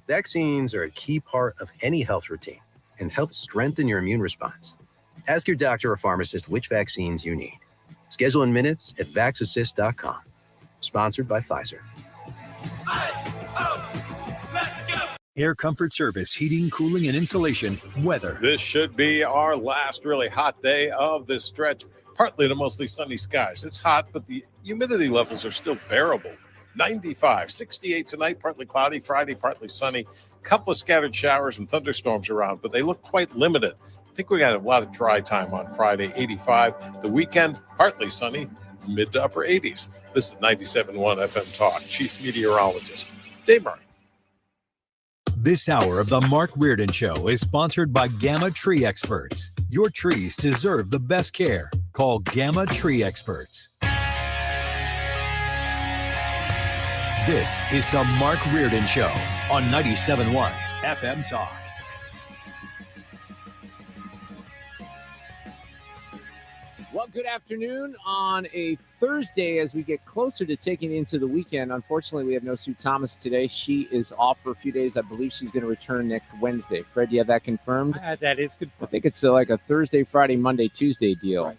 Vaccines are a key part of any health routine and help strengthen your immune response. Ask your doctor or pharmacist which vaccines you need. Schedule in minutes at vaxassist.com. Sponsored by Pfizer. Air Comfort Service, heating, cooling, and insulation, weather. This should be our last really hot day of this stretch. Partly to mostly sunny skies. It's hot, but the humidity levels are still bearable. 95, 68 tonight, partly cloudy. Friday, partly sunny. Couple of scattered showers and thunderstorms around, but they look quite limited. I think we got a lot of dry time on Friday, 85. The weekend, partly sunny, mid to upper 80s. This is 97.1 FM Talk. Chief Meteorologist Dave Murray. This hour of the Mark Reardon Show is sponsored by Gamma Tree Experts. Your trees deserve the best care. Call Gamma Tree Experts. This is the Mark Reardon Show on 97.1 FM Talk. Well, good afternoon on a Thursday as we get closer to taking into the weekend. Unfortunately, we have no Sue Thomas today. She is off for a few days. I believe she's going to return next Wednesday. Fred, do you have that confirmed? That is confirmed. I think it's like a Thursday, Friday, Monday, Tuesday deal. Right.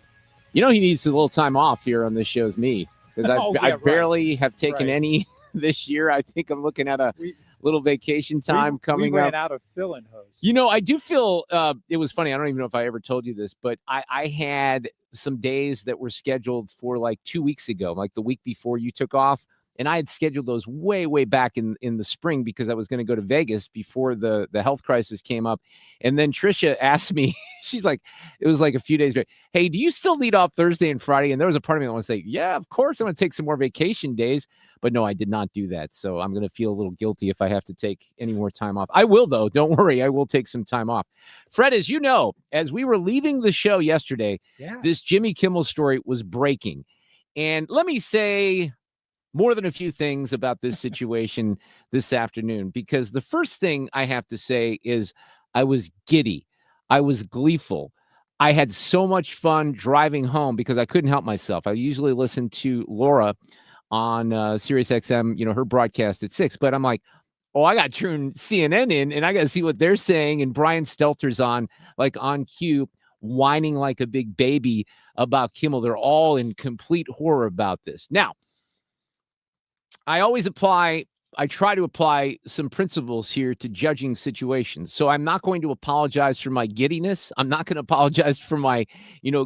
You know, he needs a little time off here on this show is me because I barely have taken any this year. I think I'm looking at a little vacation time coming up. We ran out of fill-in hosts. You know, I do feel it was funny. I don't even know if I ever told you this, but I had some days that were scheduled for like 2 weeks ago, like the week before you took off. And I had scheduled those way, way back in the spring because I was going to go to Vegas before the health crisis came up. And then Trisha asked me, she's like, it was like a few days ago, hey, do you still lead off Thursday and Friday? And there was a part of me that wants to say, yeah, of course I'm going to take some more vacation days. But no, I did not do that. So I'm going to feel a little guilty if I have to take any more time off. I will, though. Don't worry. I will take some time off. Fred, as you know, as we were leaving the show yesterday, this Jimmy Kimmel story was breaking. And let me say more than a few things about this situation this afternoon, because the first thing I have to say is I was giddy. I was gleeful. I had so much fun driving home because I couldn't help myself. I usually listen to Laura on Sirius XM, you know, her broadcast at 6, but I'm like, oh, I got to turn CNN in and I got to see what they're saying. And Brian Stelter's on cue, whining like a big baby about Kimmel. They're all in complete horror about this. Now, I try to apply some principles here to judging situations. So I'm not going to apologize for my giddiness. I'm not going to apologize for my,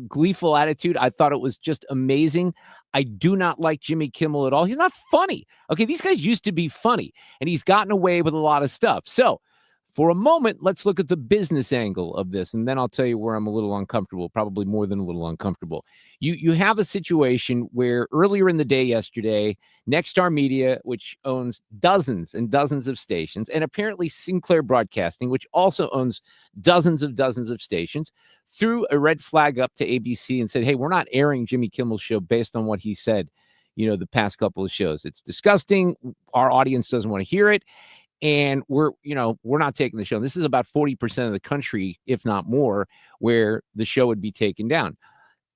gleeful attitude. I thought it was just amazing. I do not like Jimmy Kimmel at all. He's not funny. Okay, these guys used to be funny, and he's gotten away with a lot of stuff. So for a moment, let's look at the business angle of this, and then I'll tell you where I'm a little uncomfortable, probably more than a little uncomfortable. You have a situation where earlier in the day yesterday, Nexstar Media, which owns dozens and dozens of stations, and apparently Sinclair Broadcasting, which also owns dozens of stations, threw a red flag up to ABC and said, hey, we're not airing Jimmy Kimmel's show based on what he said, the past couple of shows. It's disgusting. Our audience doesn't want to hear it. And we're not taking the show. This is about 40% of the country, if not more, where the show would be taken down.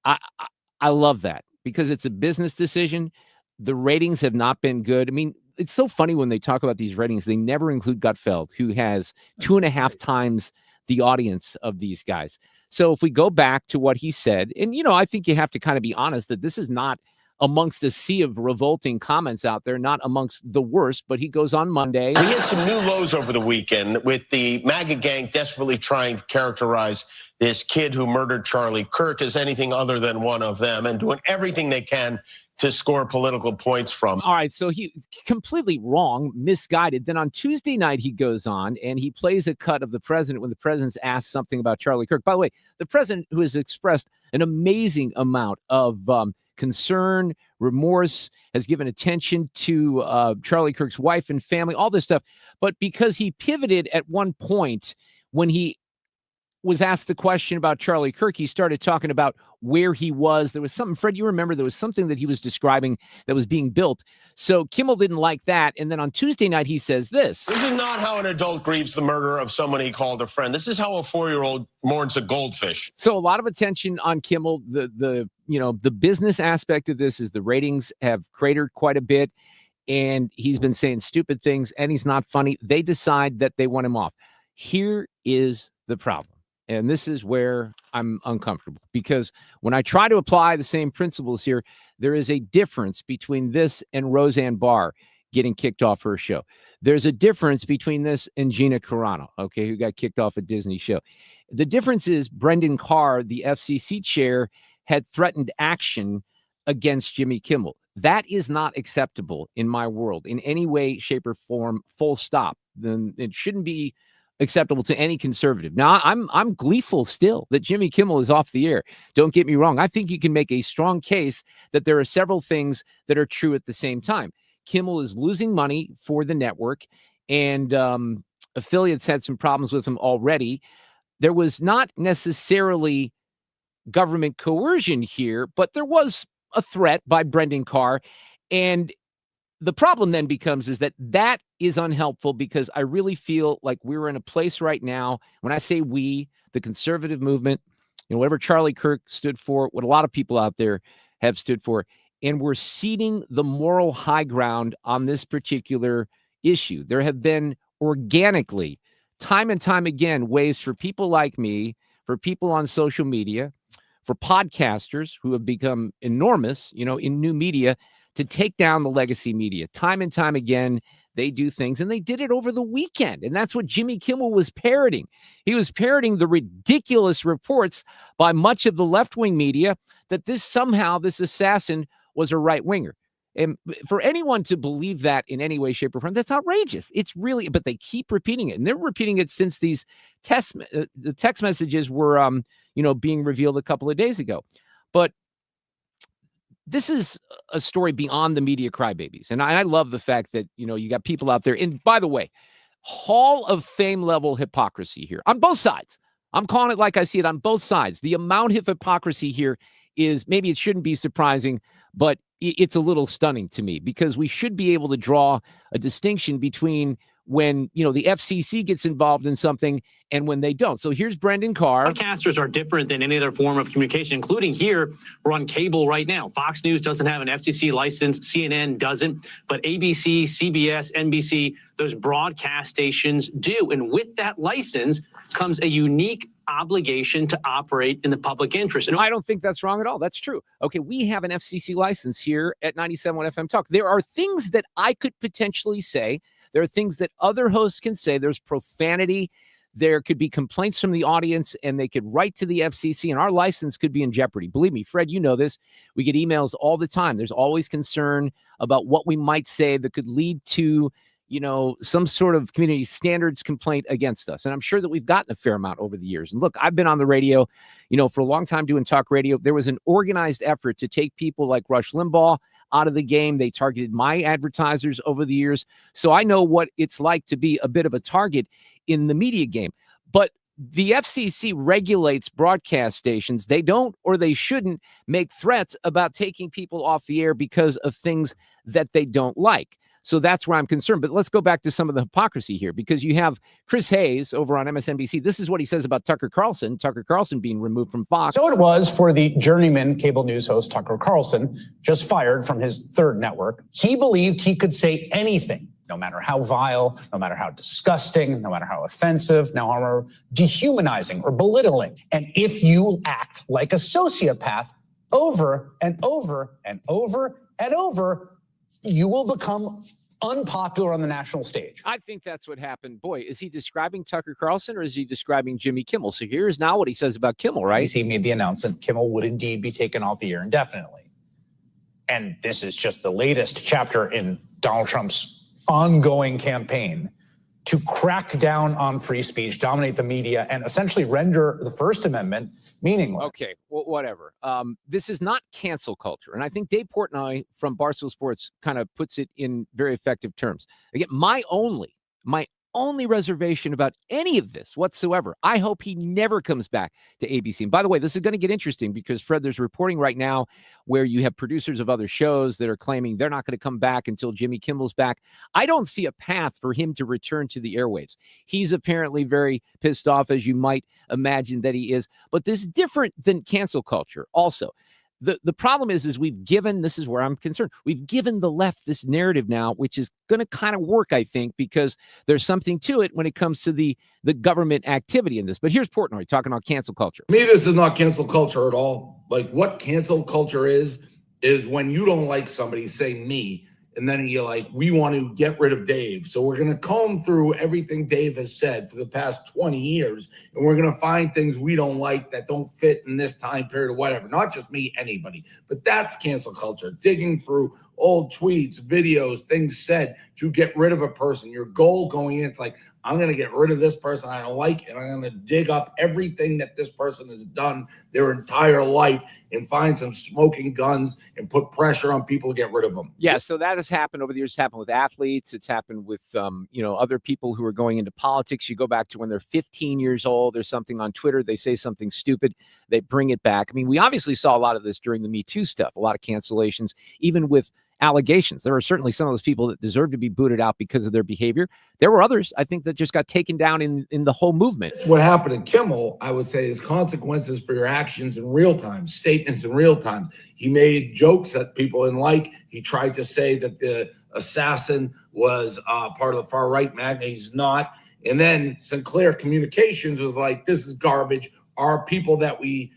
I love that because it's a business decision. The ratings have not been good. I mean, it's so funny when they talk about these ratings, they never include Gutfeld, who has 2.5 times the audience of these guys. So if we go back to what he said, and, I think you have to kind of be honest that this is not amongst a sea of revolting comments out there, not amongst the worst, but he goes on Monday. We hit some new lows over the weekend with the MAGA gang desperately trying to characterize this kid who murdered Charlie Kirk as anything other than one of them and doing everything they can to score political points from. All right, so he completely wrong, misguided. Then on Tuesday night, he goes on and he plays a cut of the president when the president's asked something about Charlie Kirk. By the way, the president, who has expressed an amazing amount of concern, remorse, has given attention to Charlie Kirk's wife and family, all this stuff. But because he pivoted at one point when he was asked the question about Charlie Kirk, he started talking about where he was. There was something, Fred, you remember, there was something that he was describing that was being built. So Kimmel didn't like that. And then on Tuesday night, he says this. This is not how an adult grieves the murder of someone he called a friend. This is how a 4-year-old mourns a goldfish. So a lot of attention on Kimmel. The business aspect of this is the ratings have cratered quite a bit. and he's been saying stupid things, and he's not funny. They decide that they want him off. Here is the problem. And this is where I'm uncomfortable, because when I try to apply the same principles here, there is a difference between this and Roseanne Barr getting kicked off her show. There's a difference between this and Gina Carano, okay, who got kicked off a Disney show. The difference is Brendan Carr, the FCC chair, had threatened action against Jimmy Kimmel. That is not acceptable in my world in any way, shape, or form, full stop. Then it shouldn't be acceptable to any conservative. Now, I'm gleeful still that Jimmy Kimmel is off the air. Don't get me wrong. I think you can make a strong case that there are several things that are true at the same time. Kimmel is losing money for the network, and affiliates had some problems with him already. There was not necessarily government coercion here, but there was a threat by Brendan Carr. And the problem then becomes is that is unhelpful, because I really feel like we're in a place right now, when I say we, the conservative movement, whatever Charlie Kirk stood for, what a lot of people out there have stood for, and we're ceding the moral high ground on this particular issue. There have been organically, time and time again, ways for people like me, for people on social media, for podcasters who have become enormous, in new media, to take down the legacy media. Time and time again, they do things, and they did it over the weekend. And that's what Jimmy Kimmel was parroting. He was parroting the ridiculous reports by much of the left-wing media that this assassin was a right-winger. And for anyone to believe that in any way, shape, or form, that's outrageous. It's really, but they keep repeating it, and they're repeating it since these the text messages were, being revealed a couple of days ago. But this is a story beyond the media crybabies, and I love the fact that you got people out there. And by the way, Hall of Fame level hypocrisy here on both sides. I'm calling it like I see it on both sides. The amount of hypocrisy here is, maybe it shouldn't be surprising, but it's a little stunning to me, because we should be able to draw a distinction between when, the FCC gets involved in something and when they don't. So here's Brendan Carr. Broadcasters are different than any other form of communication, including here. We're on cable right now. Fox News doesn't have an FCC license. CNN doesn't. But ABC, CBS, NBC, those broadcast stations do. And with that license comes a unique obligation to operate in the public interest. And I don't think that's wrong at all. That's true. Okay, we have an FCC license here at 97.1 FM Talk. There are things that I could potentially say. There are things that other hosts can say. There's profanity. There could be complaints from the audience, and they could write to the FCC, and our license could be in jeopardy. Believe me, Fred, you know this. We get emails all the time. There's always concern about what we might say that could lead to, some sort of community standards complaint against us. And I'm sure that we've gotten a fair amount over the years. And look, I've been on the radio, for a long time doing talk radio. There was an organized effort to take people like Rush Limbaugh out of the game. They targeted my advertisers over the years. So I know what it's like to be a bit of a target in the media game. But the FCC regulates broadcast stations. They don't, or they shouldn't, make threats about taking people off the air because of things that they don't like. So that's where I'm concerned. But let's go back to some of the hypocrisy here, because you have Chris Hayes over on MSNBC. This is what he says about Tucker Carlson being removed from Fox. So it was for the journeyman cable news host Tucker Carlson, just fired from his third network. He believed he could say anything, no matter how vile, no matter how disgusting, no matter how offensive, no matter how dehumanizing or belittling. And if you act like a sociopath over and over and over and over, you will become unpopular on the national stage. I think that's what happened. Boy, is he describing Tucker Carlson, or is he describing Jimmy Kimmel? So here's now what he says about Kimmel, right? He made the announcement Kimmel would indeed be taken off the air indefinitely. And this is just the latest chapter in Donald Trump's ongoing campaign to crack down on free speech, dominate the media, and essentially render the First Amendment meaningless. Okay, well, whatever. This is not cancel culture. And I think Dave Portnoy from Barstool Sports kind of puts it in very effective terms. Again, my only reservation about any of this whatsoever, I hope he never comes back to ABC. And by the way, this is going to get interesting, because, Fred, there's reporting right now where you have producers of other shows that are claiming they're not going to come back until Jimmy Kimmel's back. I don't see a path for him to return to the airwaves. He's apparently very pissed off, as you might imagine that he is. But this is different than cancel culture also. the problem is we've given, this is where I'm concerned, we've given the left this narrative now, which is going to kind of work, I think, because there's something to it when it comes to the government activity in this. But here's Portnoy talking about cancel culture. To me, this is not cancel culture at all. Like, what cancel culture is when you don't like somebody, say me, and then you're like, we want to get rid of Dave. So we're going to comb through everything Dave has said for the past 20 years, and we're going to find things we don't like that don't fit in this time period or whatever. Not just me, anybody. But that's cancel culture. Digging through old tweets, videos, things said to get rid of a person. Your goal going in, it's like, I'm going to get rid of this person I don't like, and I'm going to dig up everything that this person has done their entire life and find some smoking guns and put pressure on people to get rid of them. Yeah, so that has happened over the years. It's happened with athletes. It's happened with, other people who are going into politics. You go back to when they're 15 years old. There's something on Twitter. They say something stupid. They bring it back. I mean, we obviously saw a lot of this during the Me Too stuff, a lot of cancellations, even with allegations. There are certainly some of those people that deserve to be booted out because of their behavior. There were others, I think, that just got taken down in the whole movement. What happened in Kimmel, I would say, is consequences for your actions in real time, statements in real time. He made jokes that people didn't like. He tried to say that the assassin was part of the far right magnet. He's not. And then Sinclair Communications was like, this is garbage. Our people that we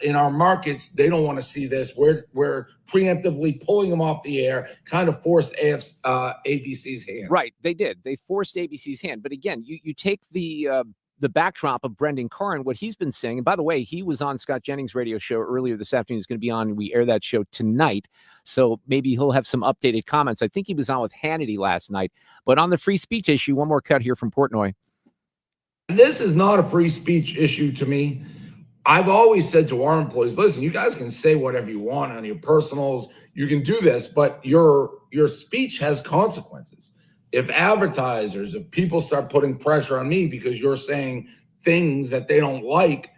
in our markets, they don't want to see this. We're preemptively pulling them off the air, kind of forced ABC's hand. Right, they did. They forced ABC's hand. But again, you take the backdrop of Brendan Carr and what he's been saying. And by the way, he was on Scott Jennings' radio show earlier this afternoon. He's going to be on. We air that show tonight. So maybe he'll have some updated comments. I think he was on with Hannity last night. But on the free speech issue, one more cut here from Portnoy. This is not a free speech issue to me. I've always said to our employees, listen, you guys can say whatever you want on your personals. You can do this, but your speech has consequences. If advertisers, if people start putting pressure on me because you're saying things that they don't like,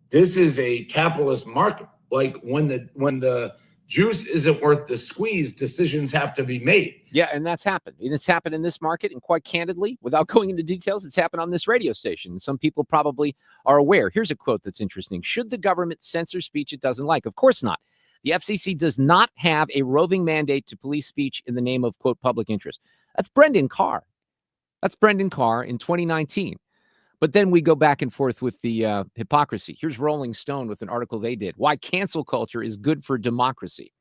this is a capitalist market. Like when the juice isn't worth the squeeze, decisions have to be made. Yeah, and that's happened. And it's happened in this market. And quite candidly, without going into details, it's happened on this radio station. Some people probably are aware. Here's a quote that's interesting. Should the government censor speech it doesn't like? Of course not. The FCC does not have a roving mandate to police speech in the name of, quote, public interest. That's Brendan Carr. That's Brendan Carr in 2019. But then we go back and forth with the hypocrisy. Here's Rolling Stone with an article they did. Why cancel culture is good for democracy.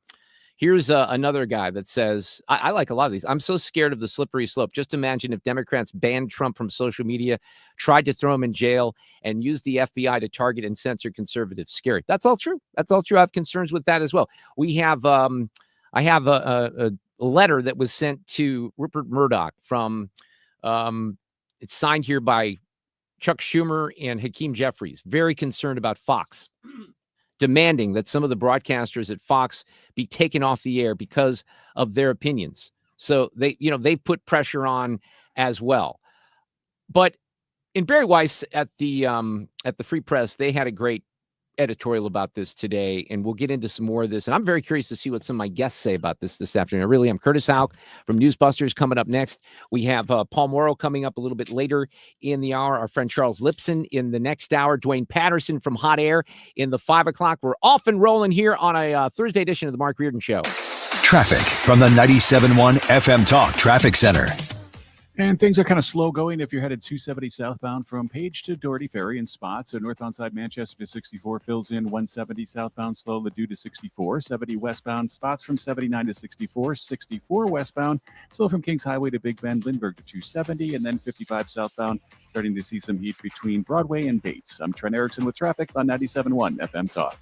Here's another guy that says, I like a lot of these. I'm so scared of the slippery slope. Just imagine if Democrats banned Trump from social media, tried to throw him in jail, and used the FBI to target and censor conservatives. Scary. That's all true. That's all true. I have concerns with that as well. We have, I have a letter that was sent to Rupert Murdoch from, it's signed here by Chuck Schumer and Hakeem Jeffries, very concerned about Fox, demanding that some of the broadcasters at Fox be taken off the air because of their opinions. So they've put pressure on as well. But in Barry Weiss at the Free Press, they had a great editorial about this today, and we'll get into some more of this. And I'm very curious to see what some of my guests say about this afternoon. I really am. Curtis Houck from Newsbusters coming up next. We have Paul Mauro coming up a little bit later in the hour. Our friend Charles Lipson in the next hour. Duane Patterson from Hot Air in the 5 o'clock. We're off and rolling here on a Thursday edition of the Mark Reardon Show. Traffic from the 97.1 FM Talk Traffic Center. And things are kind of slow going if you're headed 270 southbound from Page to Doherty Ferry in spots. So northbound side Manchester to 64 fills in. 170 southbound slow Ladue to 64. 70 westbound spots from 79 to 64. 64 westbound slow from Kings Highway to Big Bend, Lindbergh to 270. And then 55 southbound starting to see some heat between Broadway and Bates. I'm Trent Erickson with traffic on 97.1 FM Talk.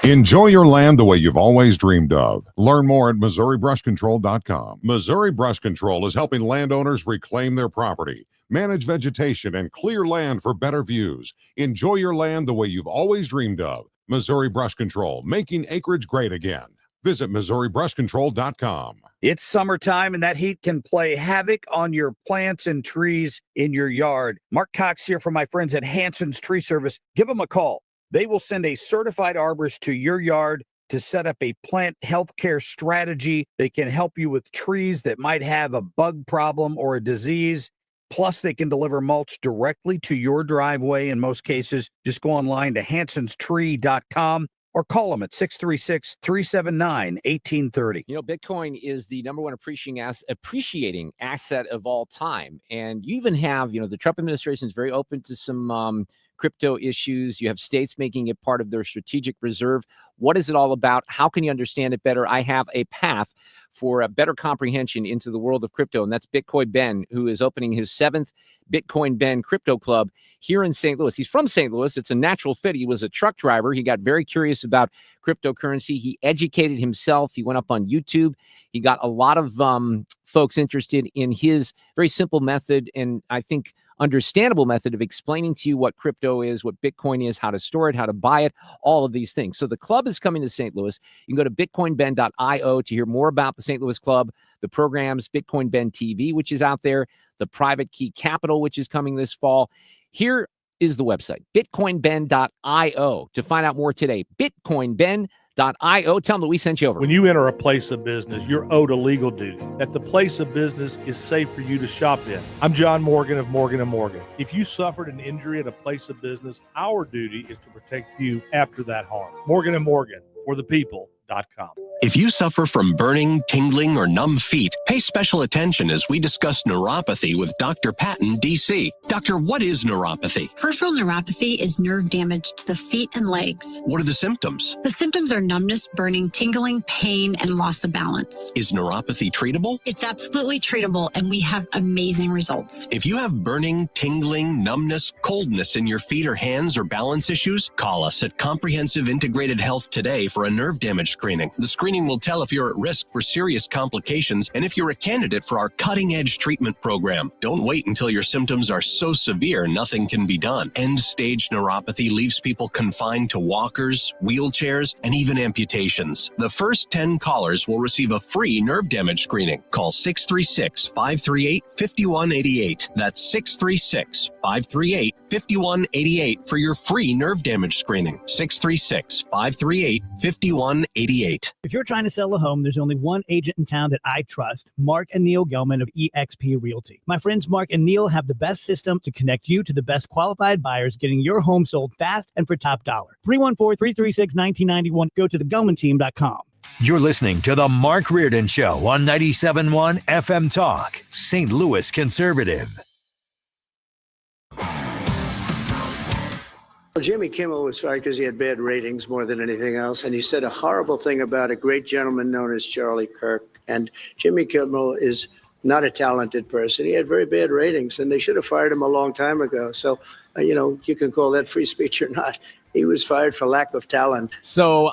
Enjoy your land the way you've always dreamed of. Learn more at MissouriBrushControl.com. Missouri Brush Control is helping landowners reclaim their property, manage vegetation, and clear land for better views. Enjoy your land the way you've always dreamed of. Missouri Brush Control, making acreage great again. Visit MissouriBrushControl.com. It's summertime, and that heat can play havoc on your plants and trees in your yard. Mark Cox here from my friends at Hanson's Tree Service. Give them a call. They will send a certified arborist to your yard to set up a plant healthcare strategy. They can help you with trees that might have a bug problem or a disease. Plus, they can deliver mulch directly to your driveway in most cases. Just go online to hansonstree.com or call them at 636-379-1830. You know, Bitcoin is the number one appreciating asset of all time. And you even have, the Trump administration is very open to some crypto issues. You have states making it part of their strategic reserve. What is it all about? How can you understand it better? I have a path for a better comprehension into the world of crypto, and that's Bitcoin Ben, who is opening his 7th Bitcoin Ben Crypto Club here in St. Louis. He's from St. Louis. It's a natural fit. He was a truck driver. He got very curious about cryptocurrency. He educated himself. He went up on YouTube. He got a lot of folks interested in his very simple method, and I think understandable method of explaining to you what crypto is, what Bitcoin is, how to store it, how to buy it, all of these things. So the club is coming to St. Louis. You can go to bitcoinben.io to hear more about the St. Louis club, the programs, Bitcoin Ben TV, which is out there, the Private Key Capital, which is coming this fall. Here is the website, bitcoinben.io, to find out more today. Bitcoinben.io. Tell them that we sent you over. When you enter a place of business, you're owed a legal duty that the place of business is safe for you to shop in. I'm John Morgan of Morgan & Morgan. If you suffered an injury at a place of business, our duty is to protect you after that harm. Morgan & Morgan, for the people.com. If you suffer from burning, tingling, or numb feet, pay special attention as we discuss neuropathy with Dr. Patton, D.C. Doctor, what is neuropathy? Peripheral neuropathy is nerve damage to the feet and legs. What are the symptoms? The symptoms are numbness, burning, tingling, pain, and loss of balance. Is neuropathy treatable? It's absolutely treatable, and we have amazing results. If you have burning, tingling, numbness, coldness in your feet or hands or balance issues, call us at Comprehensive Integrated Health today for a nerve damage screening. The screening will tell if you're at risk for serious complications and if you're a candidate for our cutting-edge treatment program. Don't wait until your symptoms are so severe nothing can be done. End-stage neuropathy leaves people confined to walkers, wheelchairs, and even amputations. The first 10 callers will receive a free nerve damage screening. Call 636-538-5188. That's 636-538-5188 for your free nerve damage screening. 636-538-5188. If you're trying to sell a home, there's only one agent in town that I trust, Mark and Neil Gelman of eXp Realty. My friends Mark and Neil have the best system to connect you to the best qualified buyers, getting your home sold fast and for top dollar. 314-336-1991. Go to thegelmanteam.com. You're listening to The Mark Reardon Show on 97.1 FM Talk, St. Louis Conservative. Well, Jimmy Kimmel was fired because he had bad ratings more than anything else, and he said a horrible thing about a great gentleman known as Charlie Kirk. And Jimmy Kimmel is not a talented person. He had very bad ratings, and they should have fired him a long time ago. So, you can call that free speech or not. He was fired for lack of talent. So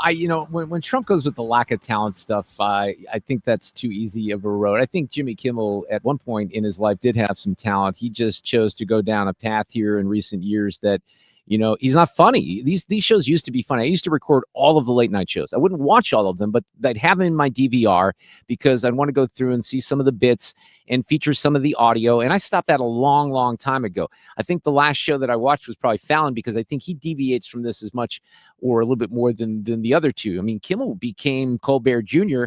when Trump goes with the lack of talent stuff, I think that's too easy of a road. I think Jimmy Kimmel at one point in his life did have some talent. He just chose to go down a path here in recent years that, he's not funny. These shows used to be funny. I used to record all of the late night shows. I wouldn't watch all of them, but I'd have them in my DVR because I'd want to go through and see some of the bits and feature some of the audio. And I stopped that a long, long time ago. I think the last show that I watched was probably Fallon because I think he deviates from this as much or a little bit more than the other two. I mean, Kimmel became Colbert Jr.,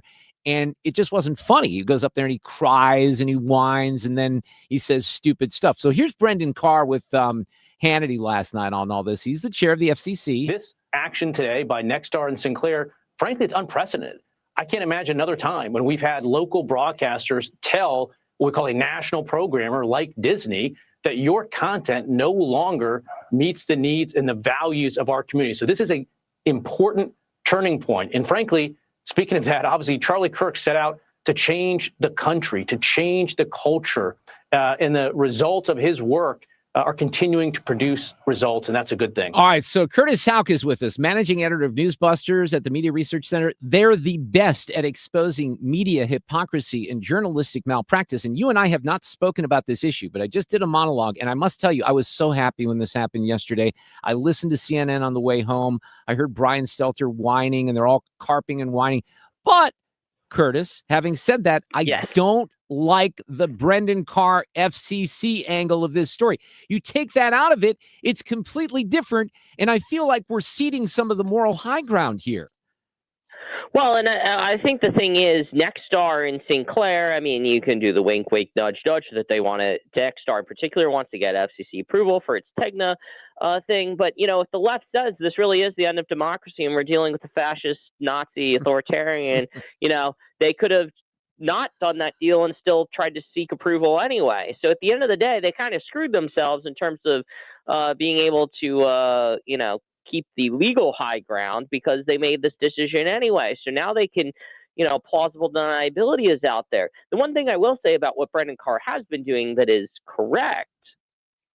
and it just wasn't funny. He goes up there and he cries and he whines and then he says stupid stuff. So here's Brendan Carr with Hannity last night on all this. He's the chair of the FCC. This action today by Nexstar and Sinclair, frankly, it's unprecedented. I can't imagine another time when we've had local broadcasters tell what we call a national programmer like Disney that your content no longer meets the needs and the values of our community. So this is an important turning point. And frankly, speaking of that, obviously, Charlie Kirk set out to change the country, to change the culture, and the results of his work are continuing to produce results, and that's a good thing. All right, so Curtis Houck is with us, managing editor of Newsbusters at the Media Research Center. They're the best at exposing media hypocrisy and journalistic malpractice, and you and I have not spoken about this issue, but I just did a monologue, and I must tell you, I was so happy when this happened yesterday. I listened to CNN on the way home. I heard Brian Stelter whining, and they're all carping and whining. But, Curtis, having said that, I don't like the Brendan Carr FCC angle of this story. You take that out of it, it's completely different, and I feel like we're ceding some of the moral high ground here. Well, and I think the thing is, Nexstar and Sinclair, I mean, you can do the wink, wink, nudge, nudge that they want to, Nexstar in particular wants to get FCC approval for its Tegna thing. But, you know, if the left says this really is the end of democracy and we're dealing with a fascist, Nazi, authoritarian, you know, they could have not done that deal and still tried to seek approval anyway. So at the end of the day, they kind of screwed themselves in terms of being able to, you know, keep the legal high ground because they made this decision anyway. So now they can, you know, plausible deniability is out there. The one thing I will say about what Brendan Carr has been doing that is correct,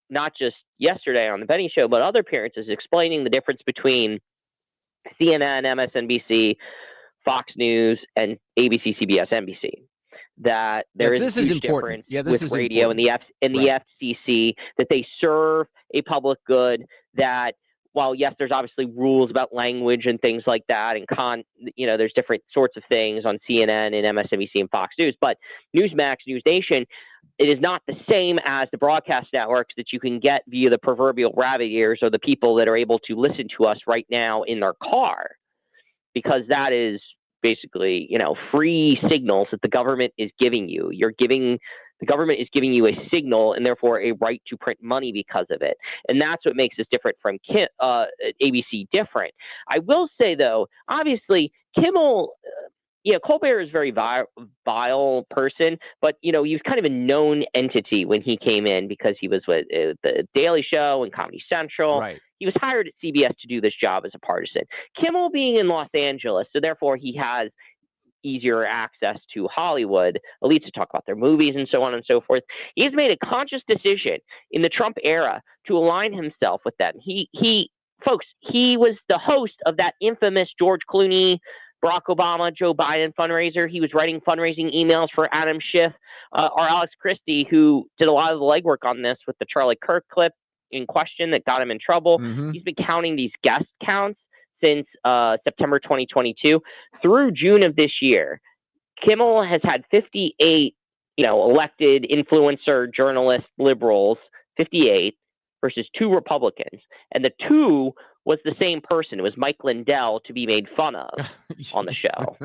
not just yesterday on the Benny Show, but other appearances, explaining the difference between CNN, MSNBC, Fox News, and ABC, CBS, NBC. That there is a huge difference with radio and the FCC, that they serve a public good, that while, yes, there's obviously rules about language and things like that, and you know, there's different sorts of things on CNN and MSNBC and Fox News, but Newsmax, News Nation, it is not the same as the broadcast networks that you can get via the proverbial rabbit ears or the people that are able to listen to us right now in their car, because that is basically, you know, free signals that the government is giving you. The government is giving you a signal and therefore a right to print money because of it. And that's what makes this different from ABC different. I will say, though, obviously, Kimmel, Colbert is a very vile person, but, you know, he was kind of a known entity when he came in because he was with the Daily Show and Comedy Central. Right. He was hired at CBS to do this job as a partisan. Kimmel being in Los Angeles, so therefore he has easier access to Hollywood elites to talk about their movies and so on and so forth. He has made a conscious decision in the Trump era to align himself with them. He was the host of that infamous George Clooney, Barack Obama, Joe Biden fundraiser. He was writing fundraising emails for Adam Schiff or Alex Christie, who did a lot of the legwork on this with the Charlie Kirk clip in question that got him in trouble. Mm-hmm. He's been counting these guest counts since September 2022 through June of this year. Kimmel has had 58, elected influencer journalist liberals, 58 versus 2 Republicans. And the 2 was the same person. It was Mike Lindell, to be made fun of on the show.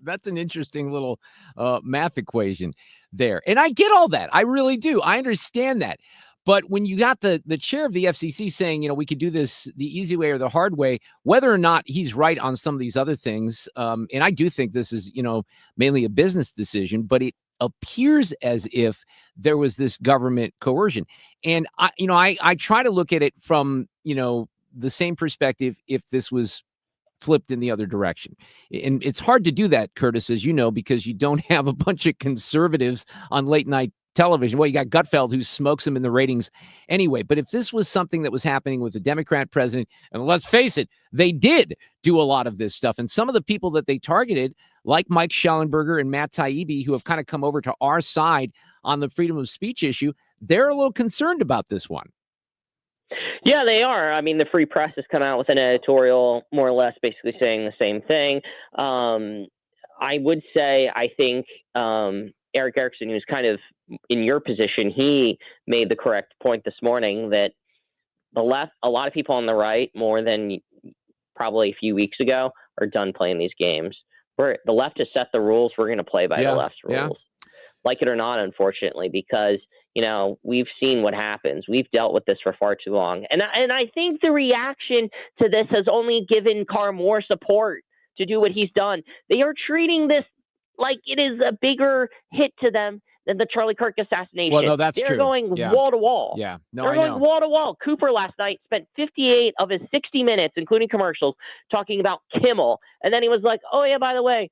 That's an interesting little math equation there. And I get all that. I really do. I understand that. But when you got the chair of the FCC saying, we could do this the easy way or the hard way, whether or not he's right on some of these other things, and I do think this is, mainly a business decision, but it appears as if there was this government coercion. And I try to look at it from, the same perspective if this was flipped in the other direction. And it's hard to do that, Curtis, as you know, because you don't have a bunch of conservatives on late night television. Well, you got Gutfeld, who smokes them in the ratings anyway. But if this was something that was happening with a Democrat president, and let's face it, they did do a lot of this stuff. And some of the people that they targeted, like Mike Schellenberger and Matt Taibbi, who have kind of come over to our side on the freedom of speech issue, they're a little concerned about this one. Yeah, they are. I mean, the Free Press has come out with an editorial more or less basically saying the same thing. I would say, I think Eric Erickson, who's kind of in your position, he made the correct point this morning that the left, a lot of people on the right, more than probably a few weeks ago, are done playing these games. The left has set the rules. We're going to play by the left's rules, like it or not, unfortunately, because we've seen what happens. We've dealt with this for far too long. And I think the reaction to this has only given Carr more support to do what he's done. They are treating this like it is a bigger hit to them than the Charlie Kirk assassination. Well, no, that's They're true. going wall to wall. Yeah. No, They're I going know. wall to wall. Cooper last night spent 58 of his 60 minutes, including commercials, talking about Kimmel. And then he was like, oh, yeah, by the way,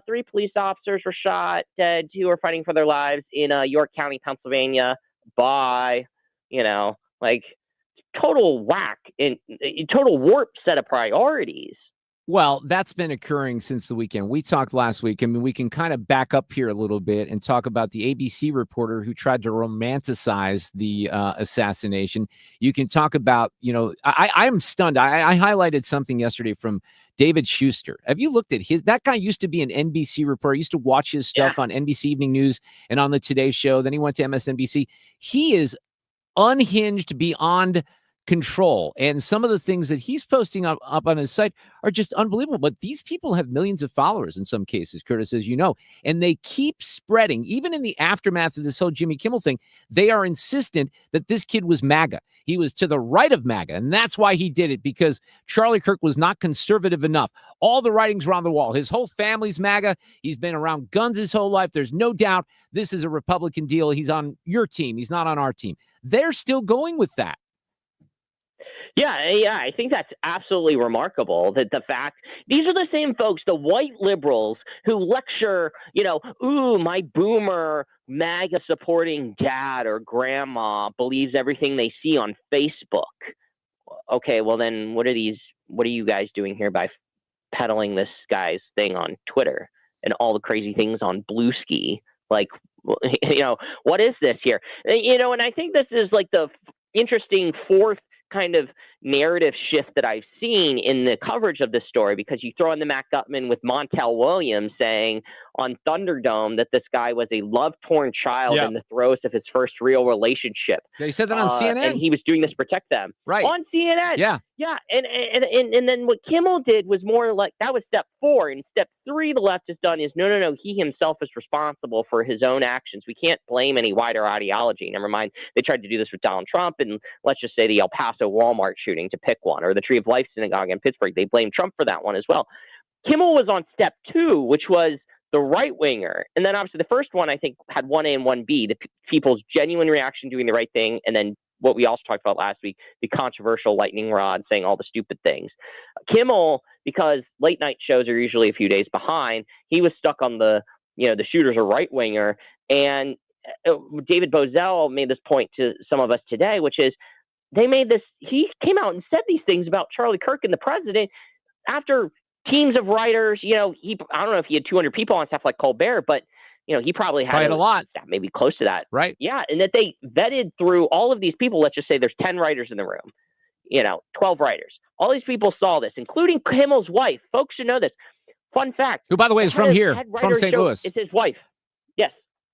3 police officers were shot, dead, 2 are fighting for their lives in York County, Pennsylvania. Bye. Total whack and total warp set of priorities. Well, that's been occurring since the weekend. We talked last week. I mean, we can kind of back up here a little bit and talk about the ABC reporter who tried to romanticize the assassination. You can talk about, I'm stunned. I highlighted something yesterday from David Schuster. Have you looked at that guy used to be an NBC reporter. I used to watch his stuff on NBC Evening News and on the Today Show. Then he went to MSNBC. He is unhinged beyond control. And some of the things that he's posting up on his site are just unbelievable. But these people have millions of followers in some cases, Curtis, as you know, and they keep spreading. Even in the aftermath of this whole Jimmy Kimmel thing, they are insistent that this kid was MAGA. He was to the right of MAGA, and that's why he did it, because Charlie Kirk was not conservative enough. All the writings were on the wall. His whole family's MAGA. He's been around guns his whole life. There's no doubt this is a Republican deal. He's on your team. He's not on our team. They're still going with that. Yeah, I think that's absolutely remarkable, that the fact these are the same folks, the white liberals who lecture, ooh, my boomer MAGA supporting dad or grandma believes everything they see on Facebook. Okay, well then what are you guys doing here by peddling this guy's thing on Twitter and all the crazy things on Bluesky? Like, what is this here? And I think this is like the interesting fourth kind of narrative shift that I've seen in the coverage of this story, because you throw in the Matt Gutman with Montel Williams saying on Thunderdome that this guy was a love-torn child in the throes of his first real relationship. They said that on CNN. And he was doing this to protect them. Right. On CNN. Yeah. Yeah. And then what Kimmel did was more like, that was step 4. And step 3, the left has done is, no, he himself is responsible for his own actions. We can't blame any wider ideology. Never mind, they tried to do this with Donald Trump, and let's just say the El Paso Walmart shooting, to pick one, or the Tree of Life synagogue in Pittsburgh. They blamed Trump for that one as well. Kimmel was on step 2, which was the right winger. And then obviously the first one, I think, had 1A and 1B, the people's genuine reaction doing the right thing. And then what we also talked about last week, the controversial lightning rod saying all the stupid things. Kimmel, because late night shows are usually a few days behind, he was stuck on the shooter's a right winger. And David Bozell made this point to some of us today, which is he came out and said these things about Charlie Kirk and the president after teams of writers, I don't know if he had 200 people on staff like Colbert, but he probably had a lot, maybe close to that. Right. Yeah. And that they vetted through all of these people. Let's just say there's 10 writers in the room, 12 writers. All these people saw this, including Kimmel's wife. Folks should know this. Fun fact. Who, by the way, is from here, from St. Louis. It's his wife. Yes.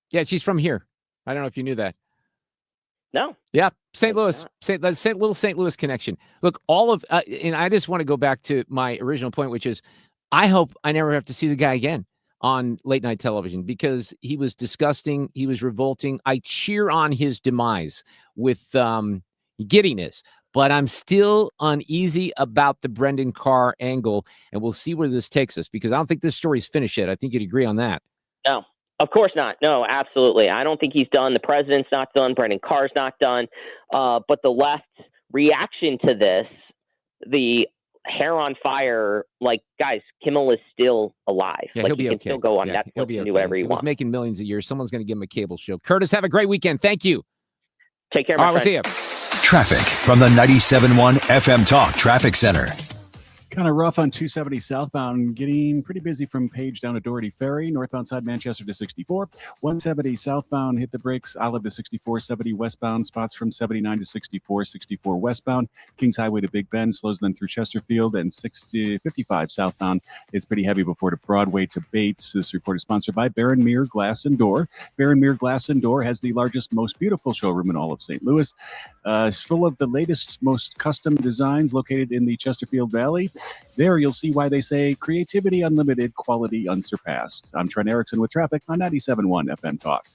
Yeah, she's from here. I don't know if you knew that. No. Yeah, St. Louis, little St. Louis connection. Look, and I just want to go back to my original point, which is, I hope I never have to see the guy again on late night television, because he was disgusting. He was revolting. I cheer on his demise with giddiness, but I'm still uneasy about the Brendan Carr angle, and we'll see where this takes us, because I don't think this story's finished yet. I think you'd agree on that. No. Of course not. No, absolutely. I don't think he's done. The president's not done. Brendan Carr's not done. But the left's reaction to this, the hair on fire, like, guys, Kimmel is still alive. Yeah, like, he'll be he can okay. still go on Yeah, Netflix be and okay. do whatever he wants. He's making millions a year. Someone's going to give him a cable show. Curtis, have a great weekend. Thank you. Take care, All my right, friend. we'll see you. Traffic from the 97.1 FM Talk Traffic Center. Kind of rough on 270 southbound, getting pretty busy from Page down to Doherty Ferry, northbound side Manchester to 64. 170 southbound, hit the brakes, Olive to 64. 70 westbound, spots from 79 to 64. 64 westbound, Kings Highway to Big Bend, slows then through Chesterfield, and 55 southbound. It's pretty heavy before to Broadway to Bates. This report is sponsored by Baron Mere Glass and Door. Baron Mere Glass and Door has the largest, most beautiful showroom in all of St. Louis. It's full of the latest, most custom designs located in the Chesterfield Valley. There you'll see why they say creativity unlimited, quality unsurpassed. I'm Trent Erickson with traffic on 97.1 FM Talk.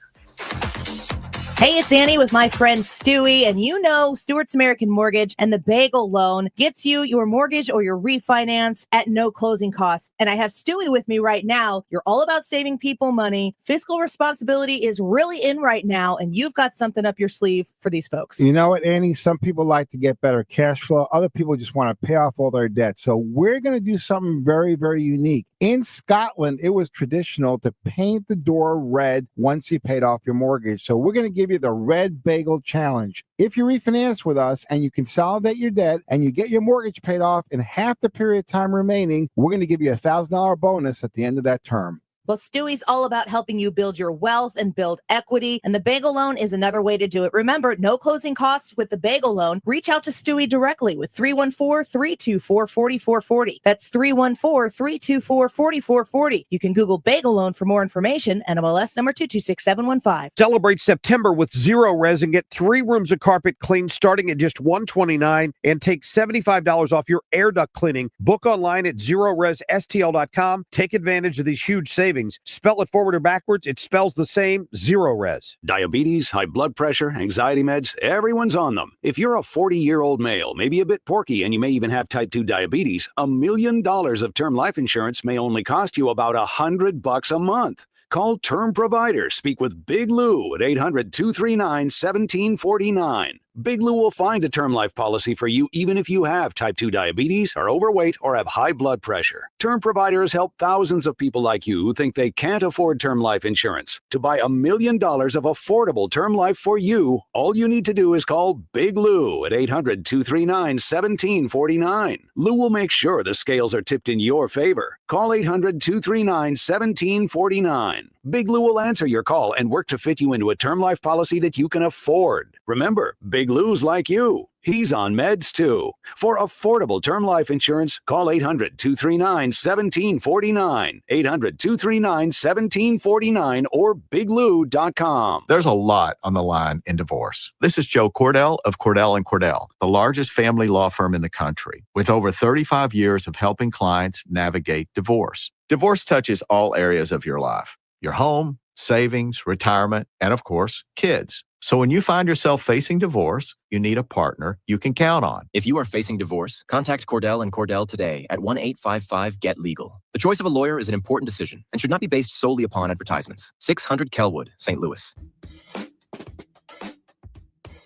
Hey, it's Annie with my friend Stewie, and Stewart's American Mortgage and the Bagel Loan gets you your mortgage or your refinance at no closing costs. And I have Stewie with me right now. You're all about saving people money. Fiscal responsibility is really in right now, and you've got something up your sleeve for these folks. You know what, Annie? Some people like to get better cash flow. Other people just want to pay off all their debt. So we're going to do something very, very unique. In Scotland, it was traditional to paint the door red once you paid off your mortgage. So we're going to give you the Red Bagel Challenge. If you refinance with us and you consolidate your debt and you get your mortgage paid off in half the period of time remaining, we're going to give you a $1,000 bonus at the end of that term. Well, Stewie's all about helping you build your wealth and build equity, and the bagel loan is another way to do it. Remember, no closing costs with the bagel loan. Reach out to Stewie directly with 314-324-4440. That's 314-324-4440. You can Google bagel loan for more information. NMLS number 226715. Celebrate September with Zero Res and get 3 rooms of carpet cleaned starting at just $129 and take $75 off your air duct cleaning. Book online at ZeroResSTL.com. Take advantage of these huge savings. Spell it forward or backwards, it spells the same. Zero Res. Diabetes, high blood pressure, anxiety meds, everyone's on them. If you're a 40-year-old male, maybe a bit porky, and you may even have type 2 diabetes, $1 million of term life insurance may only cost you about $100 a month. Call Term Provider. Speak with Big Lou at 800-239-1749. Big Lou will find a term life policy for you even if you have type 2 diabetes, are overweight, or have high blood pressure. Term Providers help thousands of people like you who think they can't afford term life insurance. To buy $1 million of affordable term life for you, all you need to do is call Big Lou at 800-239-1749. Lou will make sure the scales are tipped in your favor. Call 800-239-1749. Big Lou will answer your call and work to fit you into a term life policy that you can afford. Remember, Big Lou's like you. He's on meds too. For affordable term life insurance, call 800-239-1749. 800-239-1749 or biglou.com. There's a lot on the line in divorce. This is Joe Cordell of Cordell & Cordell, the largest family law firm in the country, with over 35 years of helping clients navigate divorce. Divorce touches all areas of your life: your home, savings, retirement, and of course, kids. So when you find yourself facing divorce, you need a partner you can count on. If you are facing divorce, contact Cordell & Cordell today at 1-855-GET-LEGAL. The choice of a lawyer is an important decision and should not be based solely upon advertisements. 600 Kelwood, St. Louis.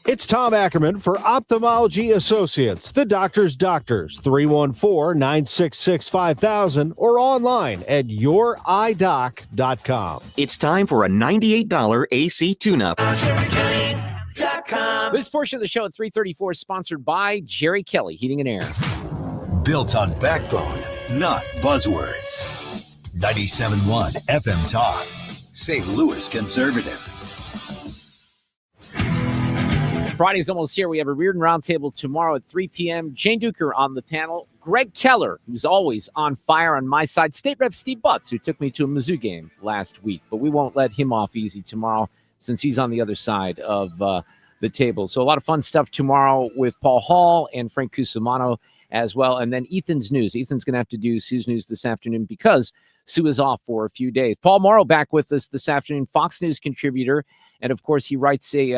It's Tom Ackerman for Ophthalmology Associates, the doctor's doctors, 314-966-5000 or online at youridoc.com. It's time for a $98 AC tune-up. This portion of the show at 3:34 is sponsored by Jerry Kelly Heating and Air. Built on backbone, not buzzwords. 97.1 FM Talk, St. Louis Conservative. Friday's almost here. We have a Reardon Roundtable tomorrow at 3 p.m. Jane Duker on the panel. Greg Keller, who's always on fire on my side. State Rep Steve Butts, who took me to a Mizzou game last week. But we won't let him off easy tomorrow since he's on the other side of the table. So a lot of fun stuff tomorrow with Paul Hall and Frank Cusimano as well. And then Ethan's News. Ethan's going to have to do Sue's News this afternoon because Sue is off for a few days. Paul Mauro back with us this afternoon, Fox News contributor. And, of course, he writes a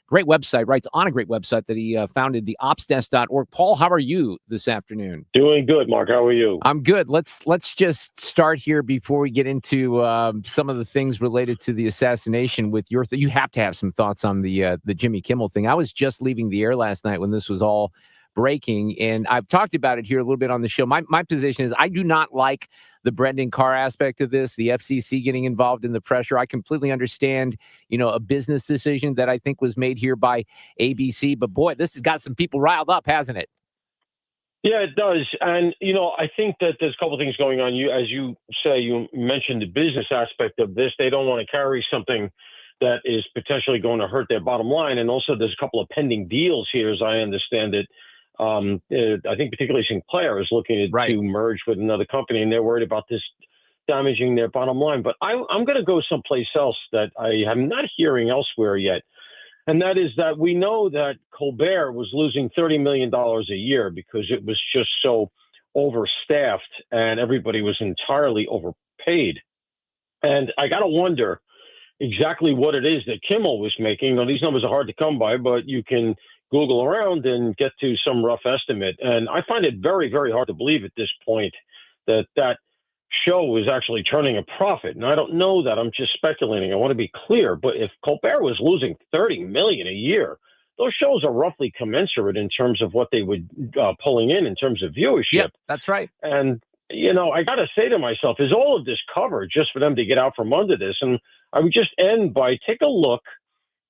great website, writes on a great website that he founded, the opsdesk.org. Paul, how are you this afternoon? Doing good, Mark. How are you? I'm good. Let's just start here before we get into some of the things related to the assassination with your you have to have some thoughts on the Jimmy Kimmel thing. I was just leaving the air last night when this was all breaking, and I've talked about it here a little bit on the show. My position is I do not like the Brendan Carr aspect of this, the FCC getting involved in the pressure. I completely understand, a business decision that I think was made here by ABC, but boy, this has got some people riled up, hasn't it? Yeah, it does. And, I think that there's a couple of things going on. As you say, you mentioned the business aspect of this. They don't want to carry something that is potentially going to hurt their bottom line. And also there's a couple of pending deals here, as I understand it. I think particularly Sinclair is looking to merge with another company, and they're worried about this damaging their bottom line. But I'm going to go someplace else that I am not hearing elsewhere yet. And that is that we know that Colbert was losing $30 million a year because it was just so overstaffed and everybody was entirely overpaid. And I got to wonder exactly what it is that Kimmel was making. Now, these numbers are hard to come by, but you can Google around and get to some rough estimate. And I find it very, very hard to believe at this point that that show is actually turning a profit. And I don't know that. I'm just speculating. I want to be clear. But if Colbert was losing $30 million a year, those shows are roughly commensurate in terms of what they would pulling in terms of viewership. Yep, that's right. And, I got to say to myself, is all of this covered just for them to get out from under this? And I would just end by take a look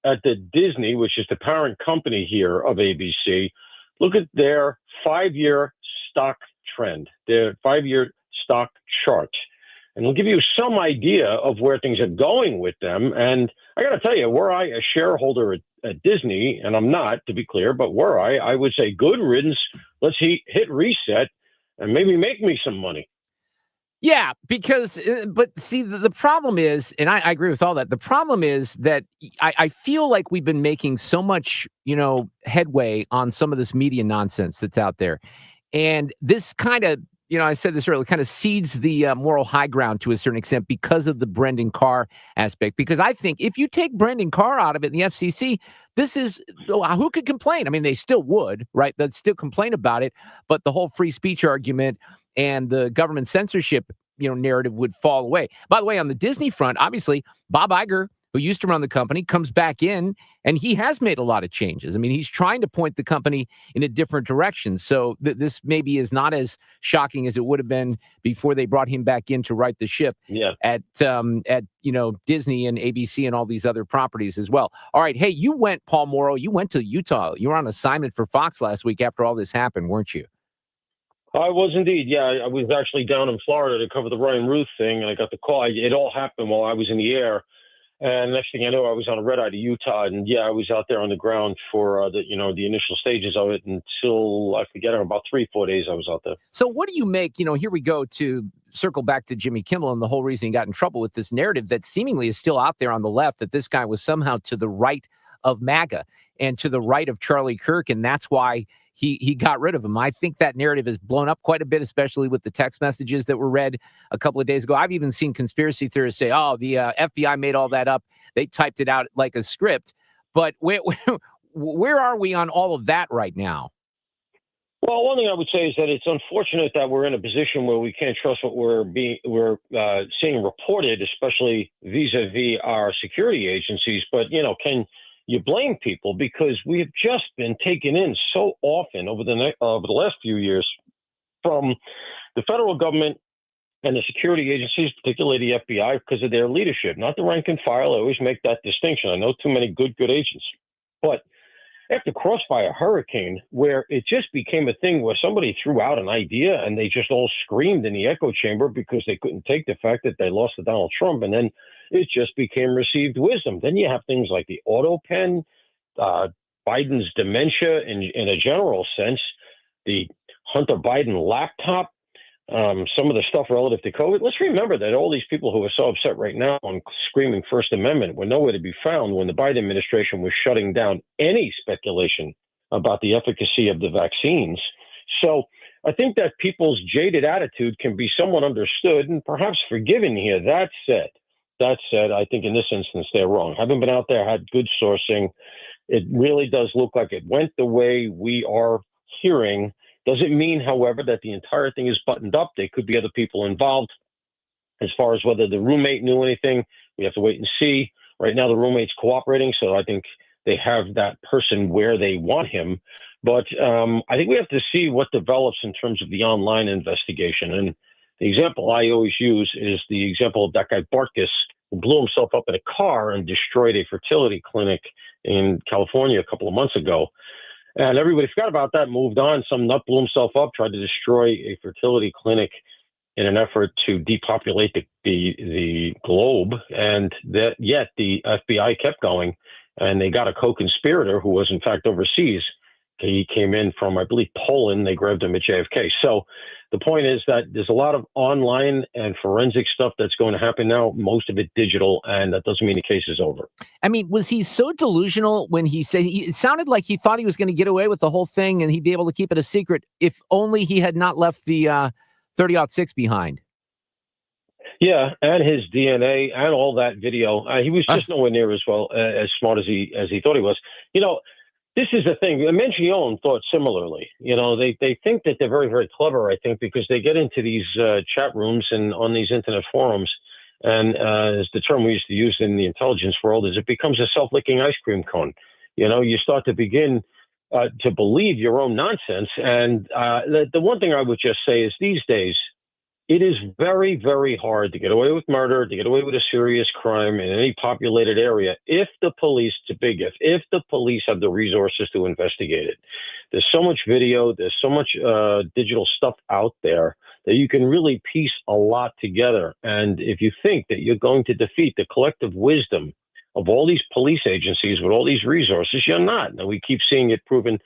at the Disney, which is the parent company here of ABC. Look at their 5-year stock trend, their 5-year stock chart. and it'll give you some idea of where things are going with them. And I got to tell you, were I a shareholder at Disney, and I'm not, to be clear, but were I would say good riddance. Let's hit reset and maybe make me some money. Yeah, because, but see, the problem is, and I agree with all that. The problem is that I feel like we've been making so much, headway on some of this media nonsense that's out there. And this kind of, I said this earlier, kind of seeds the moral high ground to a certain extent because of the Brendan Carr aspect. Because I think if you take Brendan Carr out of it in the FCC, this is, who could complain? I mean, they still would, right? They'd still complain about it. But the whole free speech argument and the government censorship, narrative would fall away. By the way, on the Disney front, obviously, Bob Iger, who used to run the company, comes back in, and he has made a lot of changes. I mean, he's trying to point the company in a different direction. So this maybe is not as shocking as it would have been before they brought him back in to right the ship at Disney and ABC and all these other properties as well. All right, hey, Paul Mauro, you went to Utah. You were on assignment for Fox last week after all this happened, weren't you? I was indeed. Yeah, I was actually down in Florida to cover the Ryan Ruth thing, and I got the call. It all happened while I was in the air. And next thing I know, I was on a red eye to Utah, and I was out there on the ground for the initial stages of it until I forget about 3-4 days I was out there. So what do you make? Here we go to circle back to Jimmy Kimmel and the whole reason he got in trouble with this narrative that seemingly is still out there on the left, that this guy was somehow to the right of MAGA and to the right of Charlie Kirk, and that's why he got rid of him. I think that narrative has blown up quite a bit, especially with the text messages that were read a couple of days ago. I've even seen conspiracy theorists say, oh, the FBI made all that up. They typed it out like a script. But where are we on all of that right now? Well, one thing I would say is that it's unfortunate that we're in a position where we can't trust what we're seeing reported, especially vis-a-vis our security agencies. But, can you blame people? Because we have just been taken in so often over the last few years from the federal government and the security agencies, particularly the FBI, because of their leadership, not the rank and file. I always make that distinction. I know too many good agents. But after Crossfire Hurricane, where it just became a thing where somebody threw out an idea and they just all screamed in the echo chamber because they couldn't take the fact that they lost to Donald Trump, and then it just became received wisdom. Then you have things like the auto pen, Biden's dementia in a general sense, the Hunter Biden laptop, some of the stuff relative to COVID. Let's remember that all these people who are so upset right now on screaming First Amendment were nowhere to be found when the Biden administration was shutting down any speculation about the efficacy of the vaccines. So I think that people's jaded attitude can be somewhat understood and perhaps forgiven here. That said, I think in this instance, they're wrong. Having been out there, had good sourcing, it really does look like it went the way we are hearing. Doesn't mean, however, that the entire thing is buttoned up. There could be other people involved. As far as whether the roommate knew anything, we have to wait and see. Right now, the roommate's cooperating, so I think they have that person where they want him. But I think we have to see what develops in terms of the online investigation. And the example I always use is the example of that guy Bartkus, who blew himself up in a car and destroyed a fertility clinic in California a couple of months ago. And everybody forgot about that, moved on. Some nut blew himself up, tried to destroy a fertility clinic in an effort to depopulate the globe. And yet the FBI kept going, and they got a co-conspirator who was in fact overseas. He came in from, I believe, Poland. They grabbed him at JFK. So the point is that there's a lot of online and forensic stuff that's going to happen now, most of it digital, and that doesn't mean the case is over. I mean, was he so delusional when he said, it sounded like he thought he was going to get away with the whole thing and he'd be able to keep it a secret if only he had not left the 30-06 behind. Yeah, and his DNA and all that video. He was just nowhere near as smart as he thought he was. This is the thing. Menchione thought similarly. They think that they're very, very clever, I think, because they get into these chat rooms and on these internet forums. And as the term we used to use in the intelligence world is, it becomes a self-licking ice cream cone. You start to begin to believe your own nonsense. And the one thing I would just say is these days, It is very, very hard to get away with murder, to get away with a serious crime in any populated area if the police, it's a big if the police have the resources to investigate it. There's so much video, there's so much digital stuff out there that you can really piece a lot together. And if you think that you're going to defeat the collective wisdom of all these police agencies with all these resources, you're not. And we keep seeing it proven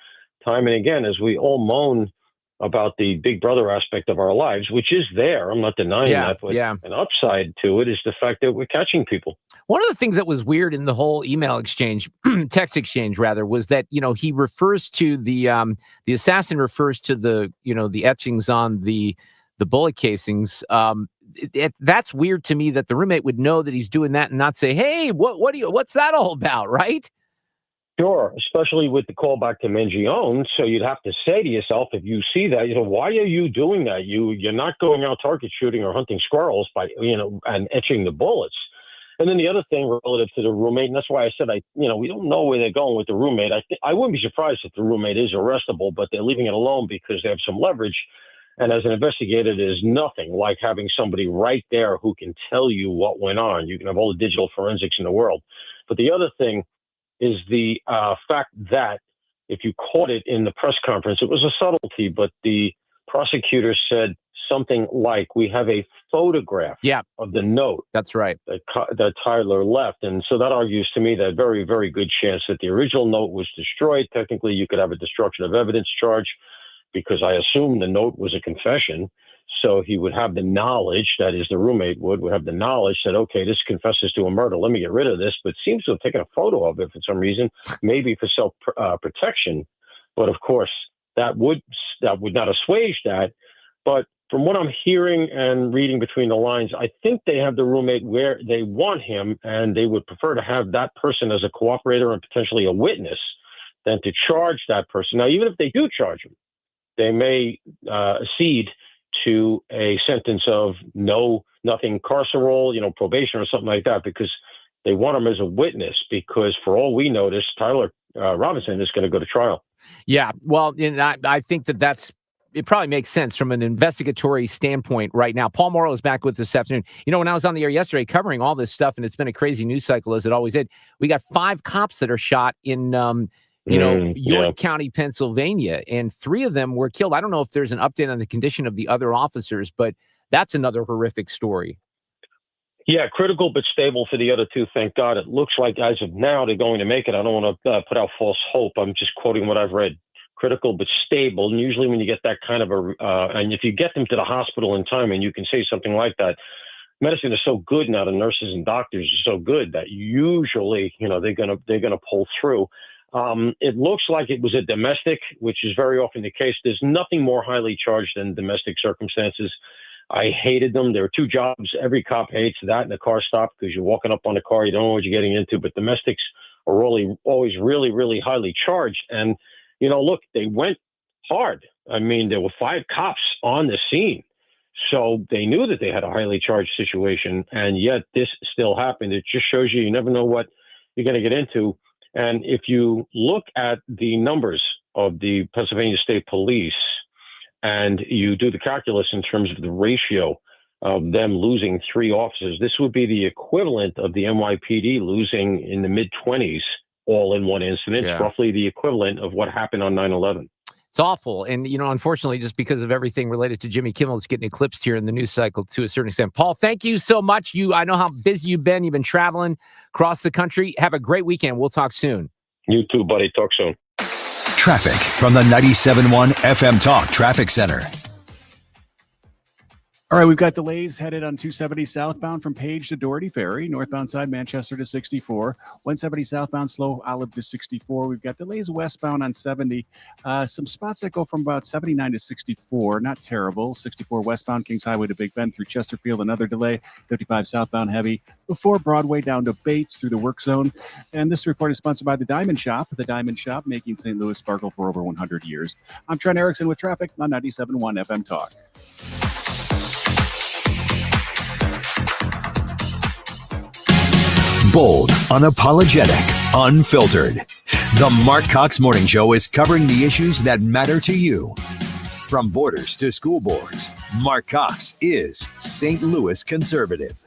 time and again as we all moan about the big brother aspect of our lives, which is there. I'm not denying that, but an upside to it is the fact that we're catching people. One of the things that was weird in the whole email exchange, text exchange rather, was that, he refers to the assassin refers to the etchings on the bullet casings. That's weird to me that the roommate would know that he's doing that and not say, hey, what's that all about? Right? Sure, especially with the callback to Mangione. So you'd have to say to yourself, if you see that, why are you doing that? You're not going out target shooting or hunting squirrels by, and etching the bullets. And then the other thing relative to the roommate, and that's why I said, we don't know where they're going with the roommate. I wouldn't be surprised if the roommate is arrestable, but they're leaving it alone because they have some leverage. And as an investigator, there's nothing like having somebody right there who can tell you what went on. You can have all the digital forensics in the world. But the other thing is the fact that if you caught it in the press conference, it was a subtlety, but the prosecutor said something like, we have a photograph of the note. That's right. That Tyler left. And so that argues to me that very, very good chance that the original note was destroyed. Technically, you could have a destruction of evidence charge because I assume the note was a confession. So he would have the knowledge, that is the roommate would have the knowledge that, okay, this confesses to a murder. Let me get rid of this, but seems to have taken a photo of it for some reason, maybe for self-protection. But of course, that would not assuage that. But from what I'm hearing and reading between the lines, I think they have the roommate where they want him, and they would prefer to have that person as a cooperator and potentially a witness than to charge that person. Now, even if they do charge him, they may cede to a sentence of nothing carceral, probation or something like that, because they want him as a witness, because for all we know, this Tyler Robinson is going to go to trial. Yeah, well, and I think it probably makes sense from an investigatory standpoint right now. Paul Mauro is back with us this afternoon. When I was on the air yesterday covering all this stuff, and it's been a crazy news cycle as it always did, we got 5 cops that are shot in York County, Pennsylvania, and 3 of them were killed. I don't know if there's an update on the condition of the other officers, but that's another horrific story. Yeah, critical but stable for the other 2. Thank God. It looks like as of now they're going to make it. I don't want to put out false hope. I'm just quoting what I've read. Critical but stable. And usually when you get that kind of and if you get them to the hospital in time and you can say something like that, medicine is so good now. The nurses and doctors are so good that usually, they're gonna pull through. It looks like it was a domestic, which is very often the case. There's nothing more highly charged than domestic circumstances. I hated them. There are 2 jobs. Every cop hates that and the car stop, because you're walking up on the car, you don't know what you're getting into. But domestics are always really, really highly charged. And, look, they went hard. I mean, there were 5 cops on the scene. So they knew that they had a highly charged situation, and yet this still happened. It just shows you never know what you're going to get into. And if you look at the numbers of the Pennsylvania State Police and you do the calculus in terms of the ratio of them losing 3 officers, this would be the equivalent of the NYPD losing in the mid-20s all in one incident. It's roughly the equivalent of what happened on 9/11. It's awful. And, unfortunately, just because of everything related to Jimmy Kimmel, it's getting eclipsed here in the news cycle to a certain extent. Paul, thank you so much. I know how busy you've been. You've been traveling across the country. Have a great weekend. We'll talk soon. You too, buddy. Talk soon. Traffic from the 97.1 FM Talk Traffic Center. All right, we've got delays headed on 270 southbound from Page to Doherty Ferry, northbound side Manchester to 64, 170 southbound slow Olive to 64. We've got delays westbound on 70. Some spots that go from about 79 to 64, not terrible. 64 westbound Kings Highway to Big Bend through Chesterfield, another delay. 55 southbound heavy before Broadway down to Bates through the work zone. And this report is sponsored by The Diamond Shop. The Diamond Shop, making St. Louis sparkle for over 100 years. I'm Trent Erickson with traffic on 97.1 FM Talk. Bold, unapologetic, unfiltered. The Mark Cox Morning Show is covering the issues that matter to you. From borders to school boards, Mark Cox is St. Louis conservative.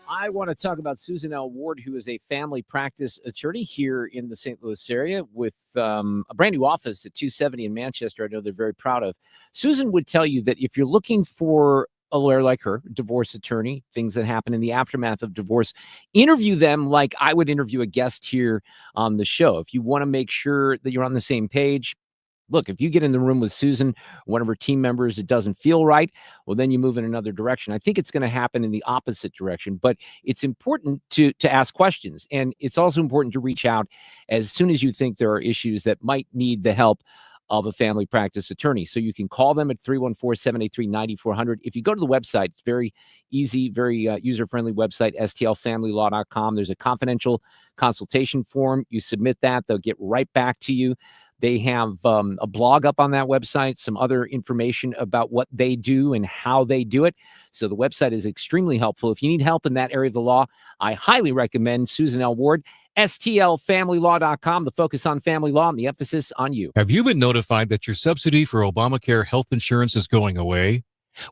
I want to talk about Susan L. Ward, who is a family practice attorney here in the St. Louis area with a brand new office at 270 in Manchester. I know they're very proud of. Susan would tell you that if you're looking for a lawyer like her, divorce attorney, things that happen in the aftermath of divorce, interview them like I would interview a guest here on the show. If you want to make sure that you're on the same page, look, if you get in the room with Susan, one of her team members, it doesn't feel right, well, then you move in another direction. I think it's going to happen in the opposite direction, but it's important to ask questions. And it's also important to reach out as soon as you think there are issues that might need the help of a family practice attorney. So you can call them at 314-783-9400. If you go to the website, it's very easy, very user-friendly website, stlfamilylaw.com. There's a confidential consultation form. You submit that. They'll get right back to you. They have a blog up on that website, some other information about what they do and how they do it. So the website is extremely helpful. If you need help in that area of the law, I highly recommend Susan L. Ward, stlfamilylaw.com, the focus on family law and the emphasis on you. Have you been notified that your subsidy for Obamacare health insurance is going away?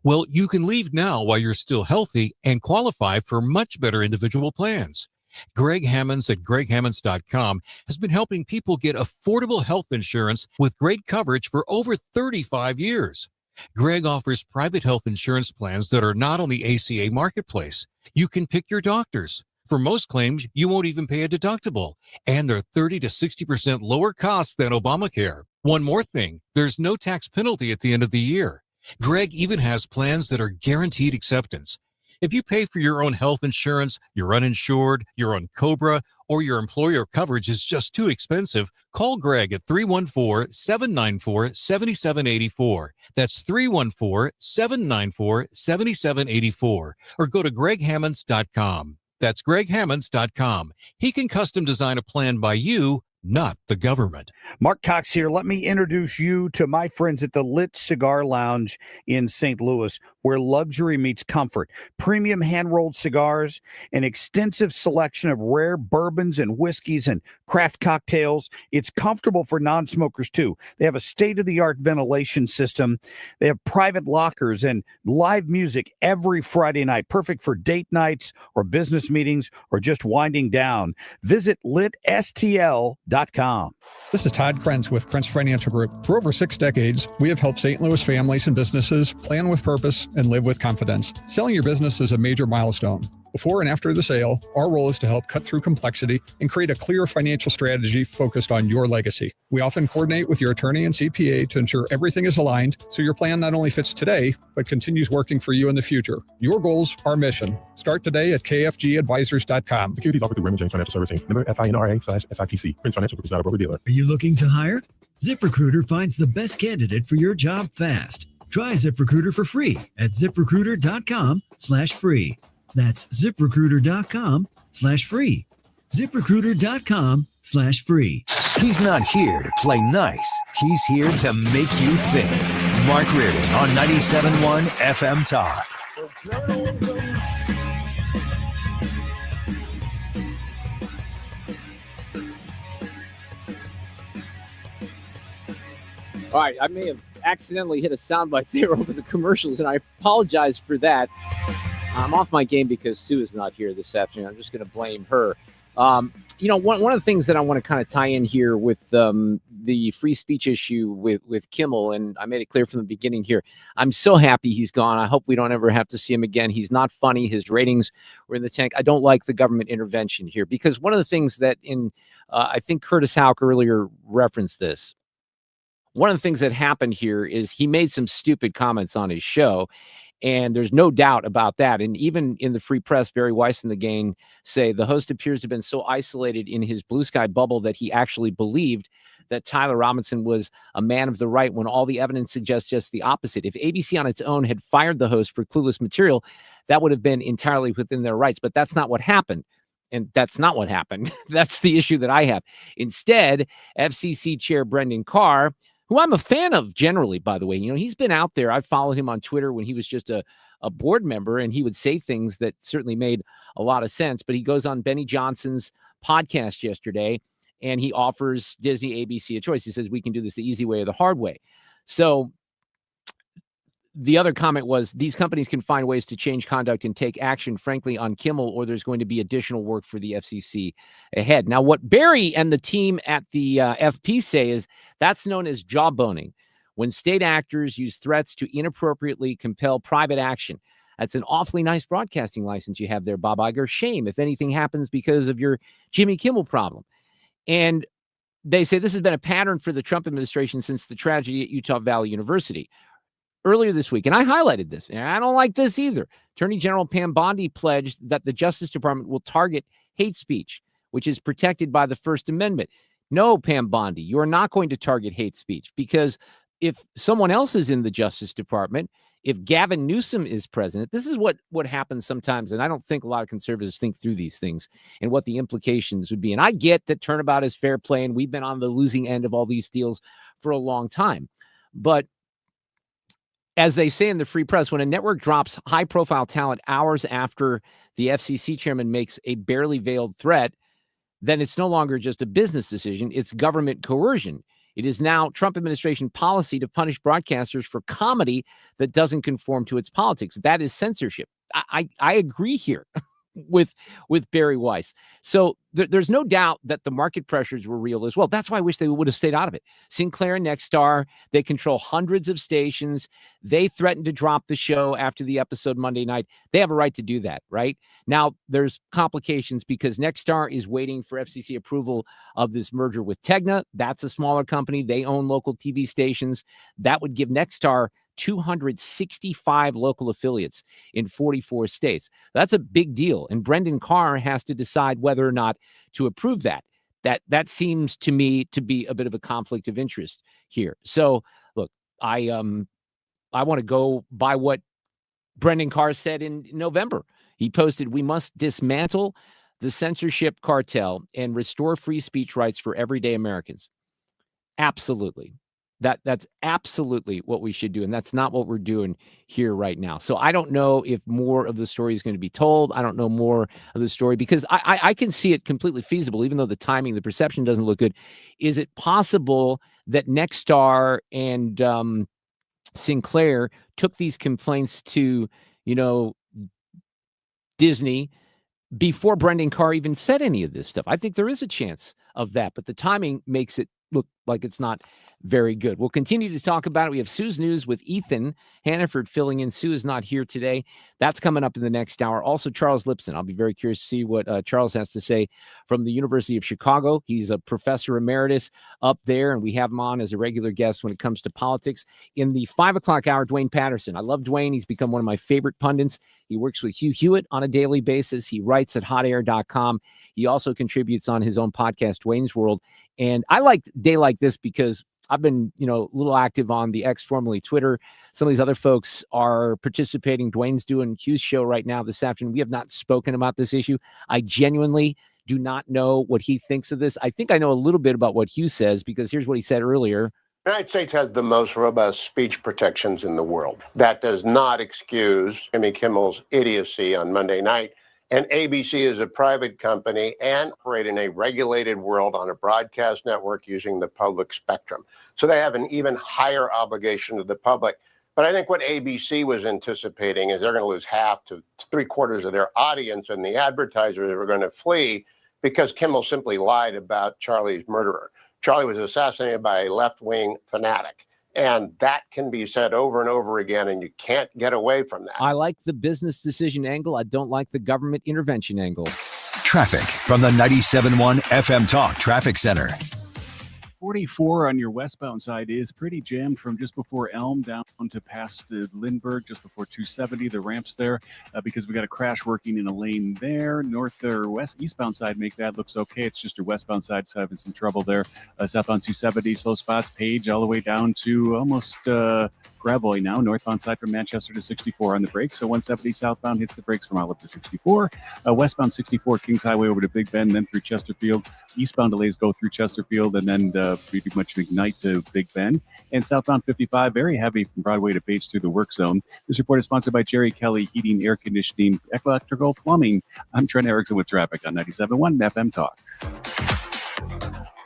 Well, you can leave now while you're still healthy and qualify for much better individual plans. Greg Hammonds at greghammonds.com has been helping people get affordable health insurance with great coverage for over 35 years. Greg offers private health insurance plans that are not on the ACA marketplace. You can pick your doctors. For most claims, you won't even pay a deductible, and they're 30 to 60% lower cost than Obamacare. One more thing, there's no tax penalty at the end of the year. Greg even has plans that are guaranteed acceptance. If you pay for your own health insurance, you're uninsured, you're on COBRA, or your employer coverage is just too expensive, call Greg at 314-794-7784. That's 314-794-7784. Or go to greghammonds.com. That's greghammonds.com. He can custom design a plan by you, not the government. Mark Cox here. Let me introduce you to my friends at the Lit Cigar Lounge in St. Louis, where luxury meets comfort. Premium hand-rolled cigars, an extensive selection of rare bourbons and whiskeys and craft cocktails. It's comfortable for non-smokers, too. They have a state-of-the-art ventilation system. They have private lockers and live music every Friday night, perfect for date nights or business meetings or just winding down. Visit litstl.com. This is Todd Krentz with Krentz Financial Group. For over 6 decades, we have helped St. Louis families and businesses plan with purpose and live with confidence. Selling your business is a major milestone. Before and after the sale, our role is to help cut through complexity and create a clear financial strategy focused on your legacy. We often coordinate with your attorney and CPA to ensure everything is aligned so your plan not only fits today, but continues working for you in the future. Your goals, our mission. Start today at kfgadvisors.com. Securities offered through Raymond James Financial Servicing. Member FINRA/SIPC. Prince Financial Group is not a broker-dealer. Are you looking to hire? ZipRecruiter finds the best candidate for your job fast. Try ZipRecruiter for free at ziprecruiter.com/free. That's ziprecruiter.com/free. ziprecruiter.com/free. He's not here to play nice. He's here to make you think. Mark Reardon on 97.1 FM Talk. All right, I may have accidentally hit a soundbite there over the commercials, and I apologize for that. I'm off my game because Sue is not here this afternoon. I'm just going to blame her. One of the things that I want to kind of tie in here with the free speech issue with Kimmel, and I made it clear from the beginning here, I'm so happy he's gone. I hope we don't ever have to see him again. He's not funny. His ratings were in the tank. I don't like the government intervention here because one of the things that I think Curtis Houck earlier referenced this. One of the things that happened here is he made some stupid comments on his show, and there's no doubt about that. And even in the Free Press, Barry Weiss and the gang say the host appears to have been so isolated in his blue sky bubble that he actually believed that Tyler Robinson was a man of the right when all the evidence suggests just the opposite. If ABC on its own had fired the host for clueless material, that would have been entirely within their rights. But that's not what happened. And that's not what happened. That's the issue that I have. Instead, FCC Chair Brendan Carr, who I'm a fan of generally, by the way. He's been out there. I followed him on Twitter when he was just a board member, and he would say things that certainly made a lot of sense. But he goes on Benny Johnson's podcast yesterday, and he offers Disney ABC a choice. He says, we can do this the easy way or the hard way. So the other comment was these companies can find ways to change conduct and take action, frankly, on Kimmel, or there's going to be additional work for the FCC ahead. Now, what Barry and the team at the FP say is that's known as jawboning, when state actors use threats to inappropriately compel private action. That's an awfully nice broadcasting license you have there, Bob Iger. Shame if anything happens because of your Jimmy Kimmel problem. And they say this has been a pattern for the Trump administration since the tragedy at Utah Valley University. Earlier this week, and I highlighted this, and I don't like this either, Attorney General Pam Bondi pledged that the Justice Department will target hate speech, which is protected by the First Amendment. No, Pam Bondi, you are not going to target hate speech, because if someone else is in the Justice Department, if Gavin Newsom is president, this is what happens sometimes, and I don't think a lot of conservatives think through these things and what the implications would be. And I get that turnabout is fair play, and we've been on the losing end of all these deals for a long time. But as they say in the Free Press, when a network drops high-profile talent hours after the FCC chairman makes a barely veiled threat, then it's no longer just a business decision, it's government coercion. It is now Trump administration policy to punish broadcasters for comedy that doesn't conform to its politics. That is censorship. I agree here with Barry Weiss. So there's no doubt that the market pressures were real as well. That's why I wish they would have stayed out of it. Sinclair and Nexstar, they control hundreds of stations. They threatened to drop the show after the episode Monday night. They have a right to do that, right? Now, there's complications because Nexstar is waiting for FCC approval of this merger with Tegna. That's a smaller company. They own local TV stations. That would give Nexstar 265 local affiliates in 44 states. That's a big deal. And Brendan Carr has to decide whether or not to approve that. That seems to me to be a bit of a conflict of interest here. So, look, I want to go by what Brendan Carr said in November. He posted, "We must dismantle the censorship cartel and restore free speech rights for everyday Americans." Absolutely. That's absolutely what we should do. And that's not what we're doing here right now. So I don't know if more of the story is going to be told. I don't know more of the story because I can see it completely feasible, even though the timing, the perception doesn't look good. Is it possible that Nexstar and Sinclair took these complaints to, Disney before Brendan Carr even said any of this stuff? I think there is a chance of that, but the timing makes it look like it's not very good. We'll continue to talk about it. We have Sue's News with Ethan Hannaford filling in. Sue is not here today. That's coming up in the next hour. Also, Charles Lipson. I'll be very curious to see what Charles has to say from the University of Chicago. He's a professor emeritus up there, and we have him on as a regular guest when it comes to politics. In the 5 o'clock hour, Duane Patterson. I love Duane. He's become one of my favorite pundits. He works with Hugh Hewitt on a daily basis. He writes at hotair.com. He also contributes on his own podcast, Duane's World. And I like a day like this because I've been, a little active on the X, formerly Twitter. Some of these other folks are participating. Duane's doing Q's show right now this afternoon. We have not spoken about this issue. I genuinely do not know what he thinks of this. I think I know a little bit about what Hugh says because here's what he said earlier. The United States has the most robust speech protections in the world. That does not excuse Jimmy Kimmel's idiocy on Monday night. And ABC is a private company and operate in a regulated world on a broadcast network using the public spectrum. So they have an even higher obligation to the public. But I think what ABC was anticipating is they're going to lose half to 3/4 of their audience, and the advertisers are going to flee because Kimmel simply lied about Charlie's murderer. Charlie was assassinated by a left-wing fanatic. And that can be said over and over again, and you can't get away from that. I like the business decision angle. I don't like the government intervention angle. Traffic from the 97.1 FM Talk Traffic Center. 44 on your westbound side is pretty jammed from just before Elm down to past Lindbergh, just before 270, the ramps there, because we got a crash working in a lane there. North or west, eastbound side, make that looks okay. It's just your westbound side having some trouble there. Southbound 270, slow spots, Page all the way down to almost Gravois now. Northbound side from Manchester to 64 on the brakes. So 170 southbound hits the brakes from Olive to 64. Westbound 64, Kings Highway over to Big Bend, then through Chesterfield. Eastbound delays go through Chesterfield and then pretty much ignite to Big Bend. And southbound 55, very heavy from Broadway to Bates through the work zone. This report is sponsored by Jerry Kelly Heating, Air Conditioning, Electrical, Plumbing. I'm Trent Erickson with traffic on 97.1 FM Talk.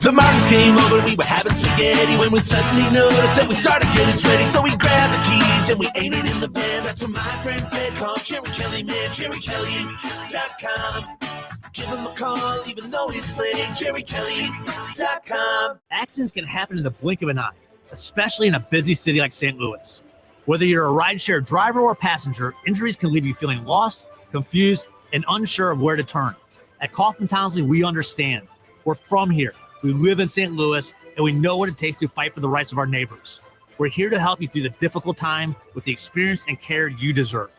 The Martins came over, we were having spaghetti when we suddenly noticed that we started getting sweaty. So we grabbed the keys and we ate it in the van. That's what my friend said, call Cherry Kelly, man, CherryKelly.com. Give him a call even though it's late, CherryKelly.com. Accidents can happen in the blink of an eye, especially in a busy city like St. Louis. Whether you're a rideshare driver or passenger, injuries can leave you feeling lost, confused, and unsure of where to turn. At Kaufman Townsley, we understand. We're from here. We live in St. Louis, and we know what it takes to fight for the rights of our neighbors. We're here to help you through the difficult time with the experience and care you deserve.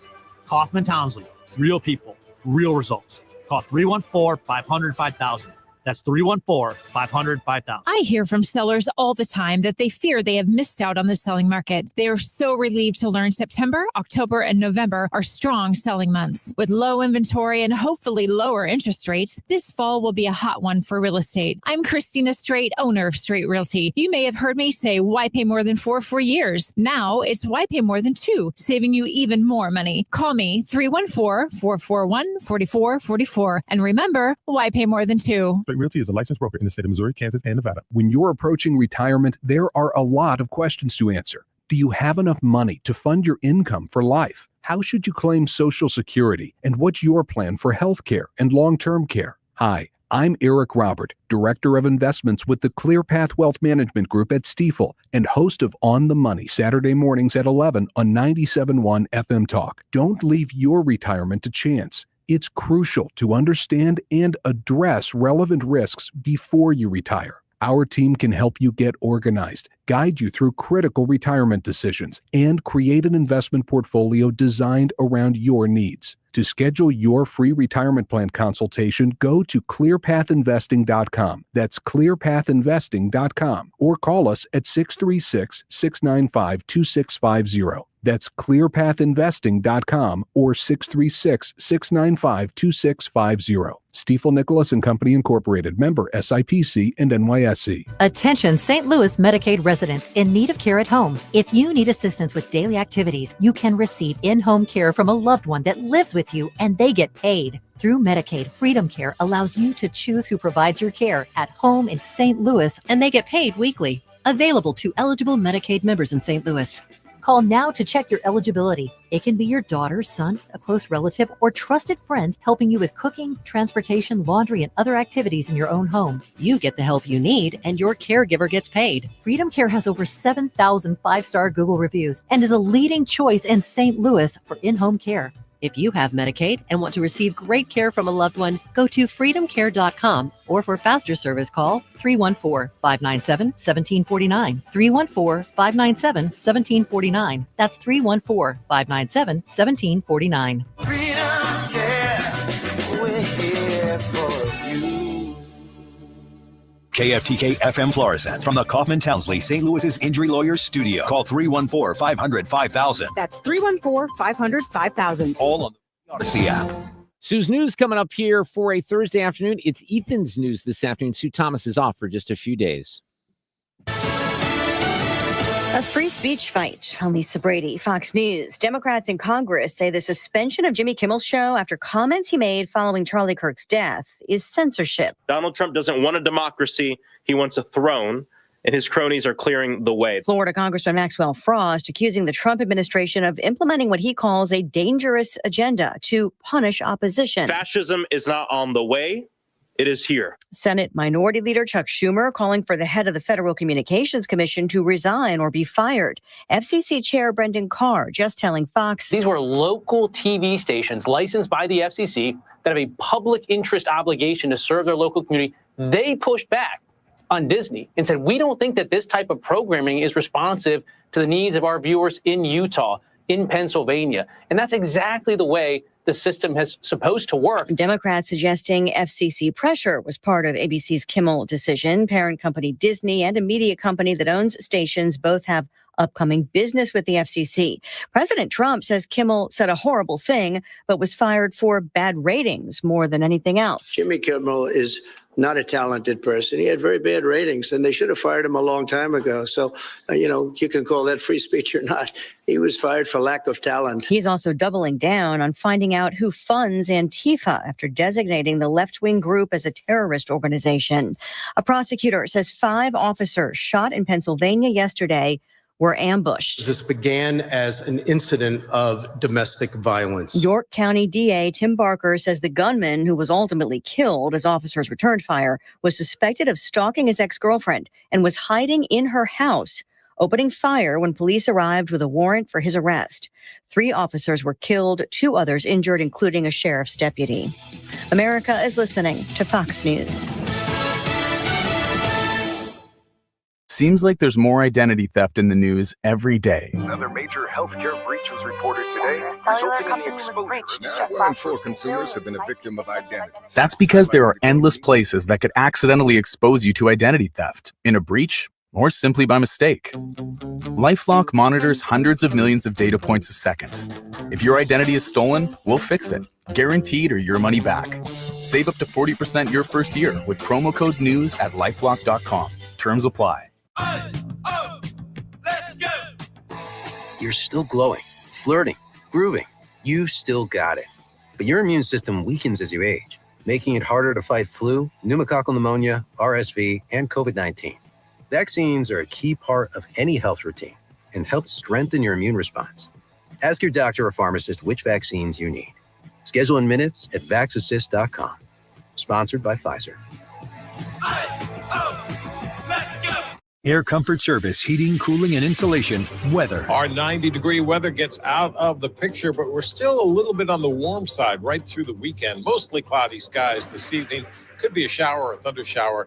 Kaufman Townsley, real people, real results. Call 314-500-5000. That's 314-500-5000. I hear from sellers all the time that they fear they have missed out on the selling market. They are so relieved to learn September, October, and November are strong selling months. With low inventory and hopefully lower interest rates, this fall will be a hot one for real estate. I'm Christina Straight, owner of Straight Realty. You may have heard me say, why pay more than 4 for years? Now it's why pay more than 2, saving you even more money. Call me 314-441-4444. And remember, why pay more than 2? Straight Realty is a licensed broker in the state of Missouri, Kansas, and Nevada. When you're approaching retirement, there are a lot of questions to answer. Do you have enough money to fund your income for life? How should you claim Social Security? And what's your plan for health care and long-term care? Hi, I'm Eric Robert, Director of Investments with the ClearPath Wealth Management Group at Stifel and host of On the Money Saturday mornings at 11 on 97.1 FM Talk. Don't leave your retirement to chance. It's crucial to understand and address relevant risks before you retire. Our team can help you get organized, guide you through critical retirement decisions, and create an investment portfolio designed around your needs. To schedule your free retirement plan consultation, go to clearpathinvesting.com. That's clearpathinvesting.com, or call us at 636-695-2650. That's clearpathinvesting.com or 636-695-2650. Stifel Nicholas and Company Incorporated, member SIPC and NYSE. Attention St. Louis Medicaid residents in need of care at home. If you need assistance with daily activities, you can receive in-home care from a loved one that lives with you and they get paid. Through Medicaid, Freedom Care allows you to choose who provides your care at home in St. Louis and they get paid weekly. Available to eligible Medicaid members in St. Louis. Call now to check your eligibility. It can be your daughter, son, a close relative, or trusted friend helping you with cooking, transportation, laundry, and other activities in your own home. You get the help you need, and your caregiver gets paid. Freedom Care has over 7,000 5-star Google reviews and is a leading choice in St. Louis for in-home care. If you have Medicaid and want to receive great care from a loved one, go to freedomcare.com or for faster service, call 314-597-1749. 314-597-1749. That's 314-597-1749. Freedom Care, we're here for you. KFTK FM Florissant from the Kaufman Townsley St. Louis's Injury Lawyers Studio. Call 314-500-5000. That's 314-500-5000. All on the Odyssey app. Sue's News coming up here for a Thursday afternoon. It's Ethan's News this afternoon. Sue Thomas is off for just a few days. A free speech fight. I'm Lisa Brady, Fox News. Democrats in Congress say the suspension of Jimmy Kimmel's show after comments he made following Charlie Kirk's death is censorship. Donald Trump doesn't want a democracy. He wants a throne, and his cronies are clearing the way. Florida Congressman Maxwell Frost accusing the Trump administration of implementing what he calls a dangerous agenda to punish opposition. Fascism is not on the way. It is here. Senate Minority Leader Chuck Schumer calling for the head of the Federal Communications Commission to resign or be fired. FCC Chair Brendan Carr just telling Fox. These were local TV stations licensed by the FCC that have a public interest obligation to serve their local community. They pushed back on Disney and said, we don't think that this type of programming is responsive to the needs of our viewers in Utah, in Pennsylvania. And that's exactly the way the system is supposed to work. Democrats suggesting FCC pressure was part of ABC's Kimmel decision. Parent company Disney and a media company that owns stations both have upcoming business with the FCC. President Trump says Kimmel said a horrible thing, but was fired for bad ratings more than anything else. Jimmy Kimmel is not a talented person. He had very bad ratings, and they should have fired him a long time ago. So, you can call that free speech or not. He was fired for lack of talent. He's also doubling down on finding out who funds Antifa after designating the left-wing group as a terrorist organization. A prosecutor says 5 officers shot in Pennsylvania yesterday were ambushed. This began as an incident of domestic violence. York County DA Tim Barker says the gunman, who was ultimately killed as officers returned fire, was suspected of stalking his ex-girlfriend and was hiding in her house, opening fire when police arrived with a warrant for his arrest. 3 officers were killed, 2 others injured, including a sheriff's deputy. America is listening to Fox News. Seems like there's more identity theft in the news every day. Another major healthcare breach was reported today, resulting in the exposure of 1 in 4 consumers have been a victim of identity. That's because there are endless places that could accidentally expose you to identity theft, in a breach, or simply by mistake. LifeLock monitors hundreds of millions of data points a second. If your identity is stolen, we'll fix it, guaranteed or your money back. Save up to 40% your first year with promo code NEWS at LifeLock.com. Terms apply. You're still glowing, flirting, grooving. You still got it. But your immune system weakens as you age, making it harder to fight flu, pneumococcal pneumonia, RSV, and COVID-19. Vaccines are a key part of any health routine and help strengthen your immune response. Ask your doctor or pharmacist which vaccines you need. Schedule in minutes at vaxassist.com. Sponsored by Pfizer. Air Comfort Service, heating, cooling, and insulation, weather. Our 90-degree weather gets out of the picture, but we're still a little bit on the warm side right through the weekend. Mostly cloudy skies this evening. Could be a shower or a thunder shower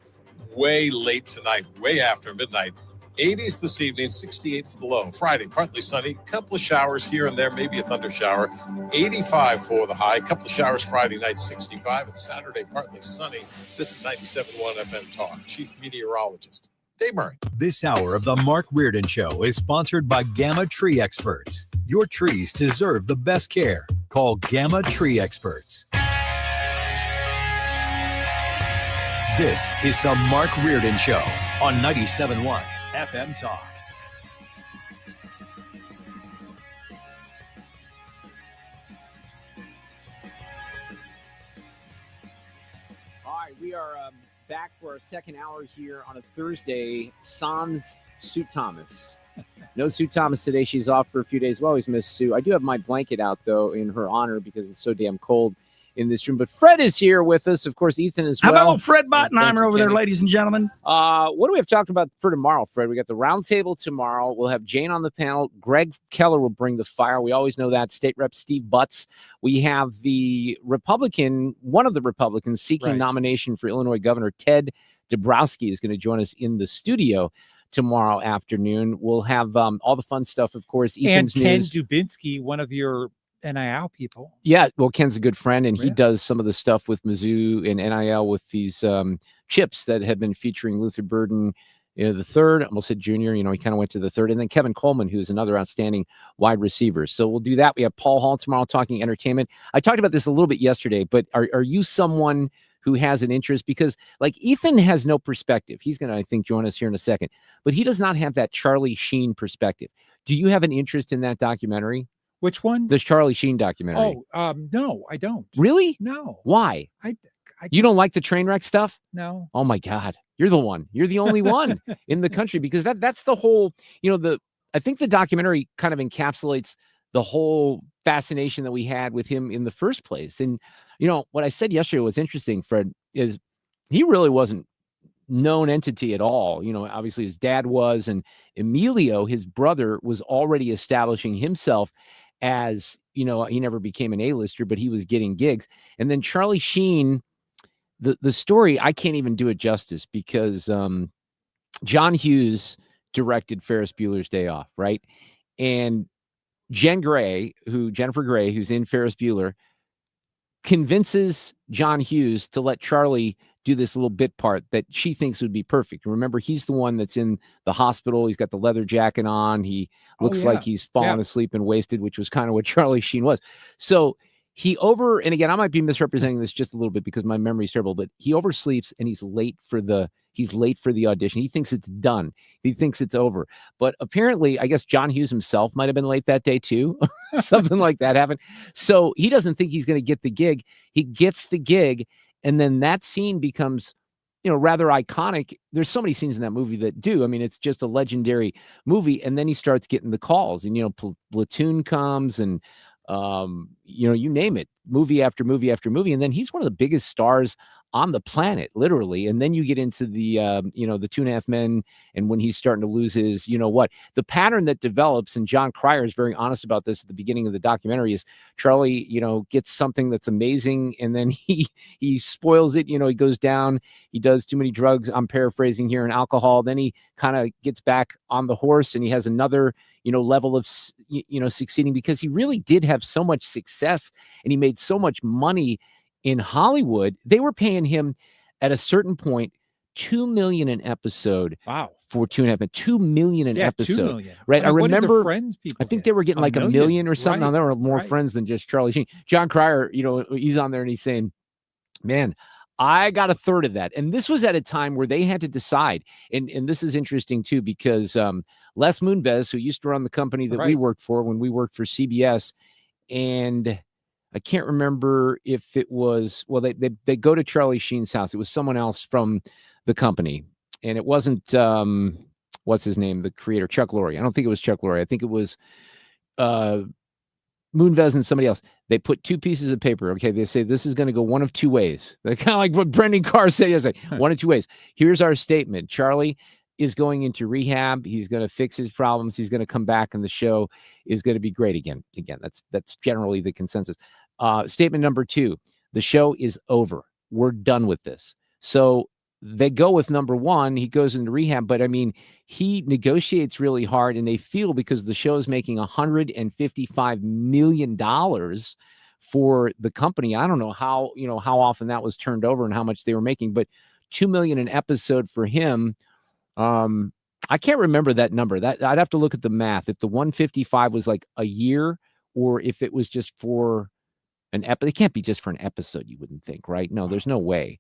way late tonight, way after midnight. 80s this evening, 68 for the low. Friday, partly sunny, couple of showers here and there, maybe a thunder shower. 85 for the high, couple of showers Friday night, 65. And Saturday, partly sunny. This is 97.1 FM Talk. Chief Meteorologist Dave Murray. This hour of the Mark Reardon Show is sponsored by Gamma Tree Experts. Your trees deserve the best care. Call Gamma Tree Experts. This is the Mark Reardon Show on 97.1 FM Talk. All right, we are back for our second hour here on a Thursday. Sans Sue Thomas. No Sue Thomas today. She's off for a few days. We always miss Sue. I do have my blanket out, though, in her honor because it's so damn cold in this room. But Fred is here with us. Of course, Ethan as well. Hello, Fred Bottenheimer over there, ladies and gentlemen. What do we have talked about for tomorrow, Fred? We got the roundtable tomorrow. We'll have Jane on the panel. Greg Keller will bring the fire. We always know that. State Rep Steve Butts. We have the Republican, one of the Republicans seeking nomination for Illinois Governor, Ted Dabrowski, is going to join us in the studio tomorrow afternoon. We'll have all the fun stuff, of course. Ethan's and Ken news. Dubinsky, one of your NIL people. Yeah, well, Ken's a good friend, and he does some of the stuff with Mizzou and NIL with these chips that have been featuring Luther Burden, the third. I almost said junior. He kind of went to the third. And then Kevin Coleman, who's another outstanding wide receiver. So we'll do that. We have Paul Hall tomorrow talking entertainment. I talked about this a little bit yesterday, but are you someone who has an interest? Because like Ethan has no perspective. He's going to, I think, join us here in a second, but he does not have that Charlie Sheen perspective. Do you have an interest in that documentary? Which one? The Charlie Sheen documentary. No, I don't. Really? No. Why? You don't like the train wreck stuff? No. Oh my God. You're the one. You're the only one in the country, because that's the whole, I think the documentary kind of encapsulates the whole fascination that we had with him in the first place. And, what I said yesterday was interesting, Fred, is he really wasn't known entity at all. Obviously his dad was, and Emilio, his brother, was already establishing himself as, he never became an A-lister, but he was getting gigs. And then Charlie Sheen, the story, I can't even do it justice, because John Hughes directed Ferris Bueller's Day Off, right? And Jennifer Grey, who's in Ferris Bueller, convinces John Hughes to let Charlie do this little bit part that she thinks would be perfect. Remember, he's the one that's in the hospital. He's got the leather jacket on. He looks like he's fallen asleep and wasted, which was kind of what Charlie Sheen was. So and again, I might be misrepresenting this just a little bit because my memory is terrible, but he oversleeps and he's late for the audition. He thinks it's done. He thinks it's over. But apparently, I guess John Hughes himself might have been late that day too. Something like that happened. So he doesn't think he's going to get the gig. He gets the gig. And then that scene becomes, rather iconic. There's so many scenes in that movie that do. I mean, it's just a legendary movie. And then he starts getting the calls and, Platoon comes and, you name it, movie after movie after movie. And then he's one of the biggest stars on the planet, literally. And then you get into the, the 2.5 Men. And when he's starting to lose his, the pattern that develops, and John Cryer is very honest about this at the beginning of the documentary, is Charlie, gets something that's amazing. And then he spoils it. He goes down, he does too many drugs. I'm paraphrasing here, and alcohol. Then he kind of gets back on the horse and he has another, level of, succeeding, because he really did have so much success and he made so much money in Hollywood. They were paying him at a certain point $2 million an episode. Wow. For 2.5 Men, $2 million an episode. 2 million. Right. I remember Friends people I think they were getting like $1 million or something. Right. Now there were more Friends than just Charlie Sheen. John Cryer, he's on there and he's saying, man, I got a third of that. And this was at a time where they had to decide. And this is interesting too, because Les Moonves, who used to run the company that we worked for when we worked for CBS, and I can't remember if it was, they go to Charlie Sheen's house. It was someone else from the company. And it wasn't, what's his name? The creator, Chuck Lorre. I don't think it was Chuck Lorre. I think it was Moonves and somebody else. They put two pieces of paper. Okay. They say, this is going to go one of two ways. They're kind of like what Brendan Carr said yesterday. One of two ways. Here's our statement. Charlie is going into rehab. He's going to fix his problems. He's going to come back and the show is going to be great again. That's generally the consensus. Statement number two, the show is over. We're done with this. So they go with number one. He goes into rehab, but I mean, he negotiates really hard, and they feel, because the show is making $155 million for the company. I don't know how often that was turned over and how much they were making, but $2 million an episode for him. I can't remember that number. That I'd have to look at the math. If the 155 was like a year, or if it was just for an episode. It can't be just for an episode, you wouldn't think, right? No, there's no way.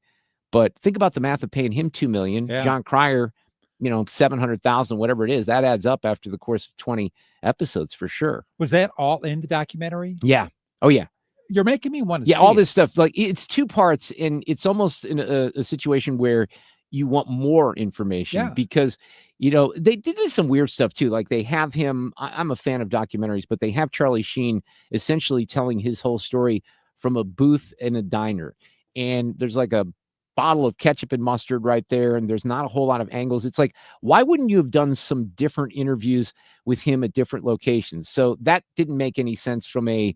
But think about the math of paying him $2 million. Yeah. John Cryer, 700,000, whatever it is. That adds up after the course of 20 episodes for sure. Was that all in the documentary? Yeah. Oh yeah. You're making me want to. Yeah, all this stuff. Like, it's two parts, and it's almost in a situation where you want more information, because they did some weird stuff too. Like, they have him. I'm a fan of documentaries, but they have Charlie Sheen essentially telling his whole story from a booth in a diner, and there's like a bottle of ketchup and mustard right there, and there's not a whole lot of angles. It's like, why wouldn't you have done some different interviews with him at different locations? So that didn't make any sense from a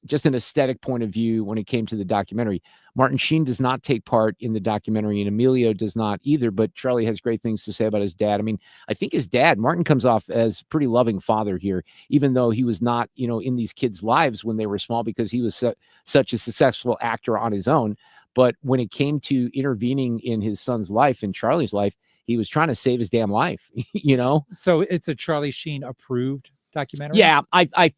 just an aesthetic point of view when it came to the documentary. Martin Sheen does not take part in the documentary, and Emilio does not either, but Charlie has great things to say about his dad. I mean, I think his dad, Martin, comes off as pretty loving father here, even though he was not, in these kids' lives when they were small, because he was such a successful actor on his own. But when it came to intervening in his son's life and Charlie's life, he was trying to save his damn life, So it's a Charlie Sheen approved documentary? Yeah,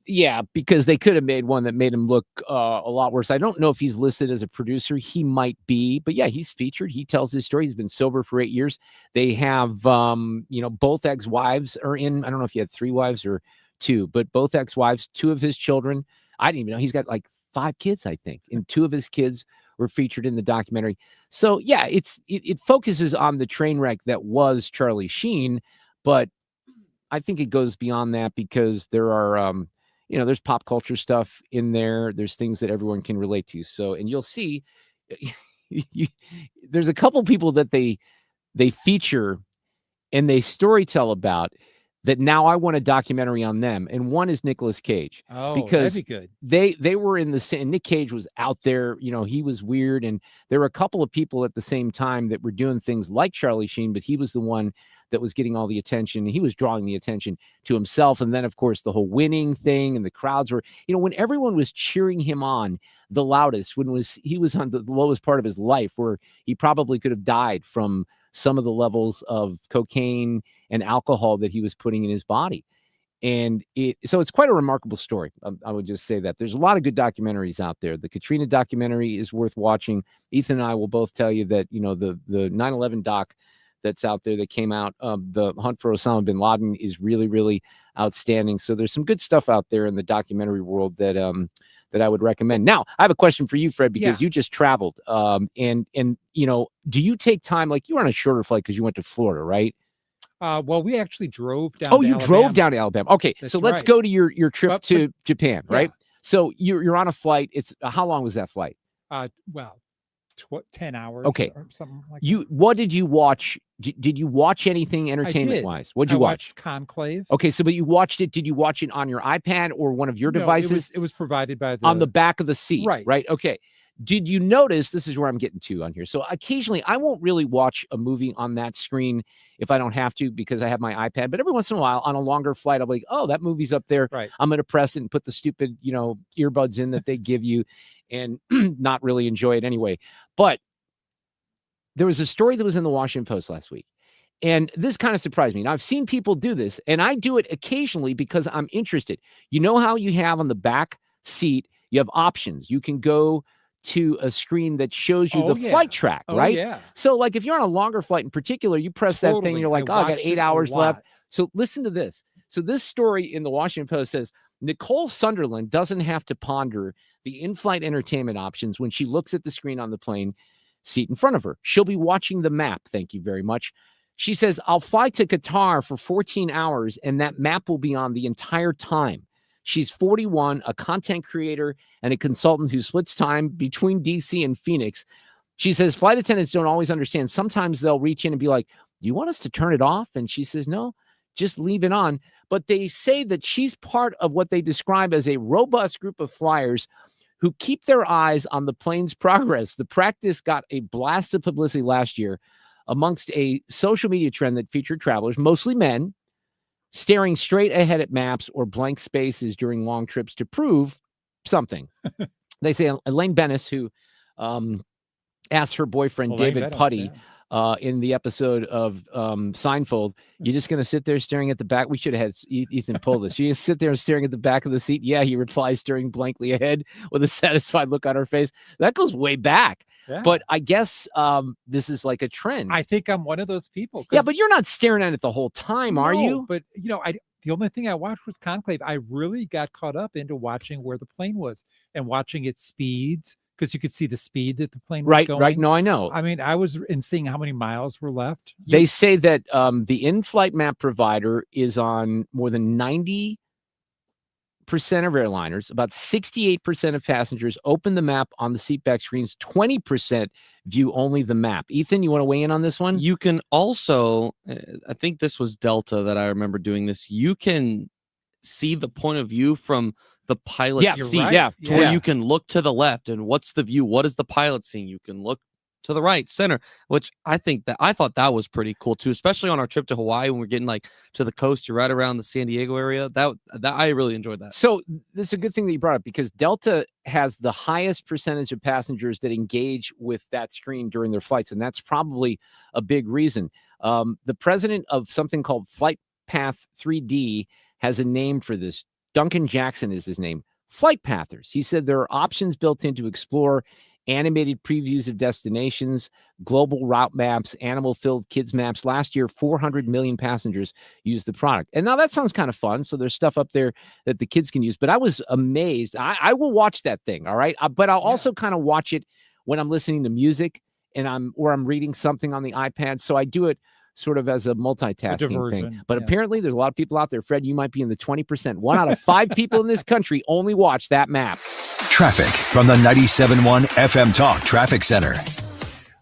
yeah, because they could have made one that made him look a lot worse. I don't know if he's listed as a producer. He might be, but yeah, he's featured. He tells his story. He's been sober for 8 years. They have, both ex-wives are in. I don't know if he had 3 wives or 2, but both ex-wives, 2 of his children. I didn't even know. He's got like 5 kids, I think, and 2 of his kids were featured in the documentary. So yeah, it focuses on the train wreck that was Charlie Sheen, but I think it goes beyond that, because there are, there's pop culture stuff in there. There's things that everyone can relate to. So, and you'll see, there's a couple people that they feature and they storytell about that now I want a documentary on them. And one is Nicolas Cage. Oh, because that'd be good. they were in the same. Nick Cage was out there, he was weird. And there were a couple of people at the same time that were doing things like Charlie Sheen, but he was the one that was getting all the attention. He was drawing the attention to himself. And then, of course, the whole winning thing, and the crowds were, when everyone was cheering him on the loudest, he was on the lowest part of his life, where he probably could have died from some of the levels of cocaine and alcohol that he was putting in his body. And so it's quite a remarkable story. I would just say that there's a lot of good documentaries out there. The Katrina documentary is worth watching. Ethan and I will both tell you that, the 9/11 doc that's out there that came out, the Hunt for Osama bin Laden, is really, really outstanding. So there's some good stuff out there in the documentary world that I would recommend. Now, I have a question for you, Fred, because you just traveled. And do you take time, like you were on a shorter flight because you went to Florida, right? Well, we actually drove down. Oh, you drove down to Alabama. Okay, That's so let's right. go to your trip to Japan, yeah. right? So you're on a flight. It's how long was that flight? Well, 10 hours. Okay. Or something like What did you watch? Did you watch anything entertainment wise? What did you watch? Watched Conclave. Okay, so but you watched it. Did you watch it on your iPad or one of your devices? It was provided by on the back of the seat. Right. Okay. Did you notice, this is where I'm getting to on here. So occasionally I won't really watch a movie on that screen if I don't have to, because I have my iPad, but every once in a while on a longer flight, I'll be like, oh, that movie's up there. Right. I'm going to press it and put the stupid, earbuds in that they give you and not really enjoy it anyway. But there was a story that was in the Washington Post last week, and this kind of surprised me. Now, I've seen people do this, and I do it occasionally because I'm interested. You know how you have on the back seat, you have options. You can go to a screen that shows you the flight track, right? Yeah. So like if you're on a longer flight in particular, you press that thing and you're like, I got 8 hours left. So listen to this. So this story in the Washington Post says, Nicole Sunderland doesn't have to ponder the in-flight entertainment options when she looks at the screen on the plane seat in front of her. She'll be watching the map. Thank you very much. She says, I'll fly to Qatar for 14 hours and that map will be on the entire time. She's 41, a content creator and a consultant who splits time between DC and Phoenix. She says flight attendants don't always understand. Sometimes they'll reach in and be like, do you want us to turn it off? And she says, no, just leave it on. But they say that she's part of what they describe as a robust group of flyers who keep their eyes on the plane's progress. The practice got a blast of publicity last year amongst a social media trend that featured travelers, mostly men, staring straight ahead at maps or blank spaces during long trips to prove something. They say Elaine Bennis, who asked her boyfriend David Putty in the episode of Seinfeld, you're just going to sit there staring at the back. We should have had Ethan pull this. You just sit there staring at the back of the seat. Yeah, he replies, staring blankly ahead with a satisfied look on her face. That goes way back. Yeah. But I guess this is like a trend. I think I'm one of those people. Yeah, but you're not staring at it the whole time, are you? But, the only thing I watched was Conclave. I really got caught up into watching where the plane was and watching its speeds, because you could see the speed that the plane was going. Right. No, I know. I mean, I was in seeing how many miles were left. They say that the in-flight map provider is on more than 90% of airliners. About 68% of passengers open the map on the seatback screens. 20% view only the map. Ethan, you want to weigh in on this one? You can also, I think this was Delta that I remember doing this. You can see the point of view from the pilot's seat. Right. Where you can look to the left and what's the view? What is the pilot seeing? You can look to the right, center, which I thought that was pretty cool too, especially on our trip to Hawaii when we're getting like to the coast, you're right around the San Diego area. That I really enjoyed that. So this is a good thing that you brought up, because Delta has the highest percentage of passengers that engage with that screen during their flights, and that's probably a big reason. The president of something called Flight Path 3D has a name for this. Duncan Jackson is his name. Flight Pathers. He said there are options built in to explore animated previews of destinations, global route maps, animal-filled kids maps. Last year, 400 million passengers used the product. And now that sounds kind of fun. So there's stuff up there that the kids can use. But I was amazed. I will watch that thing, all right? But I'll also kind of watch it when I'm listening to music and I'm reading something on the iPad. So I do it sort of as a multitasking thing. But apparently there's a lot of people out there. Fred, you might be in the 20%. 1 out of 5 people in this country only watch that map. Traffic from the 97.1 FM Talk Traffic Center.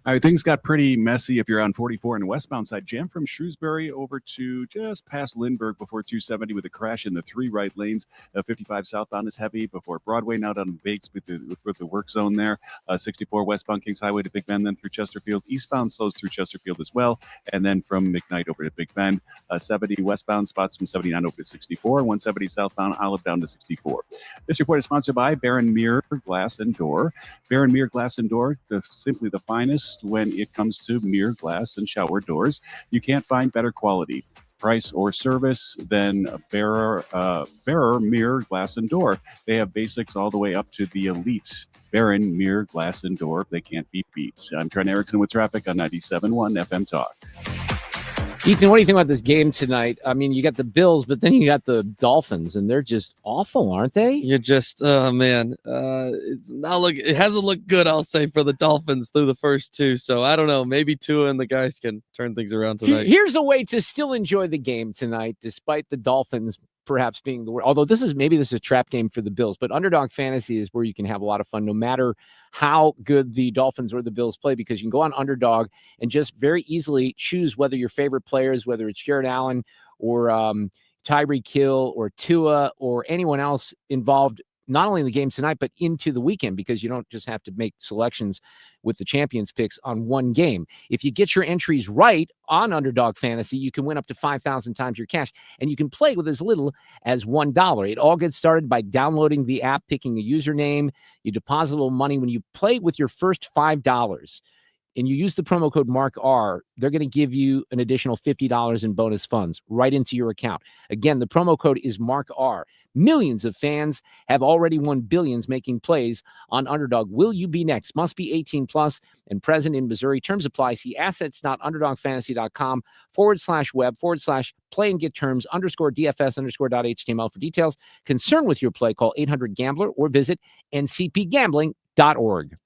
All right, things got pretty messy if you're on 44 on the westbound side. Jam from Shrewsbury over to just past Lindbergh before 270 with a crash in the 3 right lanes. 55 southbound is heavy before Broadway, now down in Bates with the work zone there. 64 westbound Kings Highway to Big Bend, then through Chesterfield. Eastbound slows through Chesterfield as well, and then from McKnight over to Big Bend. 70 westbound spots from 79 over to 64. 170 southbound Olive down to 64. This report is sponsored by Baron Mirror Glass and Door. Baron Mirror Glass and Door, simply the finest when it comes to mirror glass and shower doors. You can't find better quality, price, or service than Bearer Mirror Glass and Door. They have basics all the way up to the elite. Baron Mirror Glass and Door. They can't be beat. I'm Trent Erickson with traffic on 97.1 FM Talk. Ethan, what do you think about this game tonight? I mean, you got the Bills, but then you got the Dolphins, and they're just awful, aren't they? You're just, it's not it hasn't looked good, I'll say, for the Dolphins through the first 2. So I don't know. Maybe Tua and the guys can turn things around tonight. Here's a way to still enjoy the game tonight, despite the Dolphins perhaps being the worst. Although this is a trap game for the Bills, but Underdog Fantasy is where you can have a lot of fun, no matter how good the Dolphins or the Bills play, because you can go on Underdog and just very easily choose whether your favorite players, whether it's Jared Allen or Tyreek Hill or Tua or anyone else involved, not only in the game tonight, but into the weekend, because you don't just have to make selections with the champions picks on one game. If you get your entries right on Underdog Fantasy, you can win up to 5,000 times your cash, and you can play with as little as $1. It all gets started by downloading the app, picking a username. You deposit a little money. When you play with your first $5 and you use the promo code MarkR, they're going to give you an additional $50 in bonus funds right into your account. Again, the promo code is MarkR. Millions of fans have already won billions making plays on Underdog. Will you be next? Must be 18 plus and present in Missouri. Terms apply. See assets.underdogfantasy.com/web/play and get terms _DFS_.html for details. Concerned with your play, call 800-GAMBLER or visit ncpgambling.org.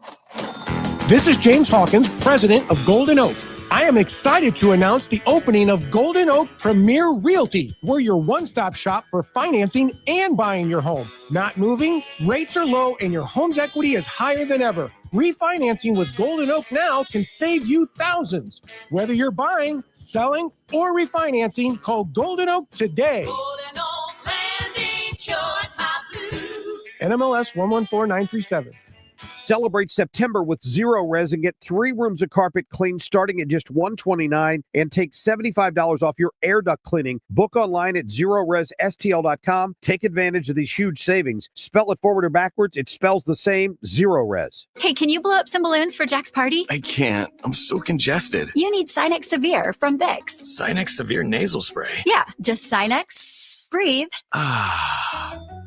This is James Hawkins, president of Golden Oak. I am excited to announce the opening of Golden Oak Premier Realty. We're your one-stop shop for financing and buying your home. Not moving, rates are low, and your home's equity is higher than ever. Refinancing with Golden Oak now can save you thousands. Whether you're buying, selling, or refinancing, call Golden Oak today. Golden Oak Landing, short my blues. NMLS 114937. Celebrate September with Zero Res and get 3 rooms of carpet cleaned starting at just $129 and take $75 off your air duct cleaning. Book online at ZeroResSTL.com. Take advantage of these huge savings. Spell it forward or backwards, it spells the same. Zero Res. Hey, can you blow up some balloons for Jack's party? I can't. I'm so congested. You need Sinex Severe from Vicks. Sinex Severe nasal spray. Yeah, just Sinex. Breathe.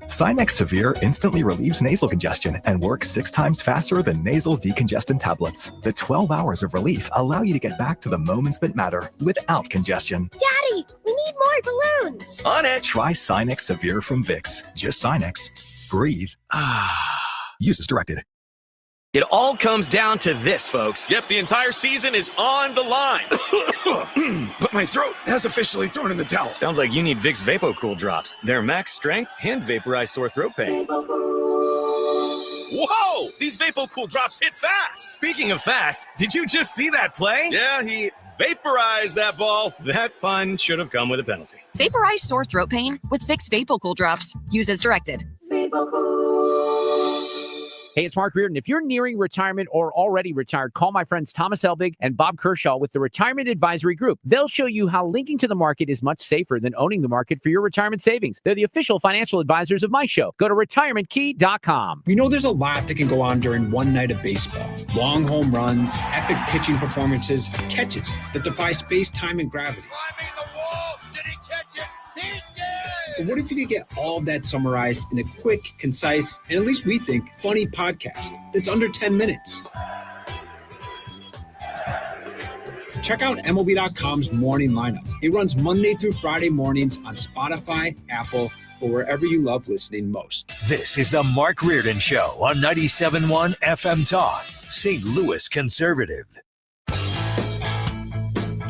Sinex Severe instantly relieves nasal congestion and works 6 times faster than nasal decongestant tablets. The 12 hours of relief allow you to get back to the moments that matter without congestion. Daddy, we need more balloons. On it. Try Sinex Severe from Vicks. Just Sinex. Breathe. Use as directed. It all comes down to this, folks. Yep, the entire season is on the line. But my throat has officially thrown in the towel. Sounds like you need Vicks VapoCool drops. They're max strength and vaporize sore throat pain. Whoa! These VapoCool drops hit fast. Speaking of fast, did you just see that play? Yeah, he vaporized that ball. That fun should have come with a penalty. Vaporize sore throat pain with Vicks VapoCool drops. Use as directed. Hey, it's Mark Reardon. If you're nearing retirement or already retired, call my friends Thomas Helbig and Bob Kershaw with the Retirement Advisory Group. They'll show you how linking to the market is much safer than owning the market for your retirement savings. They're the official financial advisors of my show. Go to retirementkey.com. We know there's a lot that can go on during one night of baseball. Long home runs, epic pitching performances, catches that defy space, time, and gravity. Climbing the wall. Did he catch it? He did! But what if you could get all of that summarized in a quick, concise, and at least we think, funny podcast that's under 10 minutes? Check out MLB.com's morning lineup. It runs Monday through Friday mornings on Spotify, Apple, or wherever you love listening most. This is the Mark Reardon Show on 97.1 FM Talk, St. Louis Conservative.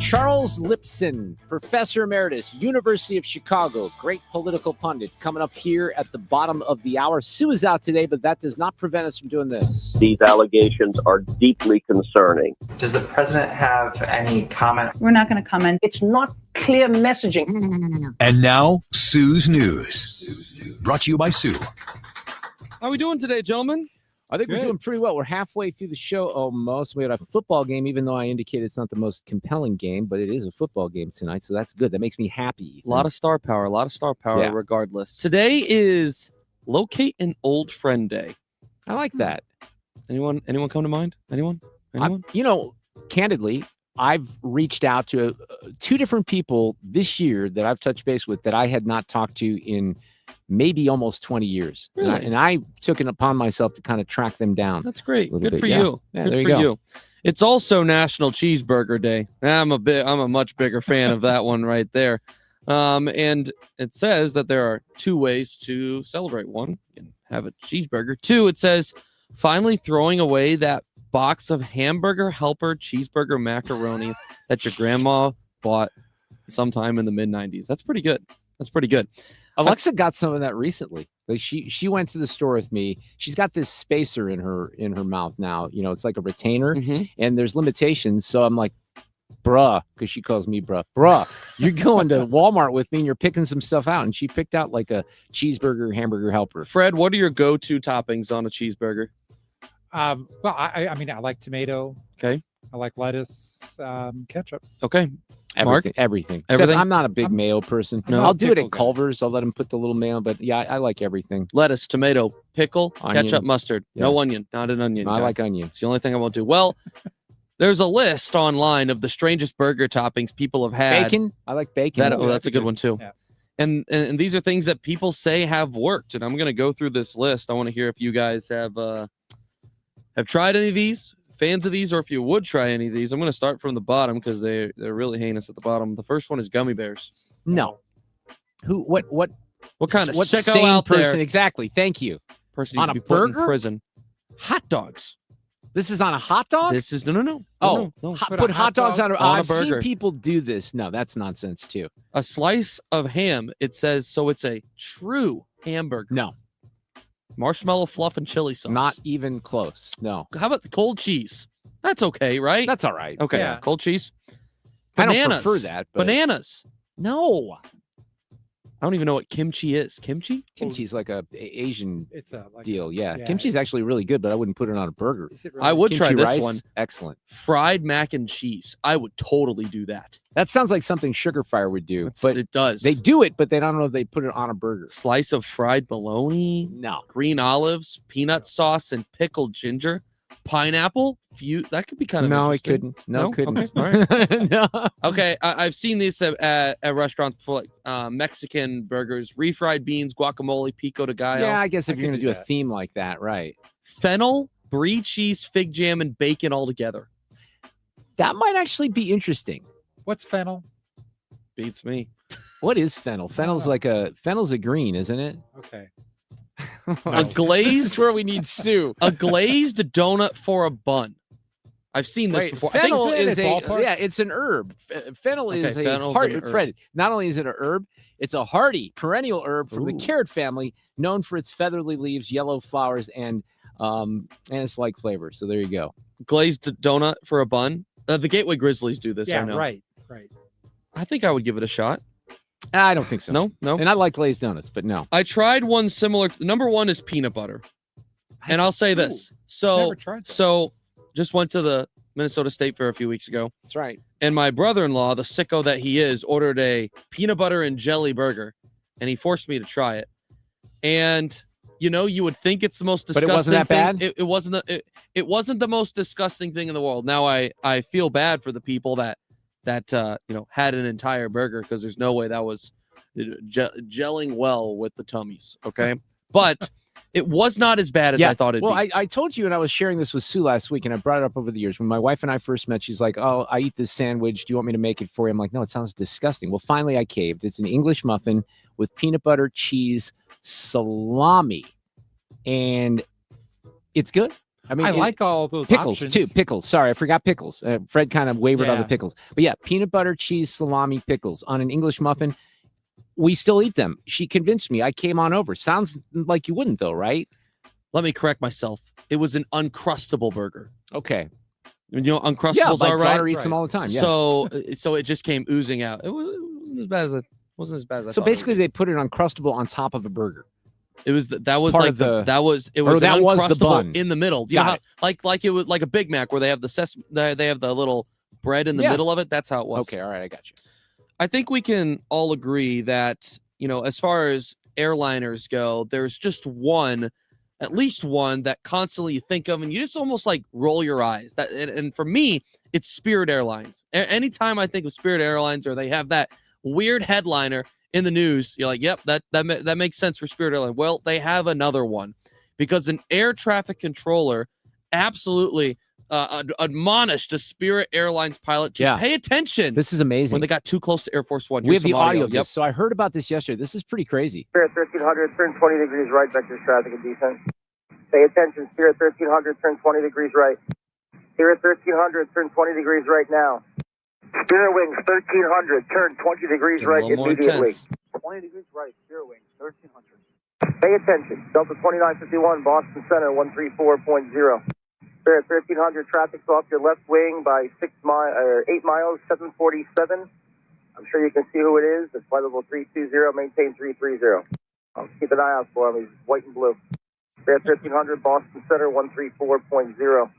Charles Lipson, Professor Emeritus, University of Chicago, great political pundit, coming up here at the bottom of the hour. Sue is out today, but that does not prevent us from doing this. These allegations are deeply concerning. Does the president have any comment? We're not going to comment. It's not clear messaging. And now, Sue's News. Brought to you by Sue. How are we doing today, gentlemen? I think we're doing pretty well. We're halfway through the show almost. We had a football game, even though I indicated it's not the most compelling game, but it is a football game tonight, so that's good. That makes me happy. A lot of star power, Yeah. regardless. Today is Locate an Old Friend Day. I like that. Anyone come to mind? Anyone? Candidly, I've reached out to 2 different people this year that I've touched base with that I had not talked to in maybe almost 20 years. Really? And I took it upon myself to kind of track them down. That's great. Good bit. for Yeah. you. Yeah, Good there for you go. you. It's also National Cheeseburger Day. I'm a much bigger fan of that one right there. And it says that there are 2 ways to celebrate. 1, you can have a cheeseburger. 2, it says finally throwing away that box of hamburger helper cheeseburger macaroni that your grandma bought sometime in the mid-90s. That's pretty good. Alexa got some of that recently. Like she went to the store with me. She's got this spacer in her mouth now. It's like a retainer, and there's limitations. So I'm like, bruh, because she calls me bruh. You're going to Walmart with me and you're picking some stuff out. And she picked out like a cheeseburger, hamburger helper. Fred, what are your go-to toppings on a cheeseburger? Well, I mean, I like tomato. Okay. I like lettuce, ketchup. Okay. Everything. Except I'm not a big mayo person. No, I'll do it pickle at Culver's. I'll let them put the little mayo, but yeah, I like everything. Lettuce, tomato, pickle, Onion. ketchup, mustard. Yeah. No onion. Not an onion. I guy. like onion. It's the only thing I won't do. Well, there's a list online of the strangest burger toppings people have had. Bacon. I like bacon. That's a good one too. Yeah. And these are things that people say have worked. And I'm going to go through this list. I want to hear if you guys have tried any of these, fans of these, or if you would try any of these. I'm going to start from the bottom because they're really heinous at the bottom. The first one is gummy bears. No. What kind of what sicko sane out there? person? Exactly. Thank you. Person On needs to a be put in burger? prison. Hot dogs. This is on a hot dog? This is no. Oh, no. put hot dogs on a I've seen burger. people do this. No, that's nonsense too. A slice of ham. It says so. It's a true hamburger. No. Marshmallow fluff and chili sauce. Not even close. No. How about the cold cheese? That's okay, right? That's all right. Okay. Yeah. Cold cheese. I Bananas. don't prefer that. But Bananas. No. I don't even know what kimchi is. Kimchi? Kimchi's like a Asian It's a deal. Yeah. Kimchi's actually really good, but I wouldn't put it on a burger. Is it really? I would try Kimchi this rice, one. Excellent. Fried mac and cheese. I would totally do that. That sounds like something Sugar Fire would do. But it does. They do it, but they don't know if they put it on a burger. Slice of fried bologna. No. Green olives, peanut sauce, and pickled ginger. Pineapple. That could be kind of No, it interesting. couldn't. No, it couldn't. Okay. All right. No. Okay, I've seen these at restaurants before, like Mexican burgers, refried beans, guacamole, pico de gallo. Yeah, I guess if you're going to do a that. theme like that, right. Fennel, brie cheese, fig jam, and bacon all together. That might actually be interesting. What's fennel? Beats me. What is fennel? Fennel's a green, isn't it? Okay. A glazed. This is where we need Sue. A glazed donut for a bun. I've seen this Wait, before. fennel I think is it's an herb. Fennel is fennel's a an hearty. herb. Fred, not only is it a herb, it's a hardy perennial herb from the Ooh. carrot family, known for its feathery leaves, yellow flowers, and its like flavor. So there you go. Glazed donut for a bun. The Gateway Grizzlies do this. I Yeah, know. right. I think I would give it a shot. I don't think so. No. And I like glazed donuts, but no. I tried one similar. Number one is peanut butter, and I'll say this. So, Never tried that. so just went to the Minnesota State Fair a few weeks ago, That's right. and my brother-in-law, the sicko that he is, ordered a peanut butter and jelly burger, and he forced me to try it. And you would think it's the most But it disgusting wasn't that thing. bad? It wasn't. It wasn't the most disgusting thing in the world. Now I feel bad for the people that had an entire burger because there's no way that was gelling well with the tummies. Okay, but it was not as bad as I thought it'd well, be. I told you, and I was sharing this with Sue last week, and I brought it up over the years. When my wife and I first met, she's like, "Oh, I eat this sandwich. Do you want me to make it for you?" I'm like, "No, it sounds disgusting." Well, finally, I caved. It's an English muffin with peanut butter, cheese, salami, and it's good. I mean, I like all those pickles options. too. Pickles. Sorry, I forgot pickles. Fred kind of wavered on the Yeah. pickles. But yeah, peanut butter, cheese, salami, pickles on an English muffin. We still eat them. She convinced me. I came on over. Sounds like you wouldn't, though, right? Let me correct myself. It was an Uncrustable burger. Okay. You know what Uncrustables Yeah, my are, daughter right? eats them all the time. Yes. So it just came oozing out. It wasn't as bad as I So thought basically, they put an Uncrustable on top of a burger. it was that was part like of the- that was or an that was the Uncrustable bun. in the middle. You Got know how, it. like it was like a Big Mac where they have they have the little bread in the Yeah. middle of it. That's how it was. Okay, all right, I got you. I think we can all agree that, as far as airliners go, there's just at least one that constantly you think of and you just almost like roll your eyes. And for me, it's Spirit Airlines. Anytime I think of Spirit Airlines or they have that weird headliner in the news, you're like, yep, that makes sense for Spirit Airlines. Well, they have another one because an air traffic controller absolutely admonished a Spirit Airlines pilot to pay attention. This is amazing. When they got too close to Air Force One. We Here's have the some audio of Yep. this. So I heard about this yesterday. This is pretty crazy. Spirit 1300, turn 20 degrees right, vector traffic and descent. Pay attention, Spirit 1300, turn 20 degrees right. Spirit 1300, turn 20 degrees right now. Spirit Wings 1300, turn 20 degrees Getting a right little more immediately. intense. 20 degrees right, Spirit Wings 1300. Pay attention, Delta 2951, Boston Center 134.0. Spirit 1300, traffic's off your left wing by 8 miles, 747. I'm sure you can see who it is. It's flight level 320, maintain 330. Keep an eye out for him. He's white and blue. Spirit 1300, Boston Center 134.0.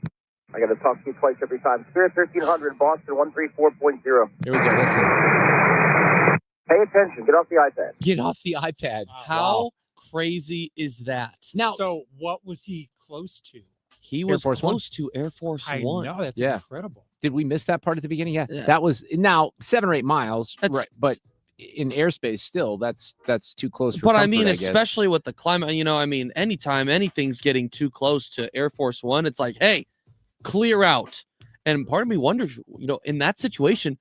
I got to talk to you twice every time. Spirit 1300, Boston 134.0. Here we go. Listen. Pay attention. Get off the iPad. Get off the iPad. How crazy is that? Now, So what was he close to? He was Force One. close to Air Force I One. know, that's Yeah. incredible. Did we miss that part at the beginning? Yeah. Yeah. That was now 7 or 8 miles. That's- right. But in airspace, still, that's too close for But I comfort, mean, guess. especially with the climate, anytime anything's getting too close to Air Force One, it's like, hey, clear out. And part of me wonders, in that situation,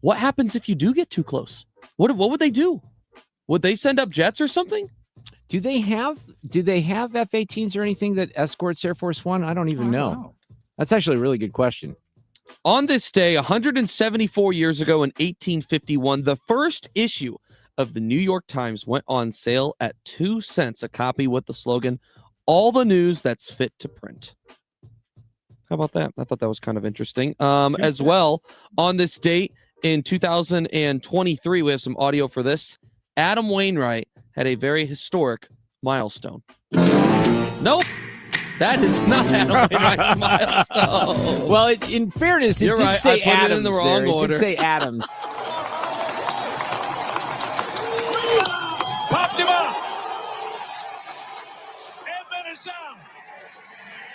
what happens if you do get too close? What would they do? Would they send up jets or something? Do they have F-18s or anything that escorts Air Force One? I don't even I know. don't know. That's actually a really good question. On this day, 174 years ago in 1851, the first issue of the New York Times went on sale at 2 cents a copy with the slogan, "All the news that's fit to print." How about that? I thought that was kind of interesting. As well, on this date in 2023, we have some audio for this. Adam Wainwright had a very historic milestone. Nope. That is not Adam Wainwright's milestone. Well, in fairness, it You're did right. say I put it Adams in the wrong there. It order. did say Adams. Popped him up. And then it's out.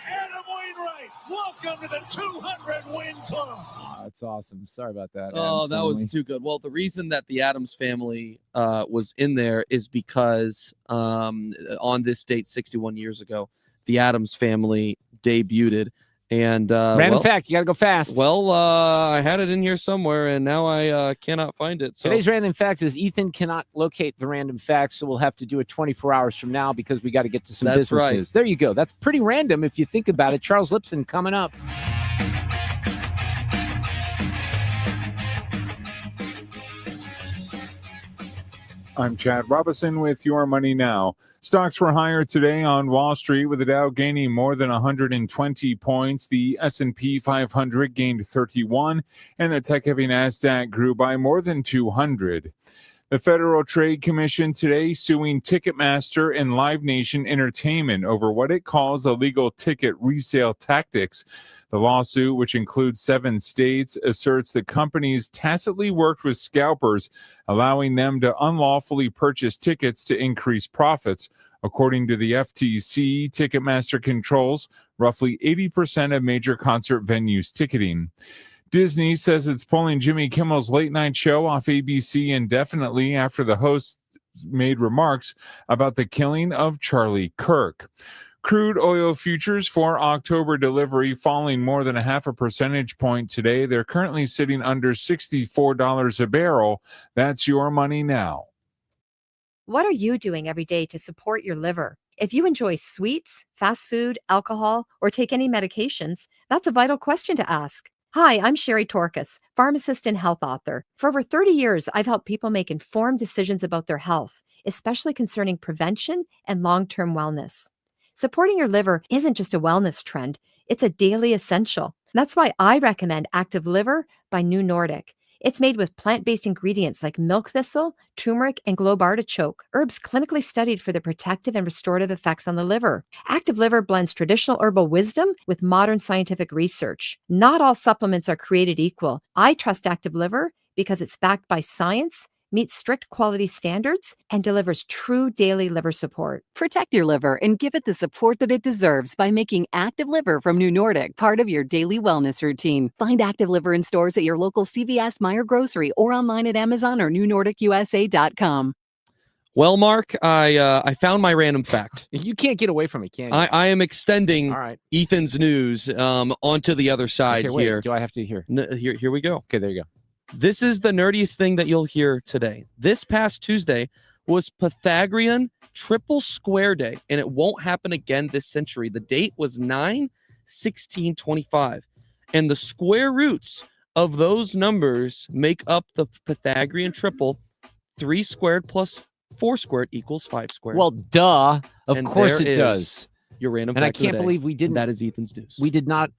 Adam Wainwright, welcome to the 200-win club. Oh, that's awesome. Sorry about that. Oh, Adams that was family. too good. Well, the reason that the Adams family was in there is because on this date, 61 years ago, the Adams family debuted. And Random fact, you got to go fast. Well, I had it in here somewhere, and now I cannot find it. So Today's random fact is Ethan cannot locate the random facts, so we'll have to do it 24 hours from now because we got to get to some That's businesses. right. There you go. That's pretty random if you think about it. Charles Lipson coming up. I'm Chad Robinson with Your Money Now. Stocks were higher today on Wall Street with the Dow gaining more than 120 points. The S&P 500 gained 31 and the tech-heavy NASDAQ grew by more than 200. The Federal Trade Commission today suing Ticketmaster and Live Nation Entertainment over what it calls illegal ticket resale tactics. The lawsuit, which includes 7 states, asserts the companies tacitly worked with scalpers, allowing them to unlawfully purchase tickets to increase profits. According to the FTC, Ticketmaster controls roughly 80% of major concert venues' ticketing. Disney says it's pulling Jimmy Kimmel's late-night show off ABC indefinitely after the host made remarks about the killing of Charlie Kirk. Crude oil futures for October delivery falling more than 0.5 percentage point today. They're currently sitting under $64 a barrel. That's Your Money Now. What are you doing every day to support your liver? If you enjoy sweets, fast food, alcohol, or take any medications, that's a vital question to ask. Hi, I'm Sherry Torkas, pharmacist and health author. For over 30 years, I've helped people make informed decisions about their health, especially concerning prevention and long-term wellness. Supporting your liver isn't just a wellness trend, it's a daily essential. That's why I recommend Active Liver by New Nordic. It's made with plant-based ingredients like milk thistle, turmeric, and globe artichoke, herbs clinically studied for their protective and restorative effects on the liver. Active Liver blends traditional herbal wisdom with modern scientific research. Not all supplements are created equal. I trust Active Liver because it's backed by science, meets strict quality standards, and delivers true daily liver support. Protect your liver and give it the support that it deserves by making Active Liver from New Nordic part of your daily wellness routine. Find Active Liver in stores at your local CVS, Meijer Grocery, or online at Amazon or NewNordicUSA.com. Well, Mark, I found my random fact. You can't get away from it, can you? I am extending All right. Ethan's news onto the other side Okay, wait, here. do I have to hear? Here we go. Okay, there you go. This is the nerdiest thing that you'll hear today. This past Tuesday was Pythagorean Triple Square Day, and it won't happen again this century. The date was 9/16/25, and the square roots of those numbers make up the Pythagorean triple. 3 squared plus 4 squared equals 5 squared. Well, duh. Of course it is does. Your random And I fact of the can't day. believe we didn't. That is Ethan's news. We did not,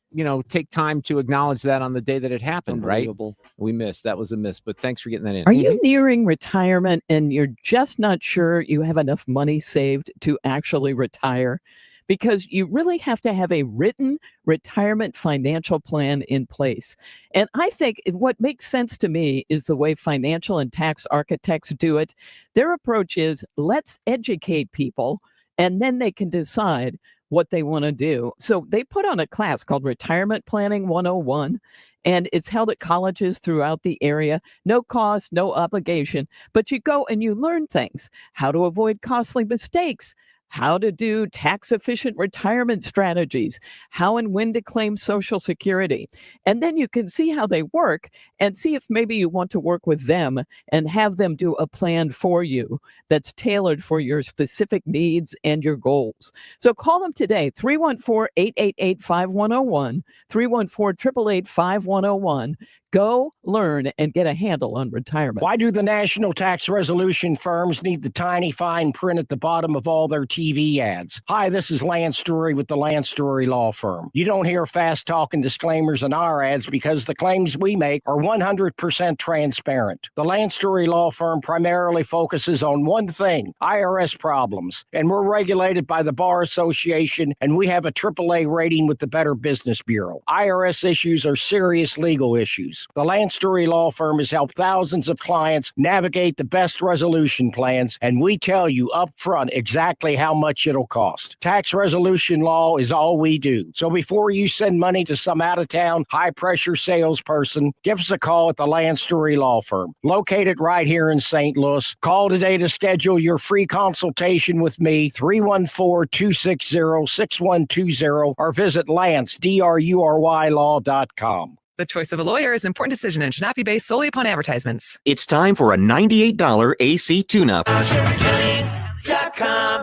take time to acknowledge that on the day that it happened, right? Unbelievable. We missed. That was a miss, but thanks for getting that in. Are you nearing retirement and you're just not sure you have enough money saved to actually retire? Because you really have to have a written retirement financial plan in place. And I think what makes sense to me is the way financial and tax architects do it. Their approach is, let's educate people, and then they can decide what they want to do. So they put on a class called Retirement Planning 101, and it's held at colleges throughout the area. No cost, no obligation, but you go and you learn things, how to avoid costly mistakes, how to do tax-efficient retirement strategies, how and when to claim Social Security. And then you can see how they work and see if maybe you want to work with them and have them do a plan for you that's tailored for your specific needs and your goals. So call them today, 314-888-5101, 314-888-5101. Go learn and get a handle on retirement. Why do the national tax resolution firms need the tiny fine print at the bottom of all their TV ads? Hi, this is Lance Story with the Lance Story Law Firm. You don't hear fast talking disclaimers in our ads because the claims we make are 100% transparent. The Lance Story Law Firm primarily focuses on one thing, IRS problems, and we're regulated by the Bar Association, and we have a AAA rating with the Better Business Bureau. IRS issues are serious legal issues. The Lance Story Law Firm has helped thousands of clients navigate the best resolution plans, and we tell you up front exactly how much it'll cost. Tax resolution law is all we do. So before you send money to some out-of-town, high-pressure salesperson, give us a call at the Lance Story Law Firm, located right here in St. Louis. Call today to schedule your free consultation with me, 314-260-6120, or visit LanceDruryLaw.com. The choice of a lawyer is an important decision and should not be based solely upon advertisements. It's time for a $98 AC tune-up.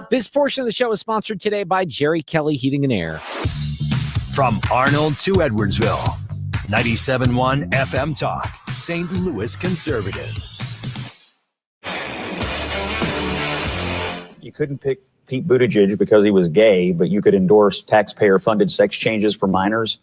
This portion of the show is sponsored today by Jerry Kelly Heating and Air. From Arnold to Edwardsville, 97.1 FM Talk, St. Louis Conservative. You couldn't pick Pete Buttigieg because he was gay, but you could endorse taxpayer-funded sex changes for minors.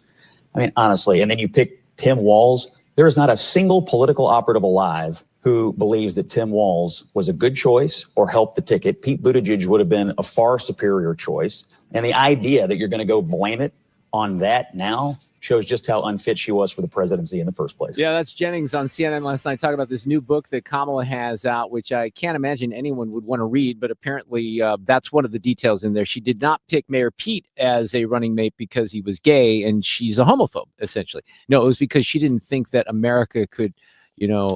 I mean, honestly, and then you pick Tim Walz. There is not a single political operative alive who believes that Tim Walz was a good choice or helped the ticket. Pete Buttigieg would have been a far superior choice. And the idea that you're going to go blame it on that now shows just how unfit she was for the presidency in the first place. Yeah, that's Jennings on CNN last night talking about this new book that Kamala has out, which I can't imagine anyone would want to read, but apparently that's one of the details in there. She did not pick Mayor Pete as a running mate because he was gay and she's a homophobe, essentially. No, it was because she didn't think that America could,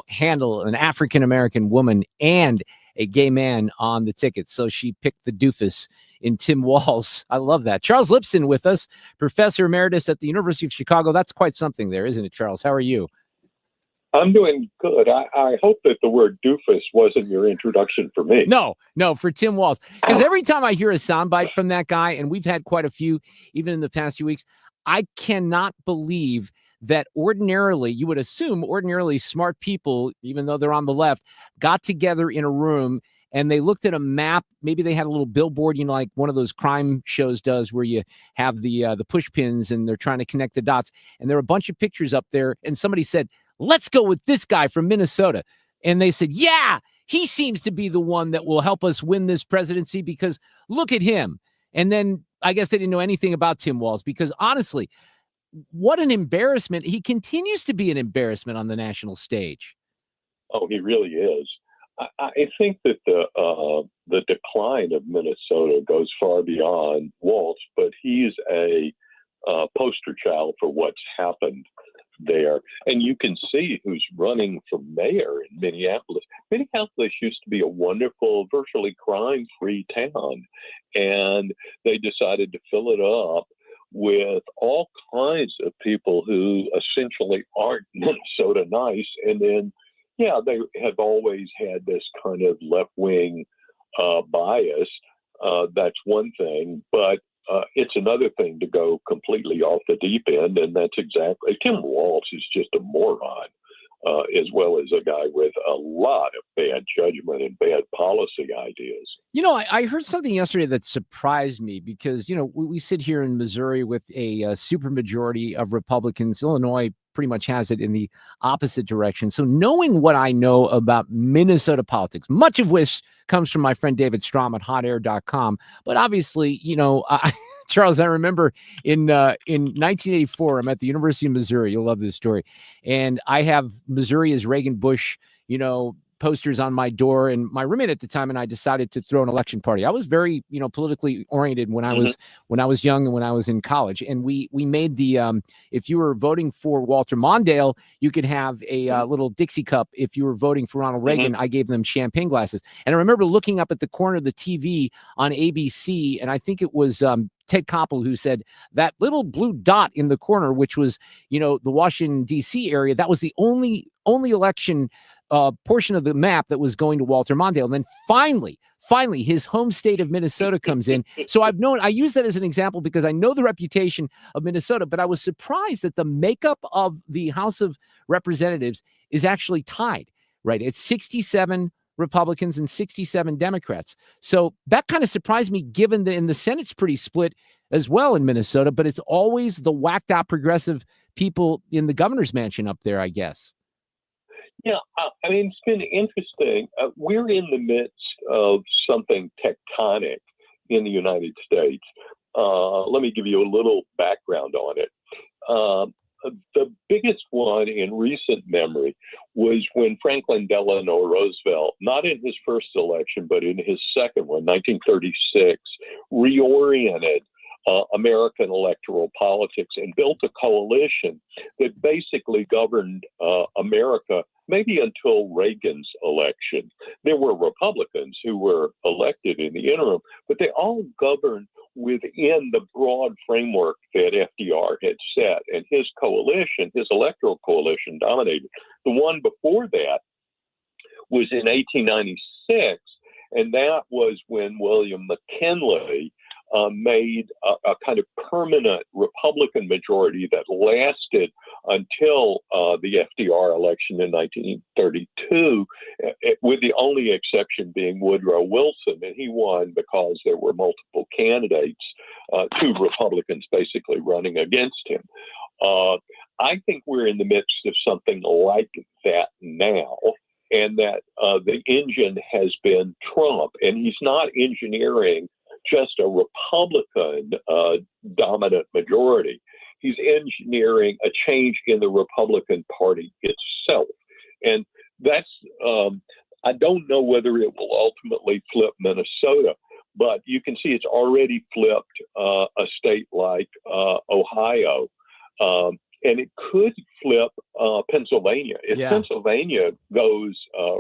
handle an African-American woman and a gay man on the ticket. So she picked the doofus in Tim Walz. I love that. Charles Lipson with us, professor emeritus at the University of Chicago. That's quite something there, isn't it, Charles? How are you? I'm doing good. I hope that the word doofus wasn't your introduction for me. No, for Tim Walz. Because every time I hear a soundbite from that guy, and we've had quite a few even in the past few weeks, I cannot believe that you would assume ordinarily smart people, even though they're on the left, got together in a room and they looked at a map. Maybe they had a little billboard, like one of those crime shows does, where you have the push pins and they're trying to connect the dots. And there are a bunch of pictures up there. And somebody said, let's go with this guy from Minnesota. And they said, yeah, he seems to be the one that will help us win this presidency because look at him. And then I guess they didn't know anything about Tim Walz because honestly, what an embarrassment. He continues to be an embarrassment on the national stage. Oh, he really is. I think that the decline of Minnesota goes far beyond Walz, but he's a poster child for what's happened there. And you can see who's running for mayor in Minneapolis. Minneapolis used to be a wonderful, virtually crime-free town, and they decided to fill it up with all kinds of people who essentially aren't Minnesota nice. And then, yeah, they have always had this kind of left-wing bias. That's one thing, but it's another thing to go completely off the deep end, and that's exactly. Tim Walz is just a moron, as well as a guy with a lot of bad judgment and bad policy ideas. I heard something yesterday that surprised me because, we sit here in Missouri with a supermajority of Republicans. Illinois pretty much has it in the opposite direction. So knowing what I know about Minnesota politics, much of which comes from my friend David Strom at hotair.com. But obviously, Charles, I remember in 1984, I'm at the University of Missouri. You'll love this story. And I have Missouri as Reagan Bush, posters on my door, and my roommate at the time and I decided to throw an election party. I was very, politically oriented when I was young and when I was in college. And we made the if you were voting for Walter Mondale, you could have a little Dixie cup. If you were voting for Ronald Reagan, I gave them champagne glasses. And I remember looking up at the corner of the TV on ABC, and I think it was Ted Koppel who said that little blue dot in the corner, which was, the Washington, D.C. area, that was the only election portion of the map that was going to Walter Mondale. And then finally, his home state of Minnesota comes in. So I use that as an example because I know the reputation of Minnesota, but I was surprised that the makeup of the House of Representatives is actually tied, right? It's 67 Republicans and 67 Democrats. So that kind of surprised me given that in the Senate's pretty split as well in Minnesota, but it's always the whacked out progressive people in the governor's mansion up there, I guess. Yeah, it's been interesting. We're in the midst of something tectonic in the United States. Let me give you a little background on it. The biggest one in recent memory was when Franklin Delano Roosevelt, not in his first election, but in his second one, 1936, reoriented American electoral politics and built a coalition that basically governed America maybe until Reagan's election. There were Republicans who were elected in the interim, but they all governed within the broad framework that FDR had set. And his coalition, his electoral coalition, dominated. The one before that was in 1896, and that was when William McKinley made a kind of permanent Republican majority that lasted until the FDR election in 1932, with the only exception being Woodrow Wilson, and he won because there were multiple candidates, two Republicans basically running against him. I think we're in the midst of something like that now, and that the engine has been Trump, and he's not engineering just a Republican dominant majority. He's engineering a change in the Republican Party itself. And that's, I don't know whether it will ultimately flip Minnesota, but you can see it's already flipped a state like Ohio. And it could flip Pennsylvania. If Pennsylvania goes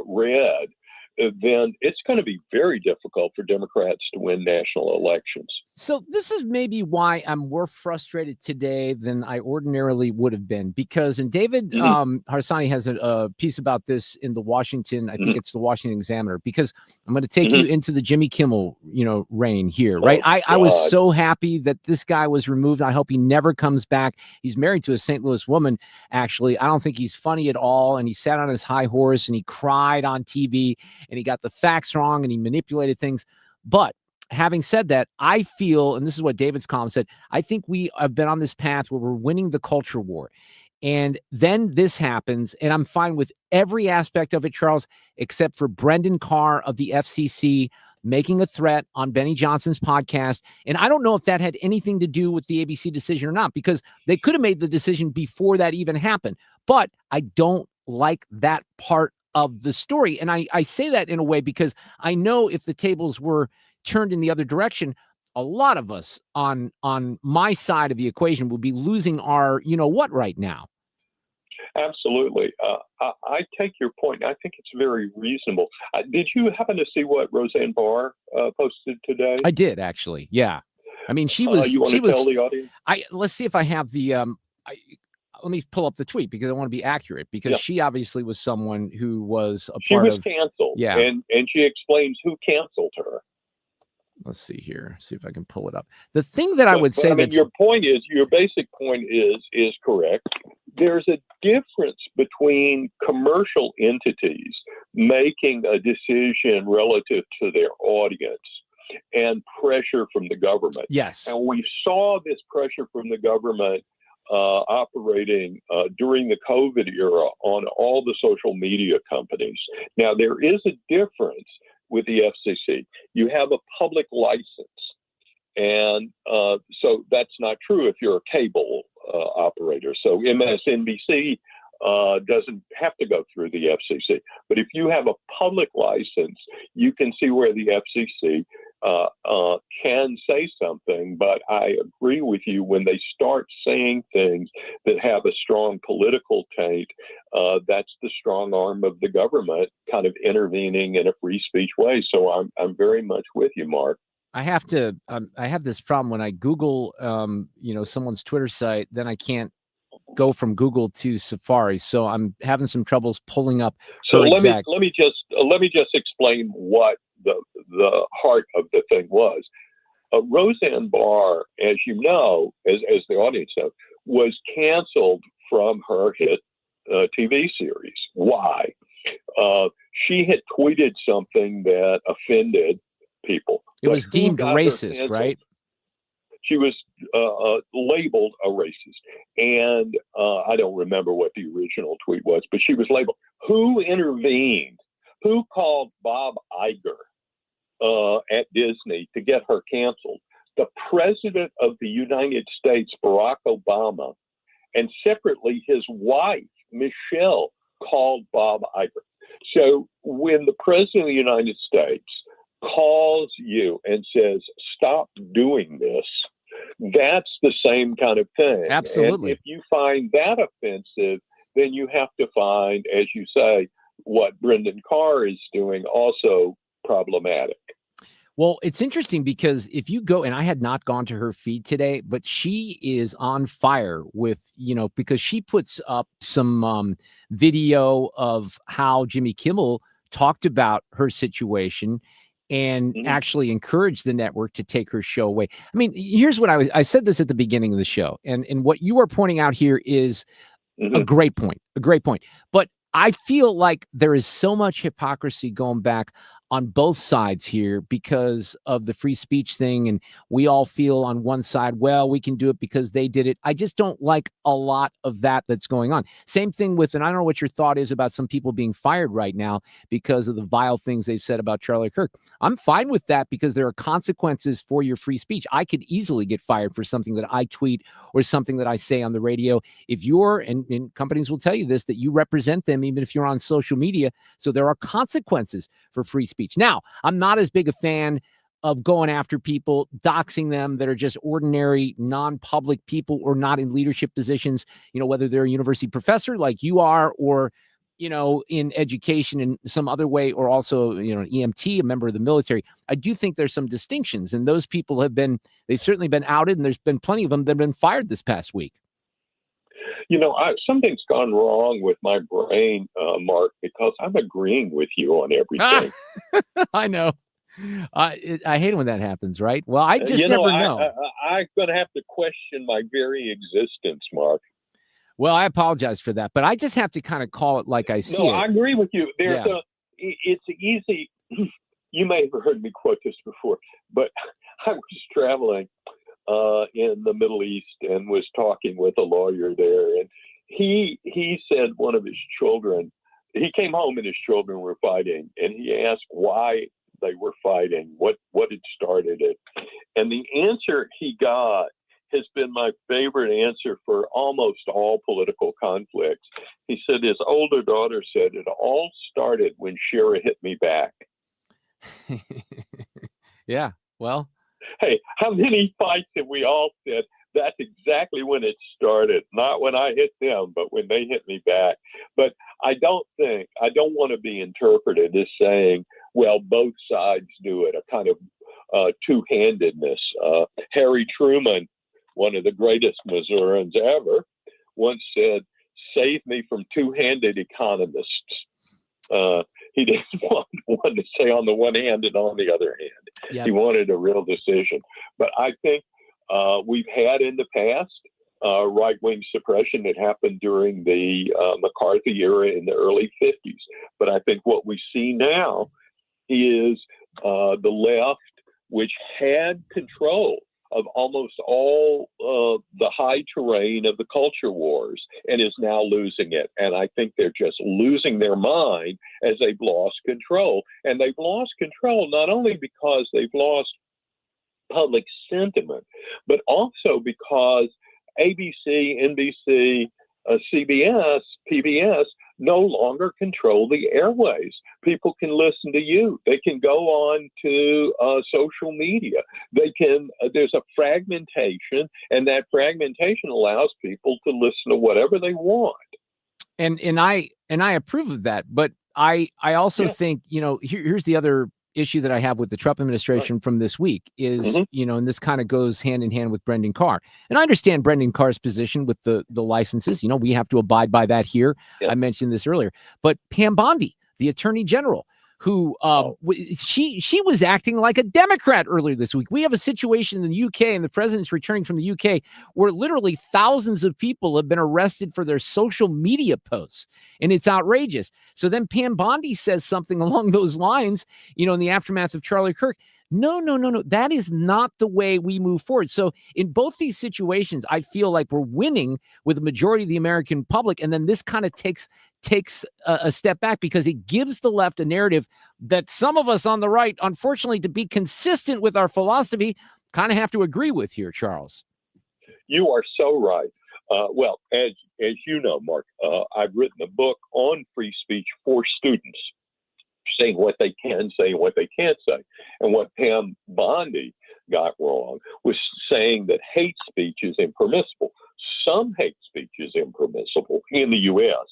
red, then it's going to be very difficult for Democrats to win national elections. So this is maybe why I'm more frustrated today than I ordinarily would have been, because and David Harsanyi has a piece about this in the Washington, I think it's the Washington Examiner, because I'm going to take you into the Jimmy Kimmel, reign here, right? I was so happy that this guy was removed. I hope he never comes back. He's married to a St. Louis woman, actually. I don't think he's funny at all, and he sat on his high horse and he cried on TV and he got the facts wrong and he manipulated things. But having said that, I feel, and this is what David's column said, I think we have been on this path where we're winning the culture war. And then this happens, and I'm fine with every aspect of it, Charles, except for Brendan Carr of the FCC making a threat on Benny Johnson's podcast. And I don't know if that had anything to do with the ABC decision or not, because they could have made the decision before that even happened. But I don't like that part of the story. And I say that in a way because I know if the tables were turned in the other direction, a lot of us on my side of the equation would be losing our what right now. Absolutely. I take your point. I think it's very reasonable. Did you happen to see what Roseanne Barr posted today? I did, actually. Yeah. I mean, she was. You want to tell the audience? Let's see if I have the. Let me pull up the tweet because I want to be accurate, because she obviously was someone who was a part of. She was canceled. Yeah. And she explains who canceled her. Let's see here. See if I can pull it up. The thing that I would say that your basic point is correct. There's a difference between commercial entities making a decision relative to their audience and pressure from the government. Yes. And we saw this pressure from the government operating during the COVID era on all the social media companies. Now, there is a difference with the FCC. You have a public license. And so that's not true if you're a cable operator. So MSNBC doesn't have to go through the FCC. But if you have a public license, you can see where the FCC can say something. But I agree with you, when they start saying things that have a strong political taint, that's the strong arm of the government kind of intervening in a free speech way. So I'm very much with you, Mark. I have to. I have this problem when I Google, someone's Twitter site, then I can't go from Google to Safari. So I'm having some troubles pulling up. So let me just explain what the heart of the thing was. Roseanne Barr, as you know, as the audience knows, was canceled from her hit TV series. Why? She had tweeted something that offended people. It was deemed racist, right? She was labeled a racist. And I don't remember what the original tweet was, but she was labeled. Who intervened? Who called Bob Iger at Disney to get her canceled? The President of the United States, Barack Obama, and separately his wife, Michelle, called Bob Iger. So when the President of the United States calls you and says, stop doing this, that's the same kind of thing. Absolutely. And if you find that offensive, then you have to find, as you say, what Brendan Carr is doing also problematic. Well, it's interesting because if you go, and I had not gone to her feed today, but she is on fire with, because she puts up some video of how Jimmy Kimmel talked about her situation and actually encouraged the network to take her show away. I mean, here's what I said this at the beginning of the show, and what you are pointing out here is a great point, But I feel like there is so much hypocrisy going back on both sides here because of the free speech thing. And we all feel on one side, well, we can do it because they did it. I just don't like a lot of that's going on. Same thing with, and I don't know what your thought is about some people being fired right now because of the vile things they've said about Charlie Kirk. I'm fine with that because there are consequences for your free speech. I could easily get fired for something that I tweet or something that I say on the radio. If you're, and companies will tell you this, that you represent them, even if you're on social media. So there are consequences for free speech. Now, I'm not as big a fan of going after people, doxing them that are just ordinary, non-public people or not in leadership positions, whether they're a university professor like you are, or, in education in some other way, or also, an EMT, a member of the military, I do think there's some distinctions. And those people they've certainly been outed, and there's been plenty of them that have been fired this past week. Something's gone wrong with my brain, Mark, because I'm agreeing with you on everything. I know. I hate it when that happens, right? Well, I just never know. I'm going to have to question my very existence, Mark. Well, I apologize for that, but I just have to kind of call it like I see it. I agree with you. It's easy. You may have heard me quote this before, but I was traveling in the Middle East and was talking with a lawyer there, and he said one of his children, he came home and his children were fighting, and he asked why they were fighting, what had started it. And the answer he got has been my favorite answer for almost all political conflicts. He said his older daughter said, it all started when Shira hit me back. Yeah, well. Hey, how many fights have we all said, that's exactly when it started, not when I hit them, but when they hit me back. But I don't want to be interpreted as saying, well, both sides do it, a kind of two-handedness. Harry Truman, one of the greatest Missourians ever, once said, save me from two-handed economists. He didn't want to say on the one hand and on the other hand. Yep. He wanted a real decision. But I think we've had in the past right-wing suppression that happened during the McCarthy era in the early 50s. But I think what we see now is the left, which had control of almost all the high terrain of the culture wars, and is now losing it. And I think they're just losing their mind as they've lost control. And they've lost control not only because they've lost public sentiment, but also because ABC, NBC, CBS, PBS no longer control the airways. People can listen to you. They can go on to social media. They can. There's a fragmentation, and that fragmentation allows people to listen to whatever they want. And I approve of that. But I also think, here's the other issue that I have with the Trump administration from this week is, and this kind of goes hand in hand with Brendan Carr. And I understand Brendan Carr's position with the licenses. We have to abide by that here. I mentioned this earlier. But Pam Bondi, the attorney general, who she was acting like a Democrat earlier this week. We have a situation in the UK, and the president's returning from the UK, where literally thousands of people have been arrested for their social media posts, and it's outrageous. So then Pam Bondi says something along those lines, in the aftermath of Charlie Kirk. No. That is not the way we move forward. So in both these situations, I feel like we're winning with the majority of the American public. And then this kind of takes a step back, because it gives the left a narrative that some of us on the right, unfortunately, to be consistent with our philosophy, kind of have to agree with here, Charles. You are so right. Well, as you know, Mark, I've written a book on free speech for students, saying what they can say and what they can't say. And what Pam Bondi got wrong was saying that hate speech is impermissible. Some hate speech is impermissible in the U.S.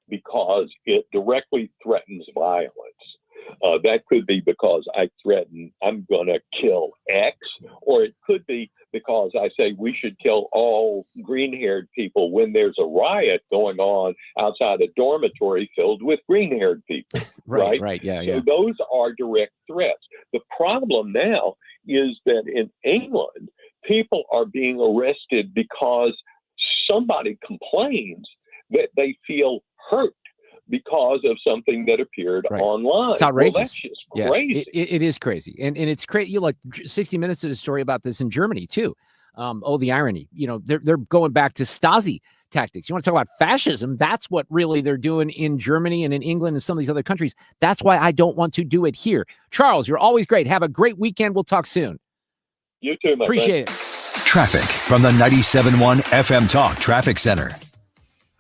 because it directly threatens violence. That could be because I threaten I'm going to kill X, or it could be because I say we should kill all green-haired people when there's a riot going on outside a dormitory filled with green-haired people. Right. So those are direct threats. The problem now is that in England, people are being arrested because somebody complains that they feel hurt because of something that appeared online. It's outrageous. Well, that's just crazy. It is crazy. And it's crazy. You 60 Minutes did a story about this in Germany too. The irony, they're going back to Stasi tactics. You want to talk about fascism? That's what really they're doing in Germany and in England and some of these other countries. That's why I don't want to do it here. Charles, you're always great. Have a great weekend. We'll talk soon. You too, my Appreciate friend. Traffic from the 97.1 FM Talk Traffic Center.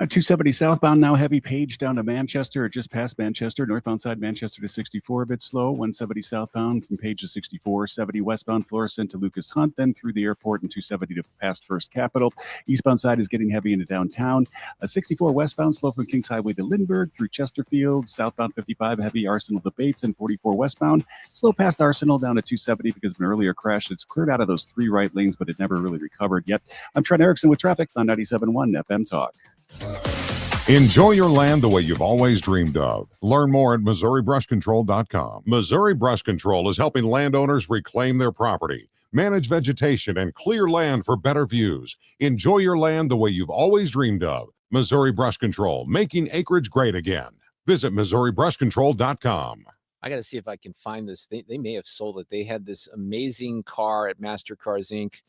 At 270 southbound, now heavy. Page down to Manchester, or just past Manchester. Northbound side, Manchester to 64, a bit slow. 170 southbound from Page to 64. 70 westbound, Florissant to Lucas Hunt, then through the airport, and 270 to past First Capital. Eastbound side is getting heavy into downtown. 64 westbound, slow from Kings Highway to Lindbergh through Chesterfield. Southbound 55, heavy Arsenal to Bates, and 44 westbound. Slow past Arsenal down to 270 because of an earlier crash. It's cleared out of those 3 right lanes, but it never really recovered yet. I'm Trent Erickson with traffic on 97.1 FM Talk. Enjoy your land the way you've always dreamed of. Learn more at MissouriBrushControl.com. Missouri Brush Control is helping landowners reclaim their property, manage vegetation, and clear land for better views. Enjoy your land the way you've always dreamed of. Missouri Brush Control, making acreage great again. Visit MissouriBrushControl.com. I got to see if I can find this. They may have sold it. They had this amazing car at MasterCars Inc.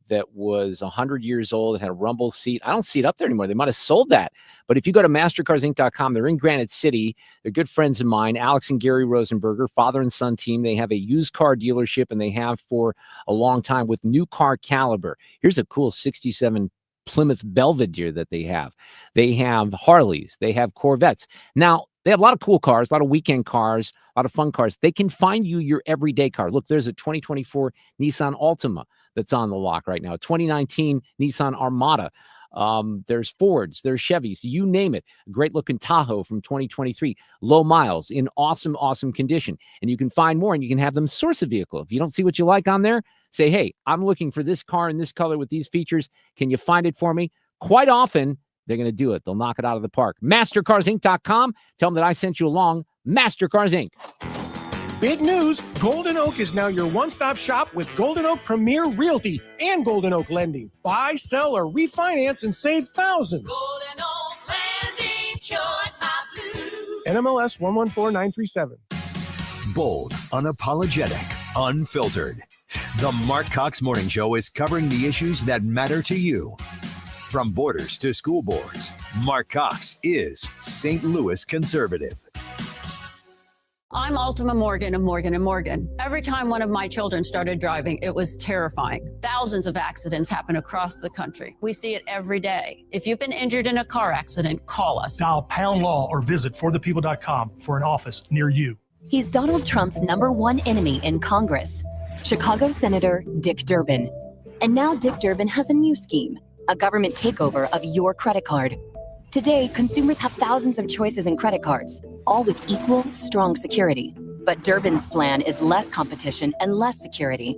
that was 100 years old. It had a rumble seat. I don't see it up there anymore. They might have sold that. But if you go to mastercarsinc.com, they're in Granite City. They're good friends of mine, Alex and Gary Rosenberger, father and son team. They have a used car dealership, and they have for a long time with new car caliber. Here's a cool 67 Plymouth Belvedere that they have. They have Harleys. They have Corvettes. Now, they have a lot of cool cars, a lot of weekend cars, a lot of fun cars. They can find you your everyday car. Look, there's a 2024 Nissan Altima that's on the lock right now, a 2019 Nissan Armada. There's Fords, there's Chevys, you name it. A great looking Tahoe from 2023, low miles, in awesome, awesome condition. And you can find more, and you can have them source a vehicle. If you don't see what you like on there, say, hey, I'm looking for this car in this color with these features. Can you find it for me? Quite often, they're going to do it. They'll knock it out of the park. MasterCarsInc.com. Tell them that I sent you along. MasterCars Inc. Big news, Golden Oak is now your one-stop shop with Golden Oak Premier Realty and Golden Oak Lending. Buy, sell, or refinance and save thousands. Golden Oak Lending, join my blues. NMLS 114937. Bold, unapologetic, unfiltered. The Mark Cox Morning Show is covering the issues that matter to you. From borders to school boards, Mark Cox is St. Louis conservative. I'm Altima Morgan of Morgan & Morgan. Every time one of my children started driving, it was terrifying. Thousands of accidents happen across the country. We see it every day. If you've been injured in a car accident, call us. Dial pound law or visit forthepeople.com for an office near you. He's Donald Trump's #1 enemy in Congress, Chicago Senator Dick Durbin. And now Dick Durbin has a new scheme, a government takeover of your credit card. Today, consumers have thousands of choices in credit cards, all with equal, strong security. But Durbin's plan is less competition and less security.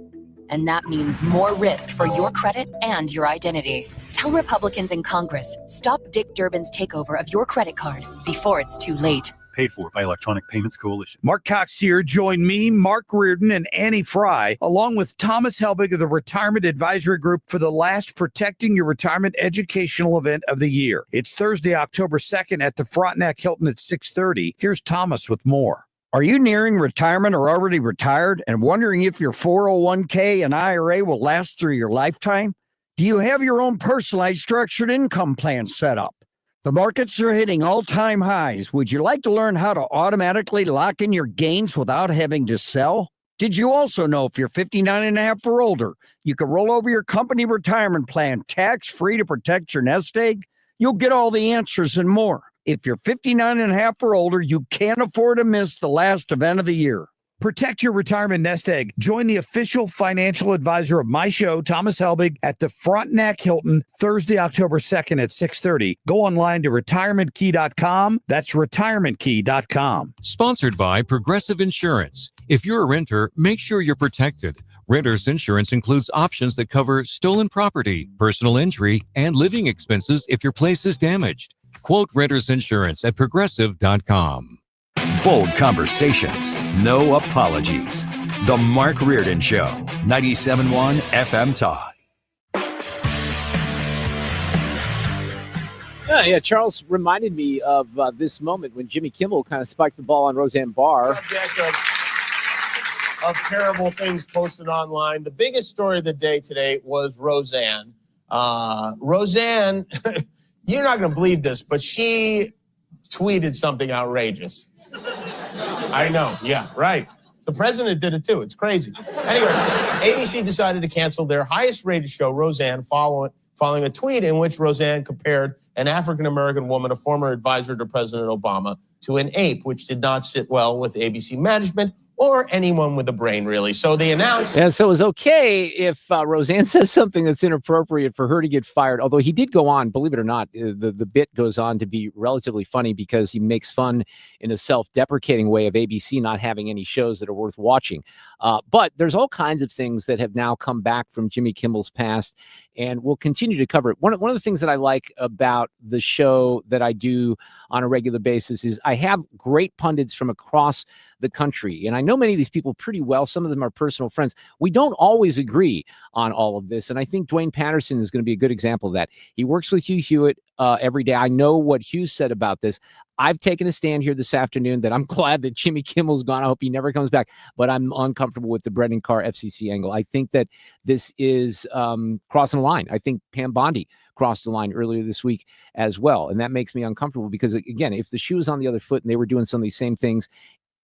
And that means more risk for your credit and your identity. Tell Republicans in Congress, stop Dick Durbin's takeover of your credit card before it's too late. Paid for by Electronic Payments Coalition. Mark Cox here. Join me, Mark Reardon, and Annie Fry, along with Thomas Helbig of the Retirement Advisory Group for the last Protecting Your Retirement educational event of the year. It's Thursday, October 2nd at the Frontenac Hilton at 6:30. Here's Thomas with more. Are you nearing retirement or already retired and wondering if your 401k and IRA will last through your lifetime? Do you have your own personalized structured income plan set up? The markets are hitting all-time highs. Would you like to learn how to automatically lock in your gains without having to sell? Did you also know if you're 59 and a half or older, you can roll over your company retirement plan tax-free to protect your nest egg? You'll get all the answers and more. If you're 59 and a half or older, you can't afford to miss the last event of the year. Protect your retirement nest egg. Join the official financial advisor of my show, Thomas Helbig, at the Frontenac Hilton, Thursday, October 2nd at 6:30. Go online to retirementkey.com. That's retirementkey.com. Sponsored by Progressive Insurance. If you're a renter, make sure you're protected. Renter's insurance includes options that cover stolen property, personal injury, and living expenses if your place is damaged. Quote Renter's Insurance at progressive.com. Bold conversations, no apologies. The Mark Reardon Show, 97.1 FM Talk. Yeah, Charles reminded me of this moment when Jimmy Kimmel kind of spiked the ball on Roseanne Barr. Of terrible things posted online. The biggest story of the day today was Roseanne. Roseanne, you're not going to believe this, but she tweeted something outrageous. I know. Yeah, right. The president did it too. It's crazy. Anyway, ABC decided to cancel their highest rated show, Roseanne, following following a tweet in which Roseanne compared an African-American woman, a former advisor to President Obama, to an ape, which did not sit well with ABC management or anyone with a brain, really. So they announced. Yeah, so it was okay if Roseanne says something that's inappropriate for her to get fired. Although he did go on, believe it or not, the bit goes on to be relatively funny because he makes fun in a self-deprecating way of ABC not having any shows that are worth watching. But there's all kinds of things that have now come back from Jimmy Kimmel's past, and we'll continue to cover it. One of the things that I like about the show that I do on a regular basis is I have great pundits from across the country. And I know many of these people pretty well. Some of them are personal friends. We don't always agree on all of this. And I think Duane Patterson is going to be a good example of that. He works with Hugh Hewitt every day. I know what Hugh said about this. I've taken a stand here this afternoon that I'm glad that Jimmy Kimmel's gone. I hope he never comes back, but I'm uncomfortable with the Brendan Carr FCC angle. I think that this is crossing the line. I think Pam Bondi crossed the line earlier this week as well. And that makes me uncomfortable because, again, if the shoe was on the other foot and they were doing some of these same things,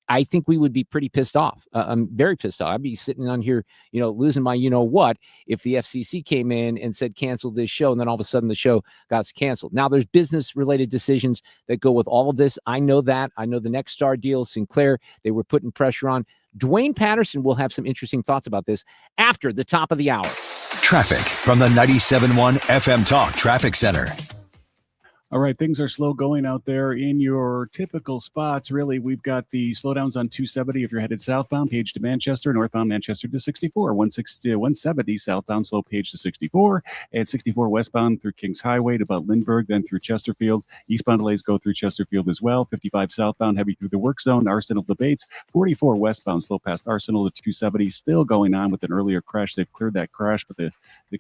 I think we would be pretty pissed off. I'm very pissed off. I'd be sitting on here, losing my what if the FCC came in and said cancel this show, and then all of a sudden the show got canceled. Now there's business-related decisions that go with all of this. I know that. I know the Nexstar deal, Sinclair, they were putting pressure on. Duane Patterson will have some interesting thoughts about this after the top of the hour. Traffic from the 97.1 FM Talk Traffic Center. All right, things are slow going out there in your typical spots. Really, we've got the slowdowns on 270 if you're headed southbound, Page to Manchester, northbound Manchester to 64, 170 southbound, slow Page to 64, and 64 westbound through Kings Highway to about Lindbergh, then through Chesterfield. Eastbound delays go through Chesterfield as well. 55 southbound, heavy through the work zone, Arsenal debates. 44 westbound, slow past Arsenal to 270, still going on with an earlier crash. They've cleared that crash, but they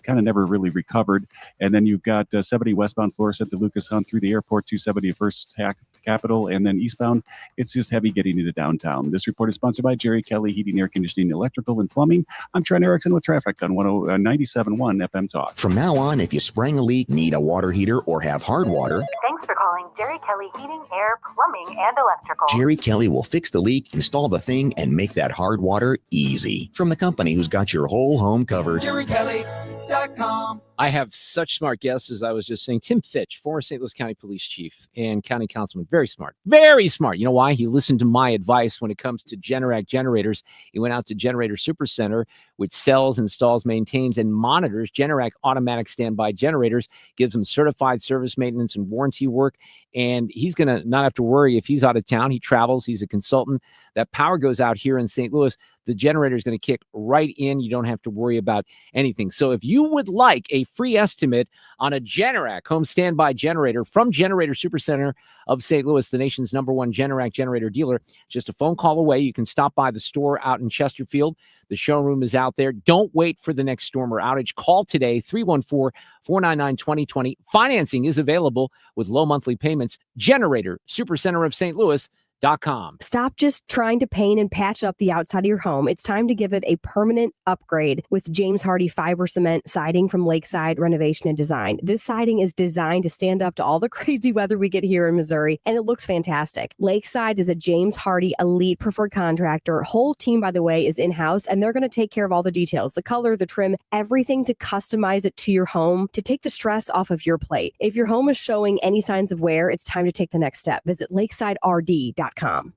kind of never really recovered. And then you've got 70 westbound, Florissant to Lucas Hunt through the airport, 270 First Capital, and then eastbound, it's just heavy getting into downtown. This report is sponsored by Jerry Kelly Heating, Air Conditioning, Electrical, and Plumbing. I'm Trent Erickson with traffic on 97.1 FM Talk. From now on, if you sprang a leak, need a water heater, or have hard water, Thanks for calling Jerry Kelly Heating, Air, Plumbing, and Electrical. Jerry Kelly will fix the leak, install the thing, and make that hard water easy. From the company who's got your whole home covered. JerryKelly.com. I have such smart guests, as I was just saying. Tim Fitch, former St. Louis County Police Chief and County Councilman. Very smart. Very smart. You know why? He listened to my advice when it comes to Generac generators. He went out to Generator Supercenter, which sells, installs, maintains, and monitors Generac automatic standby generators, gives them certified service maintenance and warranty work. And he's going to not have to worry if he's out of town. He travels. He's a consultant. That power goes out here in St. Louis. The generator is going to kick right in. You don't have to worry about anything. So if you would like a free estimate on a Generac home standby generator from Generator Supercenter of St. Louis, the nation's #1 Generac generator dealer, just a phone call away. You can stop by the store out in Chesterfield. The showroom is out there. Don't wait for the next storm or outage. Call today, 314-499-2020. Financing is available with low monthly payments. Generator Supercenter of St. Louis.com. Stop just trying to paint and patch up the outside of your home. It's time to give it a permanent upgrade with James Hardy fiber cement siding from Lakeside Renovation and Design. This siding is designed to stand up to all the crazy weather we get here in Missouri, and it looks fantastic. Lakeside is a James Hardy elite preferred contractor. Whole team, by the way, is in-house, and they're going to take care of all the details, the color, the trim, everything to customize it to your home, to take the stress off of your plate. If your home is showing any signs of wear, it's time to take the next step. Visit lakesiderd.com.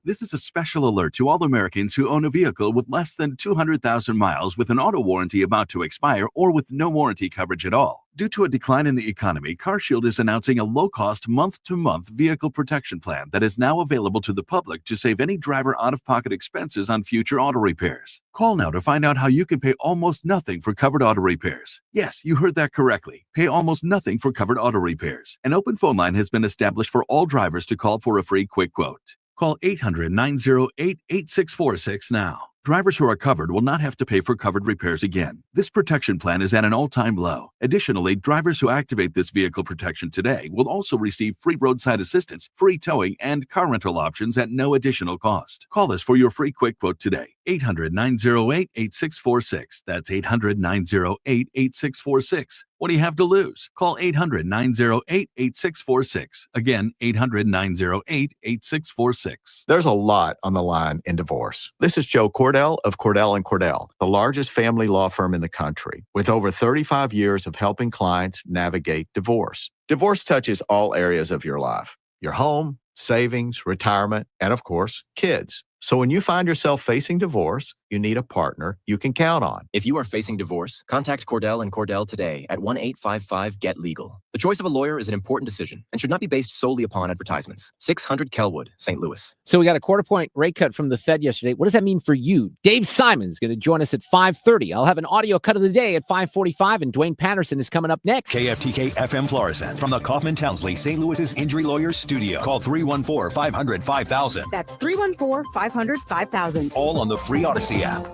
This is a special alert to all Americans who own a vehicle with less than 200,000 miles with an auto warranty about to expire or with no warranty coverage at all. Due to a decline in the economy, CarShield is announcing a low-cost month-to-month vehicle protection plan that is now available to the public to save any driver out-of-pocket expenses on future auto repairs. Call now to find out how you can pay almost nothing for covered auto repairs. Yes, you heard that correctly. Pay almost nothing for covered auto repairs. An open phone line has been established for all drivers to call for a free quick quote. Call 800-908-8646 now. Drivers who are covered will not have to pay for covered repairs again. This protection plan is at an all-time low. Additionally, drivers who activate this vehicle protection today will also receive free roadside assistance, free towing, and car rental options at no additional cost. Call us for your free quick quote today. 800-908-8646. That's 800-908-8646. What do you have to lose? Call 800-908-8646. Again, 800-908-8646. There's a lot on the line in divorce. This is Joe Cordell of Cordell & Cordell, the largest family law firm in the country, with over 35 years of helping clients navigate divorce. Divorce touches all areas of your life: your home, savings, retirement, and of course, kids. So when you find yourself facing divorce, you need a partner you can count on. If you are facing divorce, contact Cordell & Cordell today at 1-855-GET-LEGAL. The choice of a lawyer is an important decision and should not be based solely upon advertisements. 600 Kelwood, St. Louis. So we got a quarter-point rate cut from the Fed yesterday. What does that mean for you? Dave Simon's going to join us at 5:30. I'll have an audio cut of the day at 5:45, and Duane Patterson is coming up next. KFTK FM Florissant from the Kaufman Townsley St. Louis's Injury Lawyers Studio. Call 314-500-5000. That's 314-500-5000. All on the free Odyssey app.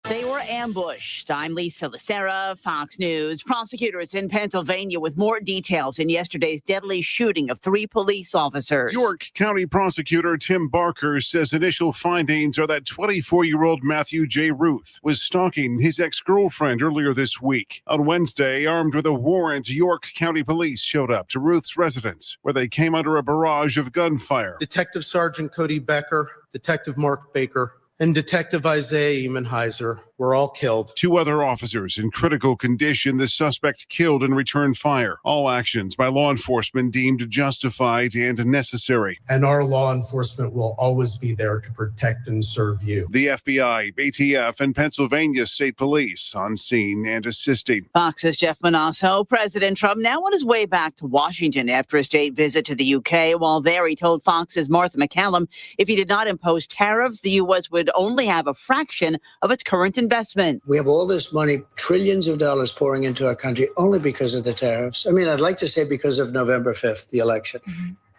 They were ambushed. I'm Lisa Lacera, Fox News. Prosecutors in Pennsylvania with more details in yesterday's deadly shooting of 3 police officers. York County Prosecutor Tim Barker says initial findings are that 24-year-old Matthew J. Ruth was stalking his ex-girlfriend earlier this week. On Wednesday, armed with a warrant, York County Police showed up to Ruth's residence, where they came under a barrage of gunfire. Detective Sergeant Cody Becker, Detective Mark Baker, and Detective Isaiah Emenheiser were all killed. 2 other officers in critical condition. The suspect killed and returned fire. All actions by law enforcement deemed justified and necessary. And our law enforcement will always be there to protect and serve you. The FBI, ATF, and Pennsylvania State Police on scene and assisting. Fox's Jeff Manasso. President Trump now on his way back to Washington after a state visit to the UK. While there, he told Fox's Martha McCallum if he did not impose tariffs, the U.S. would only have a fraction of its current investment. We have all this money, trillions of dollars pouring into our country only because of the tariffs. I mean, I'd like to say because of November 5th, the election.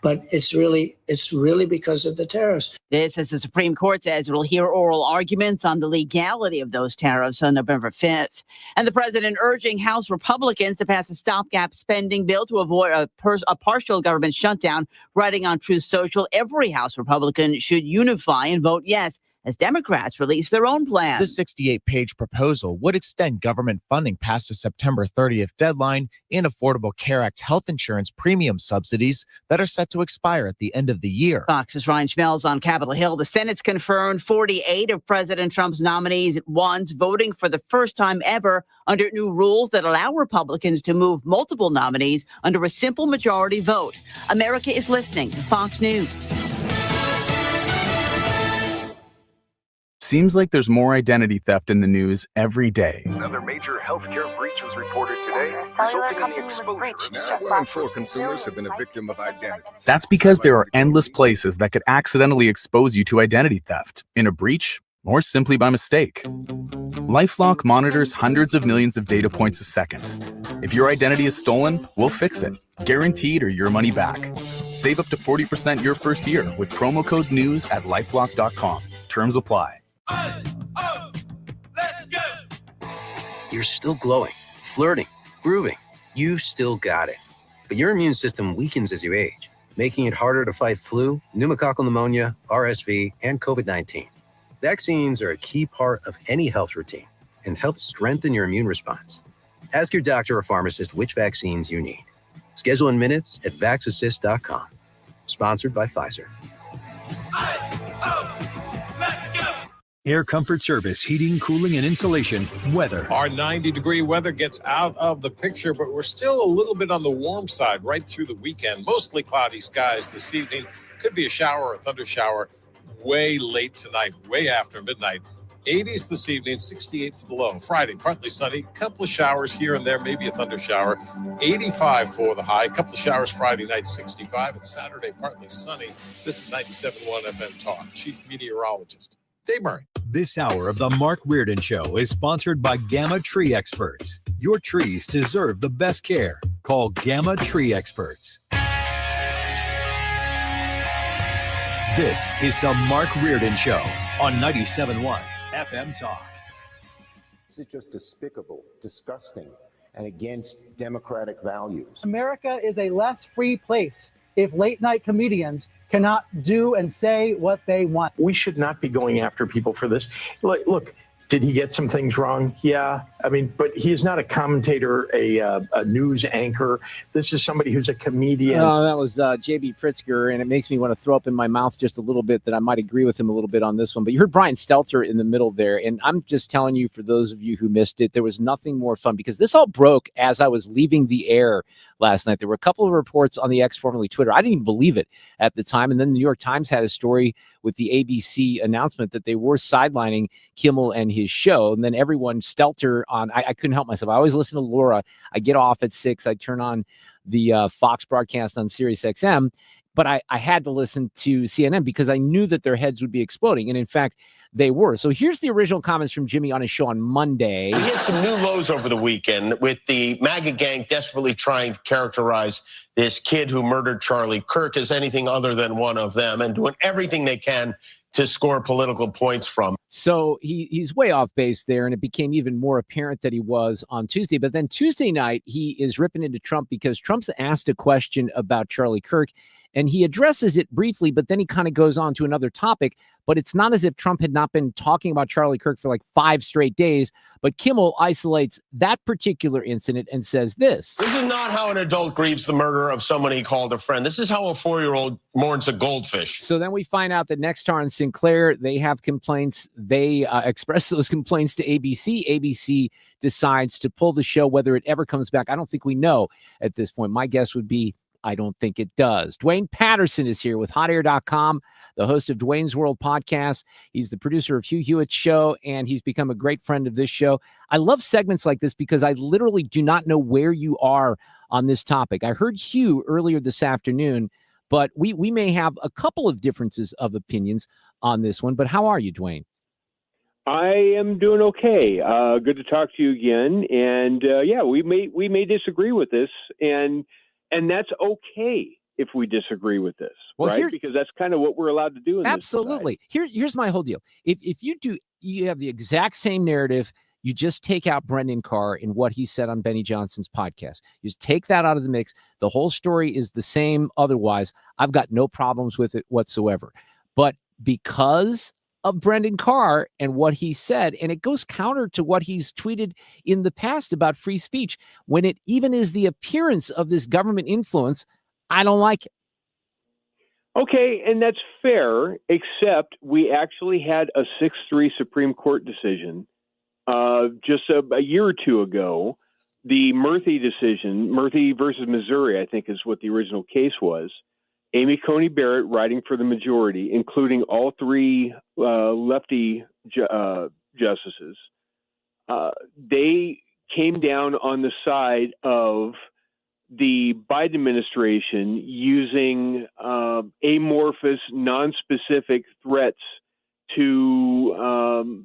But it's really because of the tariffs. This, as the Supreme Court says, it will hear oral arguments on the legality of those tariffs on November 5th. And the president urging House Republicans to pass a stopgap spending bill to avoid a partial government shutdown. Writing on Truth Social, every House Republican should unify and vote yes as Democrats release their own plan. The 68-page proposal would extend government funding past the September 30th deadline in Affordable Care Act health insurance premium subsidies that are set to expire at the end of the year. Fox's Ryan Schmelz on Capitol Hill. The Senate's confirmed 48 of President Trump's nominees at once, voting for the first time ever under new rules that allow Republicans to move multiple nominees under a simple majority vote. America is listening to Fox News. Seems like there's more identity theft in the news every day. Another major healthcare breach was reported today, resulting in the exposure. Now 1 in 4 consumers have been a victim of identity. That's because there are endless places that could accidentally expose you to identity theft, in a breach, or simply by mistake. LifeLock monitors hundreds of millions of data points a second. If your identity is stolen, we'll fix it, guaranteed or your money back. Save up to 40% your first year with promo code NEWS at LifeLock.com. Terms apply. Let's go! You're still glowing, flirting, grooving. You still got it. But your immune system weakens as you age, making it harder to fight flu, pneumococcal pneumonia, RSV, and COVID-19. Vaccines are a key part of any health routine and help strengthen your immune response. Ask your doctor or pharmacist which vaccines you need. Schedule in minutes at vaxassist.com. Sponsored by Pfizer. Air Comfort Service, heating, cooling, and insulation, weather. Our 90-degree weather gets out of the picture, but we're still a little bit on the warm side right through the weekend. Mostly cloudy skies this evening. Could be a shower or a thunder shower way late tonight, way after midnight. 80s this evening, 68 for the low. Friday, partly sunny, couple of showers here and there, maybe a thunder shower. 85 for the high, couple of showers Friday night, 65. And Saturday, partly sunny. This is 97.1 FM Talk. Chief Meteorologist Dave Murray. This hour of the Mark Reardon Show is sponsored by Gamma Tree Experts. Your trees deserve the best care. Call Gamma Tree Experts. This is the Mark Reardon Show on 97.1 FM Talk. This is just despicable, disgusting, and against democratic values. America is a less free place if late night comedians cannot do and say what they want. We should not be going after people for this. Look, did he get some things wrong? Yeah. I mean, but he is not a commentator, a news anchor. This is somebody who's a comedian. Oh, that was J.B. Pritzker, and it makes me want to throw up in my mouth just a little bit that I might agree with him a little bit on this one. But you heard Brian Stelter in the middle there, and I'm just telling you, for those of you who missed it, there was nothing more fun because this all broke as I was leaving the air last night. There were a couple of reports on the X, formerly Twitter. I didn't even believe it at the time, and then the New York Times had a story with the ABC announcement that they were sidelining Kimmel and his show. And then everyone, Stelter on, I couldn't help myself. I always listen to Laura. I get off at 6. I turn on the Fox broadcast on Sirius XM. But I had to listen to CNN because I knew that their heads would be exploding. And in fact, they were. So here's the original comments from Jimmy on his show on Monday. We hit some new lows over the weekend with the MAGA gang desperately trying to characterize this kid who murdered Charlie Kirk as anything other than one of them and doing everything they can to score political points from. So he's way off base there, and it became even more apparent that he was on Tuesday. But then Tuesday night, he is ripping into Trump because Trump's asked a question about Charlie Kirk, and he addresses it briefly, but then he kind of goes on to another topic. But it's not as if Trump had not been talking about Charlie Kirk for like 5 straight days. But Kimmel isolates that particular incident and says this. This is not how an adult grieves the murder of someone he called a friend. This is how a 4-year-old mourns a goldfish. So then we find out that Nexstar and Sinclair, they have complaints. They express those complaints to ABC. ABC decides to pull the show. Whether it ever comes back, I don't think we know at this point. My guess would be I don't think it does. Duane Patterson is here with hotair.com, the host of Duane's World podcast. He's the producer of Hugh Hewitt's show, and he's become a great friend of this show. I love segments like this because I literally do not know where you are on this topic. I heard Hugh earlier this afternoon, but we may have a couple of differences of opinions on this one. But how are you, Duane? I am doing okay. Good to talk to you again. And yeah, we may disagree with this, and that's okay if we disagree with this, right? Because that's kind of what we're allowed to do in absolutely. Here's my whole deal. If you have the exact same narrative, you just take out Brendan Carr and what he said on Benny Johnson's podcast. You just take that out of the mix. The whole story is the same. Otherwise, I've got no problems with it whatsoever. But because of Brendan Carr and what he said, and it goes counter to what he's tweeted in the past about free speech, when it even is the appearance of this government influence, I don't like it. Okay, and that's fair, except we actually had a 6-3 Supreme Court decision just a year or two ago. The Murthy decision, Murthy versus Missouri, I think is what the original case was. Amy Coney Barrett writing for the majority, including all 3 lefty justices. They came down on the side of the Biden administration using amorphous, non-specific threats to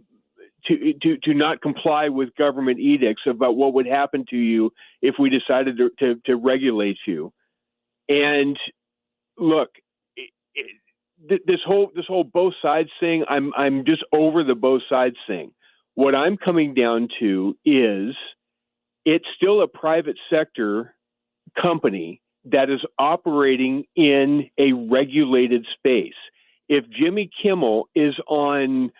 not comply with government edicts about what would happen to you if we decided to regulate you. And look, this whole both sides thing, I'm just over the both sides thing. What I'm coming down to is it's still a private sector company that is operating in a regulated space. If Jimmy Kimmel is on,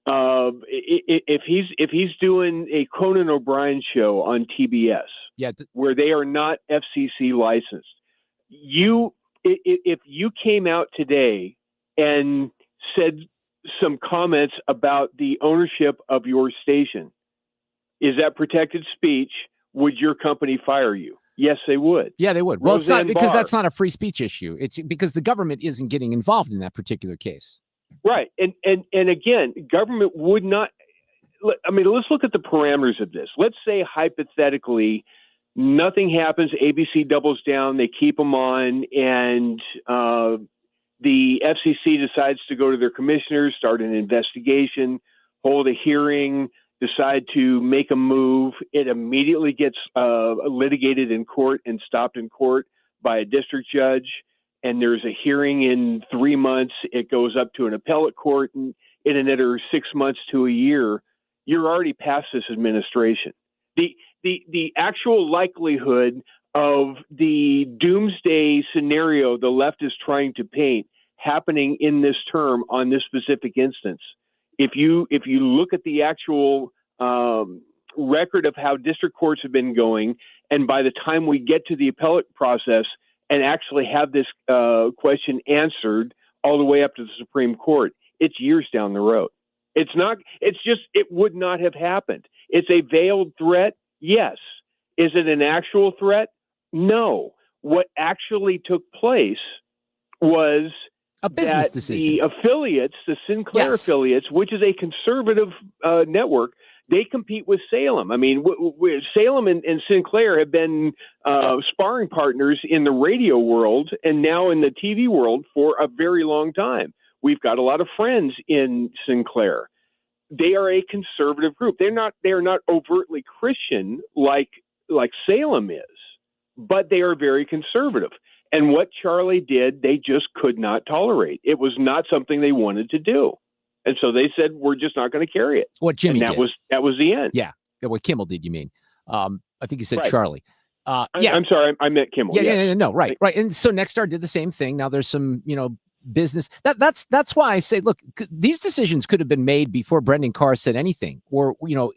if he's doing a Conan O'Brien show on TBS, where they are not FCC licensed, if you came out today and said some comments about the ownership of your station, is that protected speech? Would your company fire you? Yes, they would. Yeah, they would. Well, it's not because that's not a free speech issue. It's because the government isn't getting involved in that particular case. Right. And again, government would not. I mean, let's look at the parameters of this. Let's say hypothetically, nothing happens. ABC doubles down. They keep them on, and the FCC decides to go to their commissioners, start an investigation, hold a hearing, decide to make a move. It immediately gets litigated in court and stopped in court by a district judge. And there's a hearing in 3 months. It goes up to an appellate court in another 6 months to a year. You're already past this administration. The actual likelihood of the doomsday scenario the left is trying to paint happening in this term on this specific instance. If you look at the actual record of how district courts have been going, and by the time we get to the appellate process and actually have this question answered all the way up to the Supreme Court, it's years down the road. It's just, it would not have happened. It's a veiled threat. Yes. Is it an actual threat? No. What actually took place was a business that decision. The affiliates, the Sinclair affiliates, which is a conservative network, they compete with Salem. I mean, Salem and Sinclair have been sparring partners in the radio world and now in the TV world for a very long time. We've got a lot of friends in Sinclair. They are a conservative group. They are not overtly Christian like Salem is, but they are very conservative. And what Charlie did, they just could not tolerate. It was not something they wanted to do. And so they said, we're just not going to carry it. What Jimmy and that was the end. Yeah. What Kimmel did, you mean? I think you said Right. Charlie. I'm sorry. I meant Kimmel. No, right. And so Nexstar did the same thing. Now there's some, business. That's why I say, look, these decisions could have been made before Brendan Carr said anything, or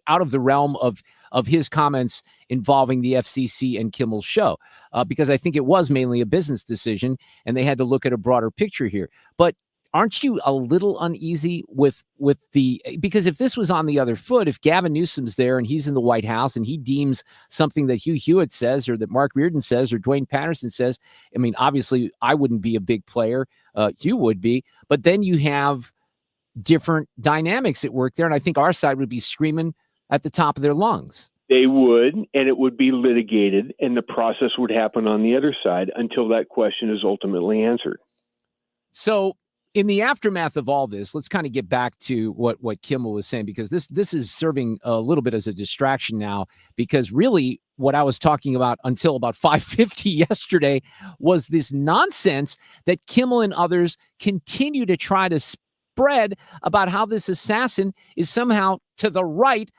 out of the realm of his comments involving the FCC and Kimmel's show, because I think it was mainly a business decision, and they had to look at a broader picture here. But aren't you a little uneasy with because if this was on the other foot, if Gavin Newsom's there and he's in the White House and he deems something that Hugh Hewitt says or that Mark Reardon says or Duane Patterson says, I mean, obviously I wouldn't be a big player. Hugh would be, but then you have different dynamics at work there. And I think our side would be screaming at the top of their lungs. They would, and it would be litigated, and the process would happen on the other side until that question is ultimately answered. So in the aftermath of all this, let's kind of get back to what Kimmel was saying, because this is serving a little bit as a distraction now, because really what I was talking about until about 5:50 yesterday was this nonsense that Kimmel and others continue to try to spread about how this assassin is somehow to the right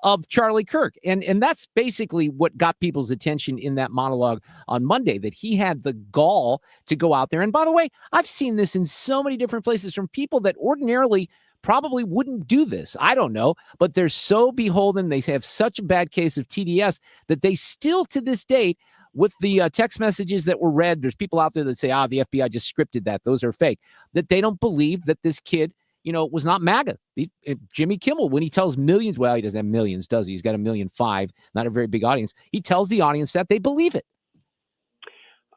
of Charlie Kirk. And that's basically what got people's attention in that monologue on Monday, that he had the gall to go out there. And by the way, I've seen this in so many different places from people that ordinarily probably wouldn't do this. I don't know, but they're so beholden. They have such a bad case of TDS that they still to this date, with the text messages that were read, there's people out there that say, the FBI just scripted that. Those are fake, that they don't believe that this kid was not MAGA. Jimmy Kimmel, when he tells millions, well, he doesn't have millions, does he? He's got 1.5 million, not a very big audience. He tells the audience that they believe it.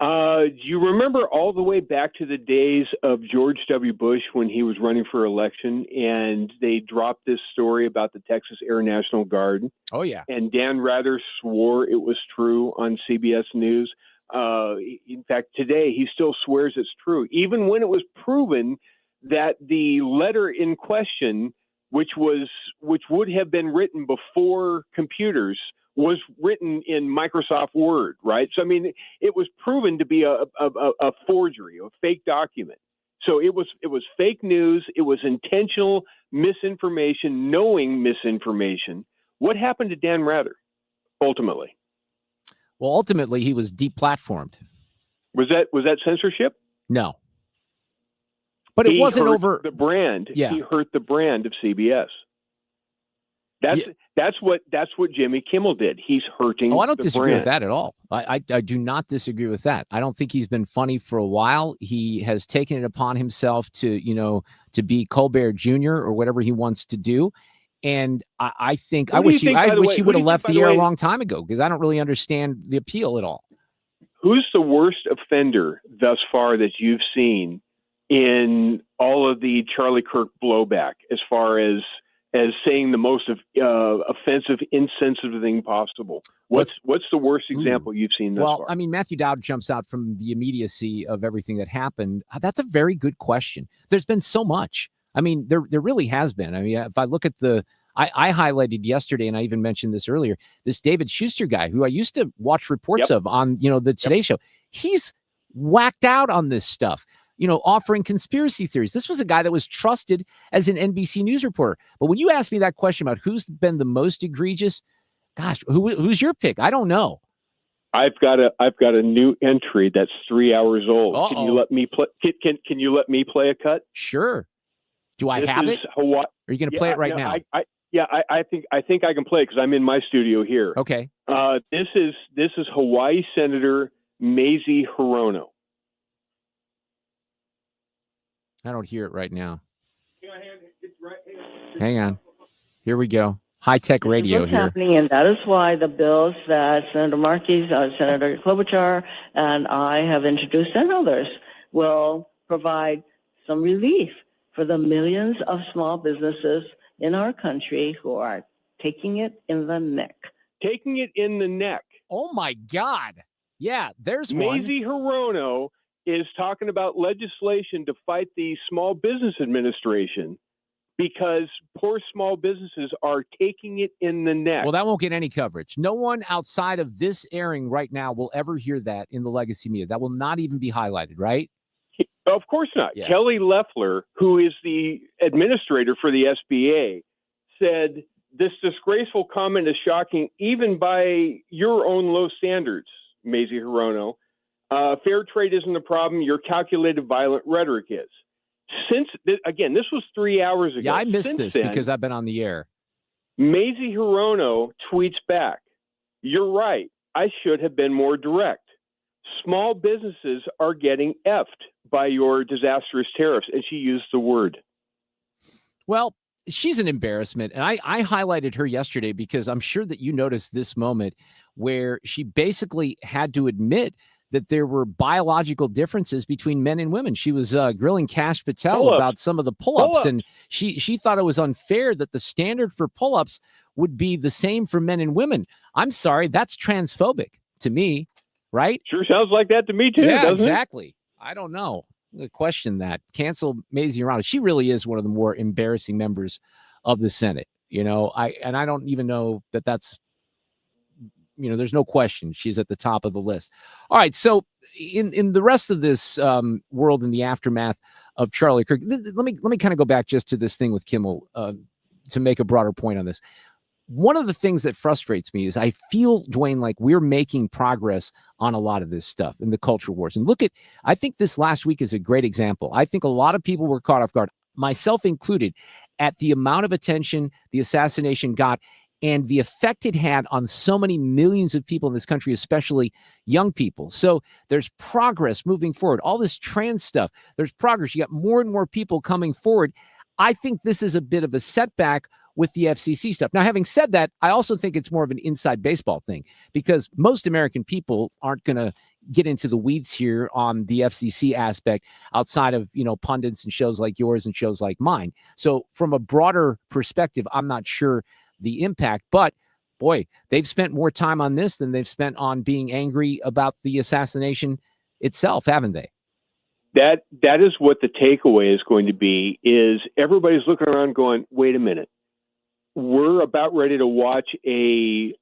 Do you remember all the way back to the days of George W. Bush when he was running for election, and they dropped this story about the Texas Air National Guard? Oh, yeah. And Dan Rather swore it was true on CBS News. In fact, today he still swears it's true, even when it was proven that the letter in question, which would have been written before computers, was written in Microsoft Word, right? So, I mean, it was proven to be a forgery, a fake document. So it was fake news. It was intentional misinformation, knowing misinformation. What happened to Dan Rather, ultimately? Well, ultimately, he was deplatformed. Was that censorship? No. But it wasn't over the brand. Yeah. He hurt the brand of CBS. That's what Jimmy Kimmel did. He's hurting. I don't the disagree brand. with that at all. I do not disagree with that. I don't think he's been funny for a while. He has taken it upon himself to be Colbert Jr. or whatever he wants to do. And I think I wish he would have left the air a long time ago, because I don't really understand the appeal at all. Who's the worst offender thus far that you've seen in all of the Charlie Kirk blowback, as far as saying the most offensive, insensitive thing possible? What's the worst example you've seen thus far? I mean, Matthew Dowd jumps out from the immediacy of everything that happened. That's a very good question. There's been so much. I mean, there really has been. I mean, if I look at I highlighted yesterday, and I even mentioned this earlier, this David Schuster guy, who I used to watch reports of on, the Today Show. He's whacked out on this stuff, offering conspiracy theories. This was a guy that was trusted as an NBC News reporter. But when you ask me that question about who's been the most egregious, gosh, who's your pick? I don't know. I've got a new entry that's 3 hours old. Uh-oh. Can you let me play? Can you let me play a cut? Sure. Do I This have is it? Hawaii. Are you going to play it right now? I think I can play it because I'm in my studio here. Okay. This is Hawaii Senator Mazie Hirono. I don't hear it right now. Hang on. Here we go. High-tech radio what's here. happening, and that is why the bills that Senator Markey, Senator Klobuchar, and I have introduced, and others, will provide some relief for the millions of small businesses in our country who are taking it in the neck. Taking it in the neck. Oh, my God. Yeah, there's one. Mazie Hirono is talking about legislation to fight the Small Business Administration because poor small businesses are taking it in the neck. Well, that won't get any coverage. No one outside of this airing right now will ever hear that in the legacy media. That will not even be highlighted, right? Of course not. Yeah. Kelly Loeffler, who is the administrator for the SBA, said this disgraceful comment is shocking even by your own low standards, Mazie Hirono. Fair trade isn't the problem. Your calculated violent rhetoric is. Again, this was 3 hours ago. Yeah, I missed Since this then, because I've been on the air. Mazie Hirono tweets back, "You're right. I should have been more direct. Small businesses are getting effed by your disastrous tariffs." And she used the word. Well, she's an embarrassment. And I highlighted her yesterday because I'm sure that you noticed this moment where she basically had to admit that there were biological differences between men and women. She was grilling Kash Patel about some of the pull-ups, and she thought it was unfair that the standard for pull-ups would be the same for men and women. I'm sorry, that's transphobic to me, right? Sure sounds like that to me too, Yeah, doesn't exactly. I don't know. Question that. Cancel Mazie Hirono. She really is one of the more embarrassing members of the Senate. You know, I don't even know that that's, you know, there's no question she's at the top of the list. All right. So in the rest of this world, in the aftermath of Charlie Kirk, let me kind of go back just to this thing with Kimmel to make a broader point on this. One of the things that frustrates me is I feel, Duane, like we're making progress on a lot of this stuff in the culture wars. And I think this last week is a great example. I think a lot of people were caught off guard, myself included, at the amount of attention the assassination got and the effect it had on so many millions of people in this country, especially young people. So there's progress moving forward. All this trans stuff, there's progress. You got more and more people coming forward. I think this is a bit of a setback with the FCC stuff. Now, having said that, I also think it's more of an inside baseball thing because most American people aren't going to get into the weeds here on the FCC aspect outside of, you know, pundits and shows like yours and shows like mine. So from a broader perspective, I'm not sure the impact, but boy, they've spent more time on this than they've spent on being angry about the assassination itself, haven't they? That is what the takeaway is going to be, is everybody's looking around going, wait a minute. We're about ready to watch a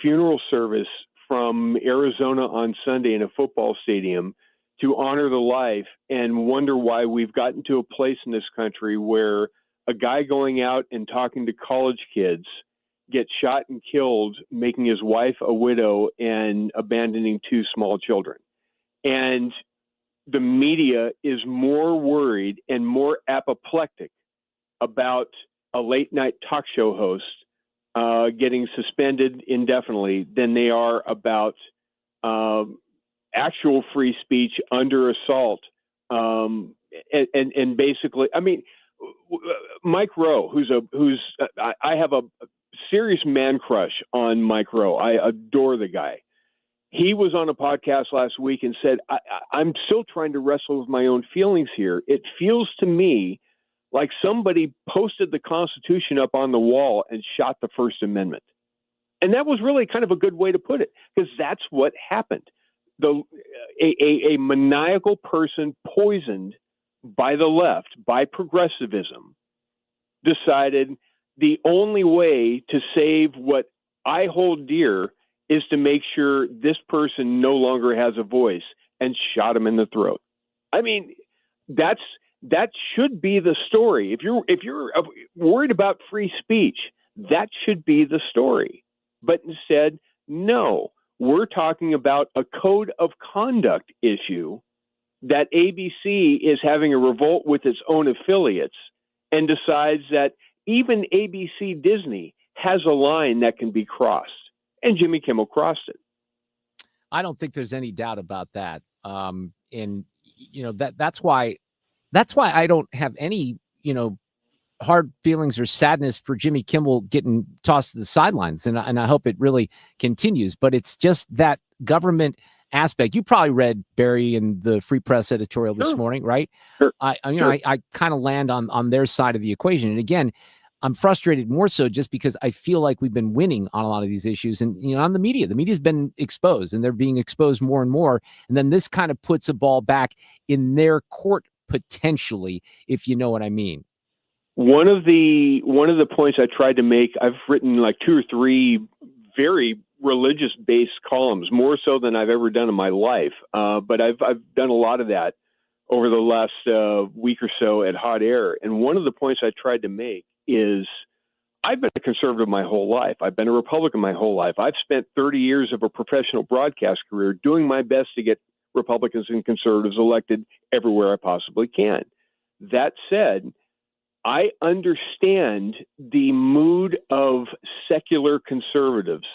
funeral service from Arizona on Sunday in a football stadium to honor the life and wonder why we've gotten to a place in this country where a guy going out and talking to college kids gets shot and killed, making his wife a widow and abandoning two small children. And the media is more worried and more apoplectic about a late night talk show host getting suspended indefinitely than they are about actual free speech under assault. And basically, I mean, Mike Rowe, I have a serious man crush on Mike Rowe. I adore the guy. He was on a podcast last week and said, I'm still trying to wrestle with my own feelings here. It feels to me like somebody posted the Constitution up on the wall and shot the First Amendment. And that was really kind of a good way to put it, because that's what happened. A maniacal person poisoned by the left, by progressivism, decided the only way to save what I hold dear is to make sure this person no longer has a voice, and shot him in the throat. I mean, that should be the story. If you're worried about free speech, that should be the story. But instead, no, We're talking about a code of conduct issue that ABC is having a revolt with its own affiliates and decides that even ABC Disney has a line that can be crossed. And Jimmy Kimmel crossed it. I don't think there's any doubt about that. And you know, that's why I don't have any, you know, hard feelings or sadness for Jimmy Kimmel getting tossed to the sidelines. And I hope it really continues, but it's just that government aspect. You probably read Barry and the Free Press editorial this morning, right? Sure. I kind of land on their side of the equation. And again, I'm frustrated more so just because I feel like we've been winning on a lot of these issues. And, you know, on the media's been exposed and they're being exposed more and more. And then this kind of puts a ball back in their court potentially, if you know what I mean. One of the points I tried to make, I've written like 2 or 3 very religious-based columns, more so than I've ever done in my life. But I've done a lot of that over the last week or so at Hot Air. And one of the points I tried to make is I've been a conservative my whole life. I've been a Republican my whole life. I've spent 30 years of a professional broadcast career doing my best to get Republicans and conservatives elected everywhere I possibly can. That said, I understand the mood of secular conservatives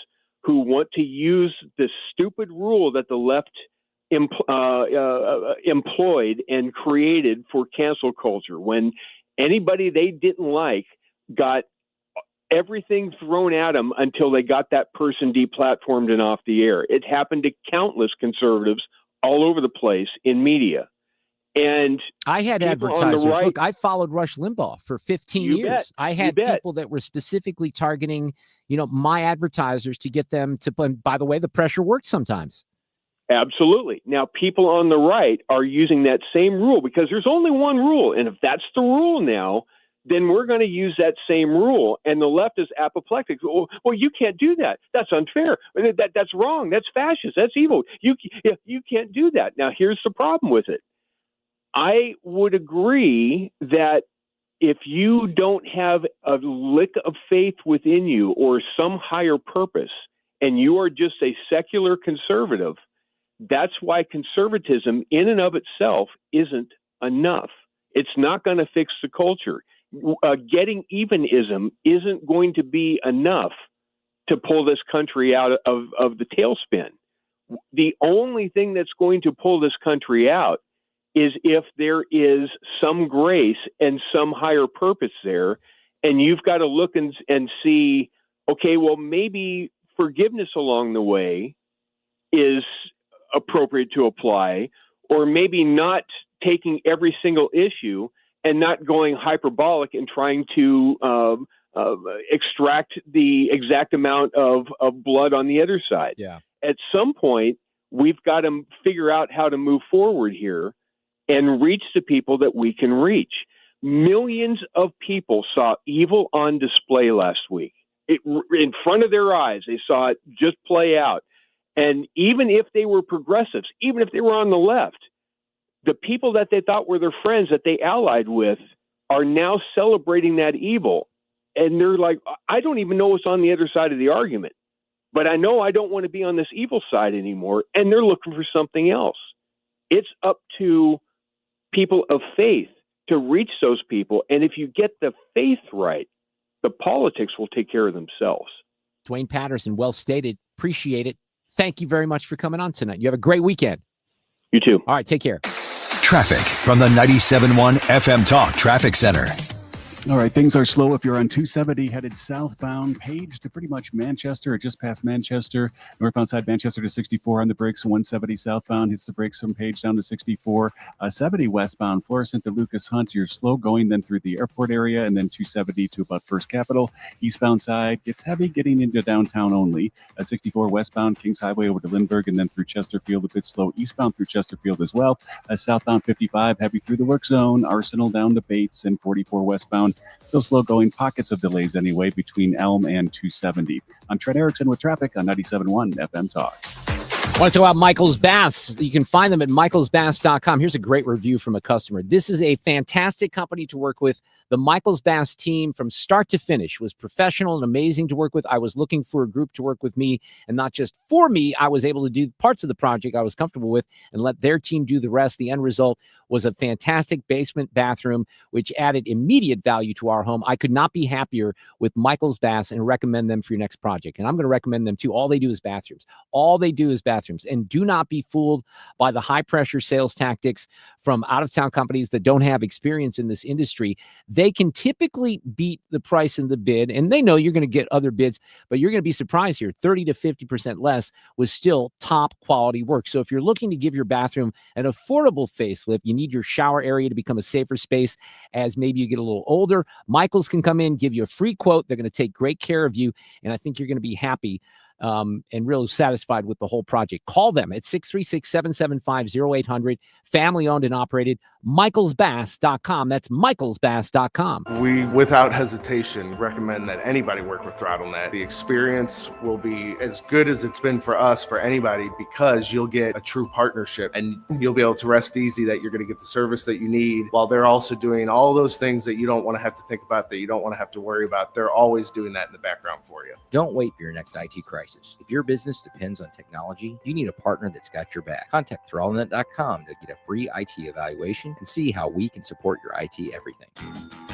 who want to use this stupid rule that the left employed and created for cancel culture. When anybody they didn't like got everything thrown at them until they got that person deplatformed and off the air. It happened to countless conservatives all over the place in media. And I had advertisers. Right, look, I followed Rush Limbaugh for 15 years. Bet, I had people that were specifically targeting, you know, my advertisers to get them to. And by the way, the pressure worked sometimes. Absolutely. Now, people on the right are using that same rule because there's only one rule. And if that's the rule now, then we're going to use that same rule. And the left is apoplectic. Well, you can't do that. That's unfair. That's wrong. That's fascist. That's evil. You can't do that. Now, here's the problem with it. I would agree that if you don't have a lick of faith within you or some higher purpose, and you are just a secular conservative, that's why conservatism in and of itself isn't enough. It's not going to fix the culture. Getting evenism isn't going to be enough to pull this country out of the tailspin. The only thing that's going to pull this country out is if there is some grace and some higher purpose there, and you've got to look and see, okay, well, maybe forgiveness along the way is appropriate to apply, or maybe not taking every single issue and not going hyperbolic and trying to extract the exact amount of blood on the other side. Yeah. At some point, we've got to figure out how to move forward here and reach the people that we can reach. Millions of people saw evil on display last week. In front of their eyes, they saw it just play out. And even if they were progressives, even if they were on the left, the people that they thought were their friends that they allied with are now celebrating that evil. And they're like, I don't even know what's on the other side of the argument, but I know I don't want to be on this evil side anymore. And they're looking for something else. It's up to people of faith to reach those people. And if you get the faith right, the politics will take care of themselves. Duane Patterson, well stated. Appreciate it. Thank you very much for coming on tonight. You have a great weekend. You too. All right, take care. Traffic from the 97.1 FM Talk Traffic Center. All right, things are slow if you're on 270 headed southbound, Page to pretty much Manchester or just past Manchester. Northbound side Manchester to 64 on the brakes. 170 southbound hits the brakes from Page down to 64. 70 westbound, Florissant to Lucas Hunt. You're slow going then through the airport area, and then 270 to about First Capitol. Eastbound side gets heavy getting into downtown only. 64 westbound, Kings Highway over to Lindbergh, and then through Chesterfield, a bit slow eastbound through Chesterfield as well. Southbound 55 heavy through the work zone. Arsenal down to Bates, and 44 westbound. Still slow going, pockets of delays anyway between Elm and 270. I'm Trent Erickson with traffic on 97.1 FM Talk. Want to talk about Michael's Baths? You can find them at michaelsbaths.com. Here's a great review from a customer. This is a fantastic company to work with. The Michael's Baths team from start to finish was professional and amazing to work with. I was looking for a group to work with me, and not just for me. I was able to do parts of the project I was comfortable with and let their team do the rest. The end result was a fantastic basement bathroom, which added immediate value to our home. I could not be happier with Michael's Baths and recommend them for your next project. And I'm going to recommend them too. All they do is bathrooms. All they do is bathrooms. And do not be fooled by the high pressure sales tactics from out of town companies that don't have experience in this industry. They can typically beat the price in the bid, and they know you're going to get other bids, but you're going to be surprised here. 30 to 50% less was still top quality work. So if you're looking to give your bathroom an affordable facelift, you need your shower area to become a safer space as maybe you get a little older. Michael's can come in, give you a free quote. They're going to take great care of you, and I think you're going to be happy and really satisfied with the whole project. Call them at 636-775-0800. Family owned and operated. michaelsbaths.com. That's michaelsbaths.com. We, without hesitation, recommend that anybody work with ThrottleNet. The experience will be as good as it's been for us, for anybody, because you'll get a true partnership and you'll be able to rest easy that you're going to get the service that you need, while they're also doing all those things that you don't want to have to think about, that you don't want to have to worry about. They're always doing that in the background for you. Don't wait for your next IT crisis. If your business depends on technology, you need a partner that's got your back. Contact ThrottleNet.com to get a free IT evaluation and see how we can support your IT everything.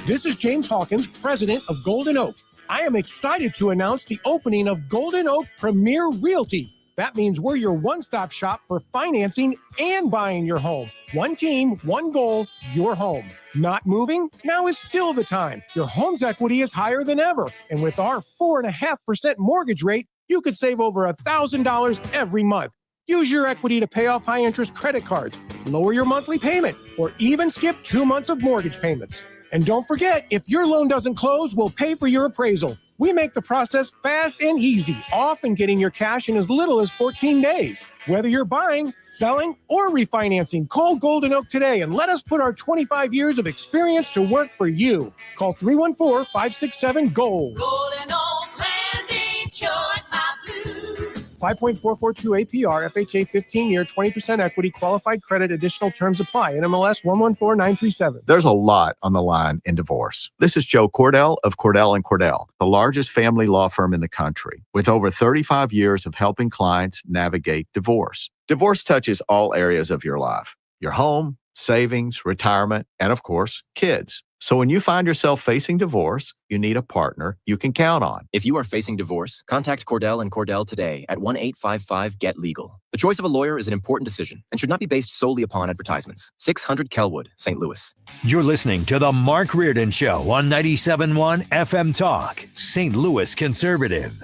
This is James Hawkins, president of Golden Oak. I am excited to announce the opening of Golden Oak Premier Realty. That means we're your one-stop shop for financing and buying your home. One team, one goal, your home. Not moving? Now is still the time. Your home's equity is higher than ever. And with our 4.5% mortgage rate, you could save over $1,000 every month. Use your equity to pay off high-interest credit cards, lower your monthly payment, or even skip 2 months of mortgage payments. And don't forget, if your loan doesn't close, we'll pay for your appraisal. We make the process fast and easy, often getting your cash in as little as 14 days. Whether you're buying, selling, or refinancing, call Golden Oak today and let us put our 25 years of experience to work for you. Call 314-567-GOLD. Golden Oak Landing, short my blues. 5.442 APR, FHA 15-year, 20% equity, qualified credit, additional terms apply. NMLS 114937. There's a lot on the line in divorce. This is Joe Cordell of Cordell & Cordell, the largest family law firm in the country, with over 35 years of helping clients navigate divorce. Divorce touches all areas of your life: your home, savings, retirement, and of course, kids. So when you find yourself facing divorce, you need a partner you can count on. If you are facing divorce, contact Cordell & Cordell today at 1-855-GET-LEGAL. The choice of a lawyer is an important decision and should not be based solely upon advertisements. 600 Kelwood, St. Louis. You're listening to The Mark Reardon Show on 97.1 FM Talk, St. Louis Conservative.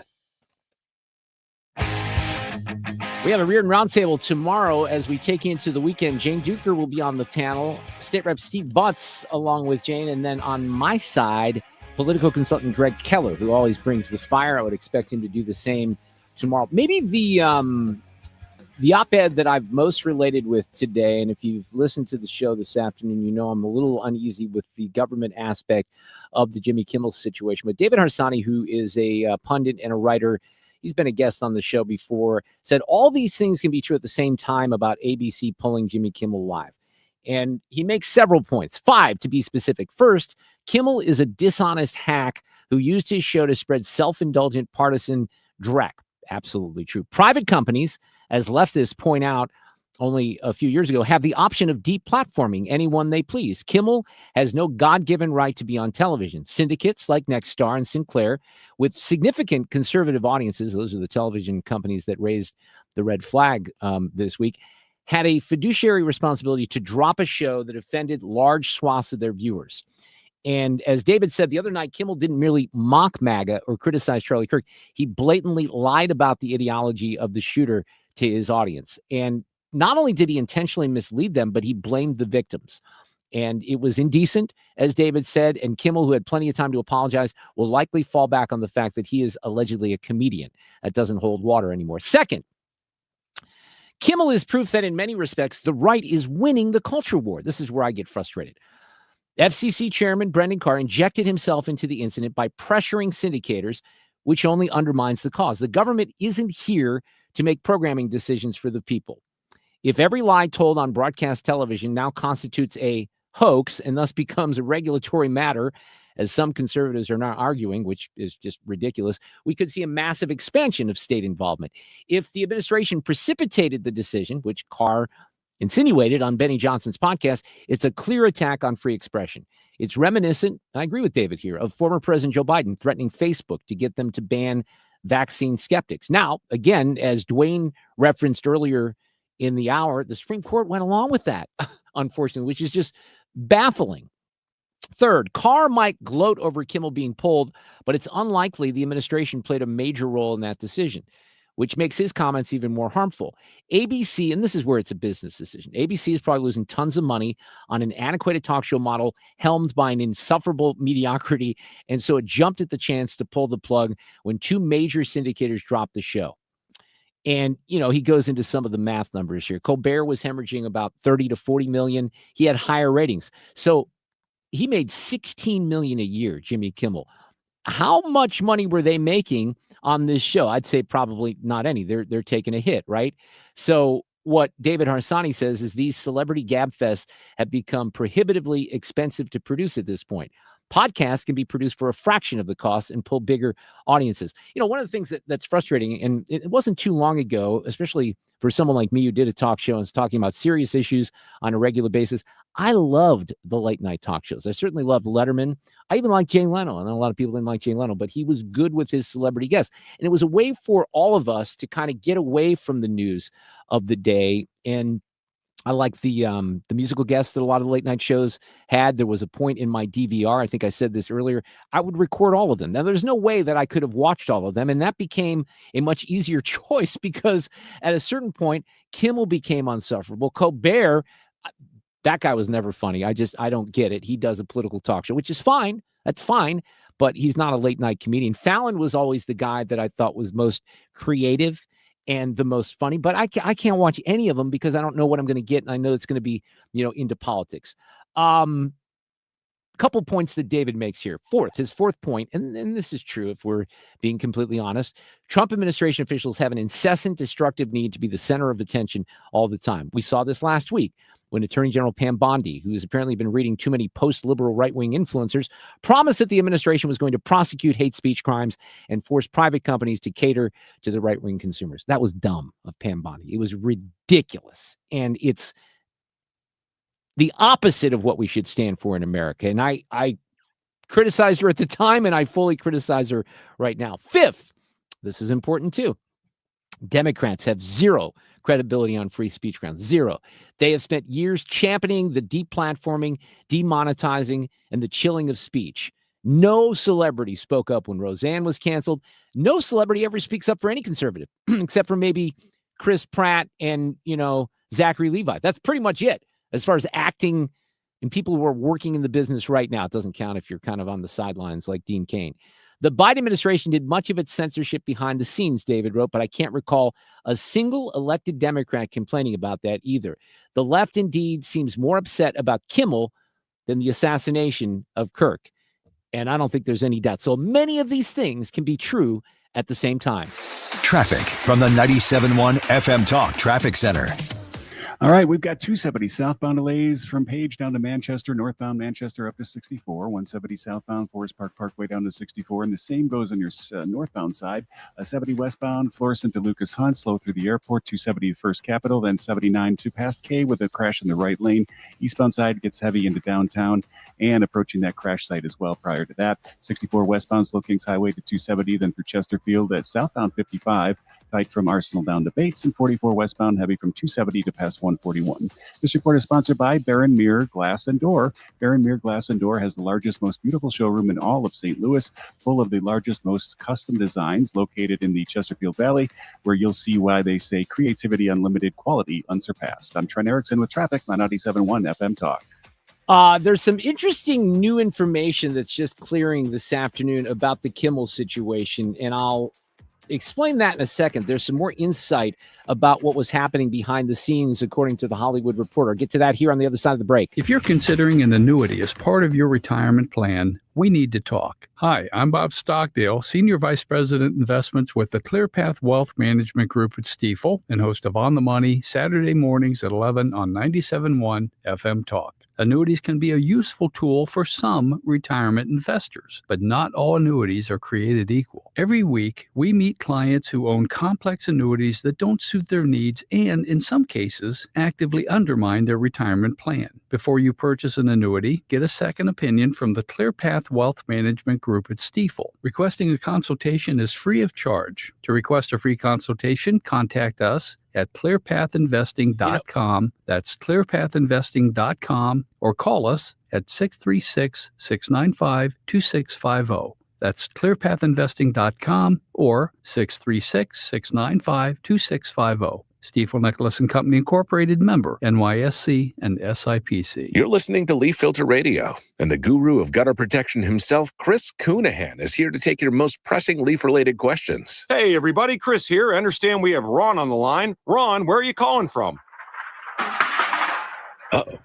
We have a Reardon Roundtable tomorrow as we take you into the weekend. Jane Duker will be on the panel, State Rep Steve Butts along with Jane, and then on my side, political consultant Greg Keller, who always brings the fire. I would expect him to do the same tomorrow. Maybe the op-ed that I've most related with today, and if you've listened to the show this afternoon, you know I'm a little uneasy with the government aspect of the Jimmy Kimmel situation. But David Harsanyi, who is a pundit and a writer, he's been a guest on the show before, said all these things can be true at the same time about ABC pulling Jimmy Kimmel Live. And he makes several points, 5 to be specific. First, Kimmel is a dishonest hack who used his show to spread self-indulgent partisan dreck. Absolutely true. Private companies, as leftists point out only a few years ago, have the option of deplatforming anyone they please. Kimmel has no God-given right to be on television. Syndicates like Nexstar and Sinclair, with significant conservative audiences, those are the television companies that raised the red flag this week, had a fiduciary responsibility to drop a show that offended large swaths of their viewers. And as David said the other night, Kimmel didn't merely mock MAGA or criticize Charlie Kirk. He blatantly lied about the ideology of the shooter to his audience. And not only did he intentionally mislead them, but he blamed the victims. And it was indecent, as David said, and Kimmel, who had plenty of time to apologize, will likely fall back on the fact that he is allegedly a comedian. That doesn't hold water anymore. Second, Kimmel is proof that in many respects, the right is winning the culture war. This is where I get frustrated. FCC Chairman Brendan Carr injected himself into the incident by pressuring syndicators which only undermines the cause. The government isn't here to make programming decisions for the people. If every lie told on broadcast television now constitutes a hoax and thus becomes a regulatory matter, as some conservatives are now arguing, which is just ridiculous, we could see a massive expansion of state involvement. If the administration precipitated the decision, which Carr insinuated on Benny Johnson's podcast, it's a clear attack on free expression. It's reminiscent, and I agree with David here, of former President Joe Biden threatening Facebook to get them to ban vaccine skeptics. Now, again, as Duane referenced earlier in the hour, the Supreme Court went along with that, unfortunately, which is just baffling. Third, Carr might gloat over Kimmel being pulled, but it's unlikely the administration played a major role in that decision, which makes his comments even more harmful. ABC, and this is where it's a business decision, ABC is probably losing tons of money on an antiquated talk show model helmed by an insufferable mediocrity, and so it jumped at the chance to pull the plug when two major syndicators dropped the show. And, you know, he goes into some of the math numbers here. Colbert was hemorrhaging about 30 to 40 million. He had higher ratings. So he made 16 million a year, Jimmy Kimmel. How much money were they making on this show? I'd say probably not any. They're taking a hit, right? So what David Harsanyi says is these celebrity gabfests have become prohibitively expensive to produce at this point. Podcasts can be produced for a fraction of the cost and pull bigger audiences. You know, one of the things that's frustrating, and it wasn't too long ago, especially for someone like me who did a talk show and was talking about serious issues on a regular basis, I loved the late night talk shows. I certainly loved Letterman. I even liked Jay Leno. I know a lot of people didn't like Jay Leno, but he was good with his celebrity guests. And it was a way for all of us to kind of get away from the news of the day. And I like the musical guests that a lot of the late night shows had. There was a point in my DVR, I think I said this earlier, I would record all of them. Now, there's no way that I could have watched all of them, and that became a much easier choice because at a certain point, Kimmel became insufferable. Colbert, that guy was never funny. I don't get it. He does a political talk show, which is fine. That's fine, but he's not a late night comedian. Fallon was always the guy that I thought was most creative and the most funny, but I can't watch any of them because I don't know what I'm going to get, and I know it's going to be, you know, into politics. Couple points that David makes here. His fourth point, and this is true if we're being completely honest, Trump administration officials have an incessant destructive need to be the center of attention all the time. We saw this last week when Attorney General Pam Bondi, who has apparently been reading too many post-liberal right-wing influencers, promised that the administration was going to prosecute hate speech crimes and force private companies to cater to the right-wing consumers. That was dumb of Pam Bondi. It was ridiculous. And it's the opposite of what we should stand for in America. And I criticized her at the time, and I fully criticize her right now. Fifth, this is important too. Democrats have zero credibility on free speech grounds. Zero. They have spent years championing the deplatforming, demonetizing, and the chilling of speech. No celebrity spoke up when Roseanne was canceled. No celebrity ever speaks up for any conservative, except for maybe Chris Pratt and, you know, Zachary Levi. That's pretty much it. As far as acting and people who are working in the business right now, it doesn't count if you're kind of on the sidelines like Dean Cain. The Biden administration did much of its censorship behind the scenes, David wrote, but I can't recall a single elected Democrat complaining about that either. The left indeed seems more upset about Kimmel than the assassination of Kirk. And I don't think there's any doubt. So many of these things can be true at the same time. Traffic from the 97.1 FM Talk Traffic Center. All right, we've got 270 southbound delays from Page down to Manchester, northbound Manchester up to 64, 170 southbound Forest Park Parkway down to 64, and the same goes on your northbound side. 70 westbound Florissant to Lucas Hunt, slow through the airport, 270 First Capitol, then 79 to past K with a crash in the right lane. Eastbound side gets heavy into downtown and approaching that crash site as well prior to that. 64 westbound Slow Kings Highway to 270, then through Chesterfield at southbound 55. Tight from Arsenal down to Bates, and 44 westbound heavy from 270 to past 141. This report is sponsored by Barron Mirror Glass and Door. Barron Mirror Glass and Door has the largest, most beautiful showroom in all of St. Louis, full of the largest, most custom designs located in the Chesterfield Valley, where you'll see why they say creativity unlimited, quality unsurpassed. I'm Trent Erickson with traffic on 97.1 FM Talk. There's some interesting new information that's just clearing this afternoon about the Kimmel situation, and I'll explain that in a second. There's some more insight about what was happening behind the scenes, according to the Hollywood Reporter. I'll get to that here on the other side of the break. If you're considering an annuity as part of your retirement plan, we need to talk. Hi, I'm Bob Stockdale, Senior Vice President Investments with the ClearPath Wealth Management Group at Stifel and host of On the Money Saturday mornings at 11 on 97.1 FM Talk. Annuities can be a useful tool for some retirement investors, but not all annuities are created equal. Every week, we meet clients who own complex annuities that don't suit their needs and, in some cases, actively undermine their retirement plan. Before you purchase an annuity, get a second opinion from the ClearPath Wealth Management Group at Stifel. Requesting a consultation is free of charge. To request a free consultation, contact us at clearpathinvesting.com. That's clearpathinvesting.com, or call us at 636-695-2650. That's clearpathinvesting.com or 636-695-2650. Stifel Nicholas and Company Incorporated, member NYSE and SIPC. You're listening to Leaf Filter Radio, and the guru of gutter protection himself, Chris Coonahan, is here to take your most pressing leaf-related questions. Hey, everybody, Chris here. I understand we have Ron on the line. Ron, where are you calling from? Uh-oh.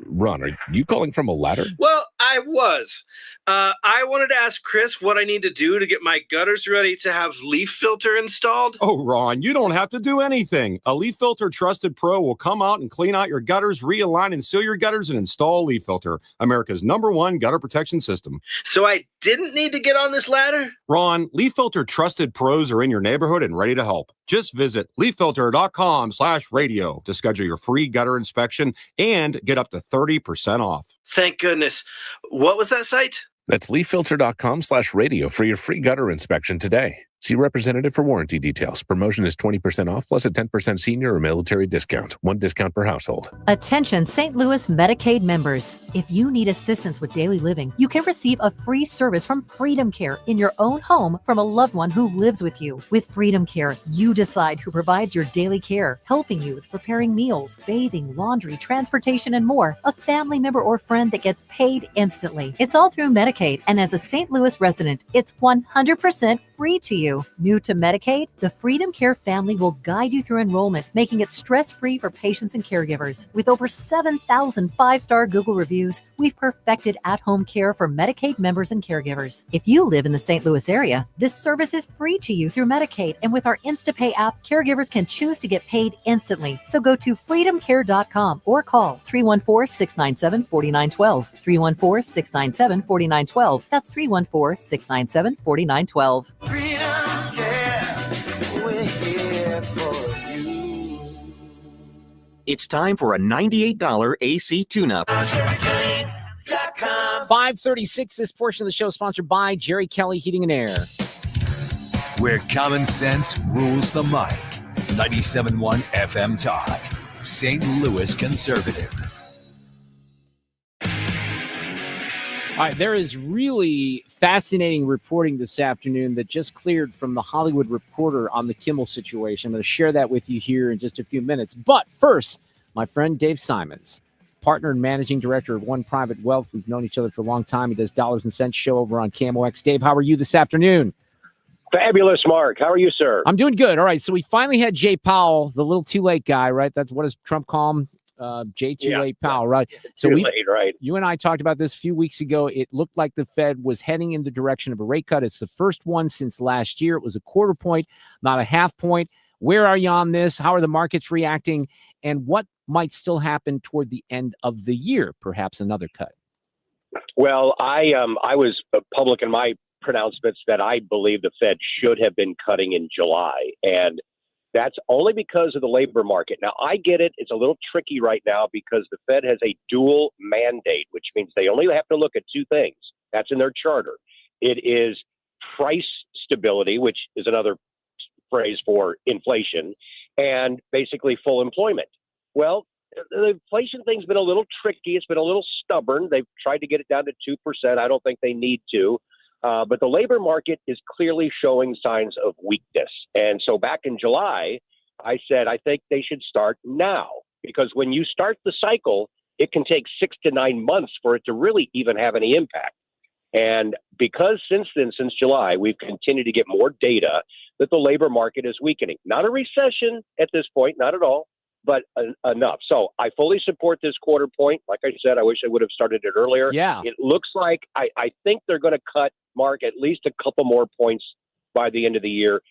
Ron, are you calling from a ladder? Well, I was. I wanted to ask Chris what I need to do to get my gutters ready to have leaf filter installed. Oh, Ron, you don't have to do anything. A Leaf Filter Trusted Pro will come out and clean out your gutters, realign and seal your gutters, and install Leaf Filter, America's #1 gutter protection system. So I didn't need to get on this ladder? Ron, Leaf Filter Trusted Pros are in your neighborhood and ready to help. Just visit leaffilter.com/radio to schedule your free gutter inspection and get up to 30% off. Thank goodness. What was that site? That's leaffilter.com/radio for your free gutter inspection today. See representative for warranty details. Promotion is 20% off plus a 10% senior or military discount. One discount per household. Attention St. Louis Medicaid members. If you need assistance with daily living, you can receive a free service from Freedom Care in your own home from a loved one who lives with you. With Freedom Care, you decide who provides your daily care, helping you with preparing meals, bathing, laundry, transportation, and more. A family member or friend that gets paid instantly. It's all through Medicaid, and as a St. Louis resident, it's 100% free to you. New to Medicaid, the Freedom Care family will guide you through enrollment, making it stress-free for patients and caregivers. With over 7,000 five-star Google reviews, we've perfected at-home care for Medicaid members and caregivers. If you live in the St. Louis area, this service is free to you through Medicaid, and with our InstaPay app, caregivers can choose to get paid instantly. So go to freedomcare.com or call 314-697-4912. 314-697-4912. That's 314-697-4912. It's time for a $98 AC tune-up. 5:36. This portion of the show is sponsored by Jerry Kelly Heating and Air. Where common sense rules the mic. 97.1 FM Talk. St. Louis Conservative. All right, there is really fascinating reporting this afternoon that just cleared from the Hollywood Reporter on the Kimmel situation. I'm going to share that with you here in just a few minutes. But first, my friend Dave Simons, partner and managing director of One Private Wealth. We've known each other for a long time. He does Dollars and Cents show over on KMOX. Dave, how are you this afternoon? Fabulous, Mark. How are you, sir? I'm doing good. All right, so we finally had Jay Powell, the little too late guy, right? That's what does Trump call him? Jay Too Late Powell, right? So Too late, right. You and I talked about this a few weeks ago. It looked like the Fed was heading in the direction of a rate cut. It's the first one since last year. It was a quarter point, not a half point. Where are you on this? How are the markets reacting? And what might still happen toward the end of the year? Perhaps another cut. Well, I was public in my pronouncements that I believe the Fed should have been cutting in July, and that's only because of the labor market. Now, I get it. It's a little tricky right now because the Fed has a dual mandate, which means they only have to look at two things. That's in their charter. It is price stability, which is another phrase for inflation, and basically full employment. Well, the inflation thing's been a little tricky. It's been a little stubborn. They've tried to get it down to 2%. I don't think they need to. But the labor market is clearly showing signs of weakness. And so back in July, I said, I think they should start now, because when you start the cycle, it can take 6 to 9 months for it to really even have any impact. And because since then, since July, we've continued to get more data that the labor market is weakening. Not a recession at this point, not at all, but enough. So I fully support this quarter point. Like I said, I wish I would have started it earlier. Yeah. It looks like I think they're going to cut, Mark, at least a couple more points by the end of the year,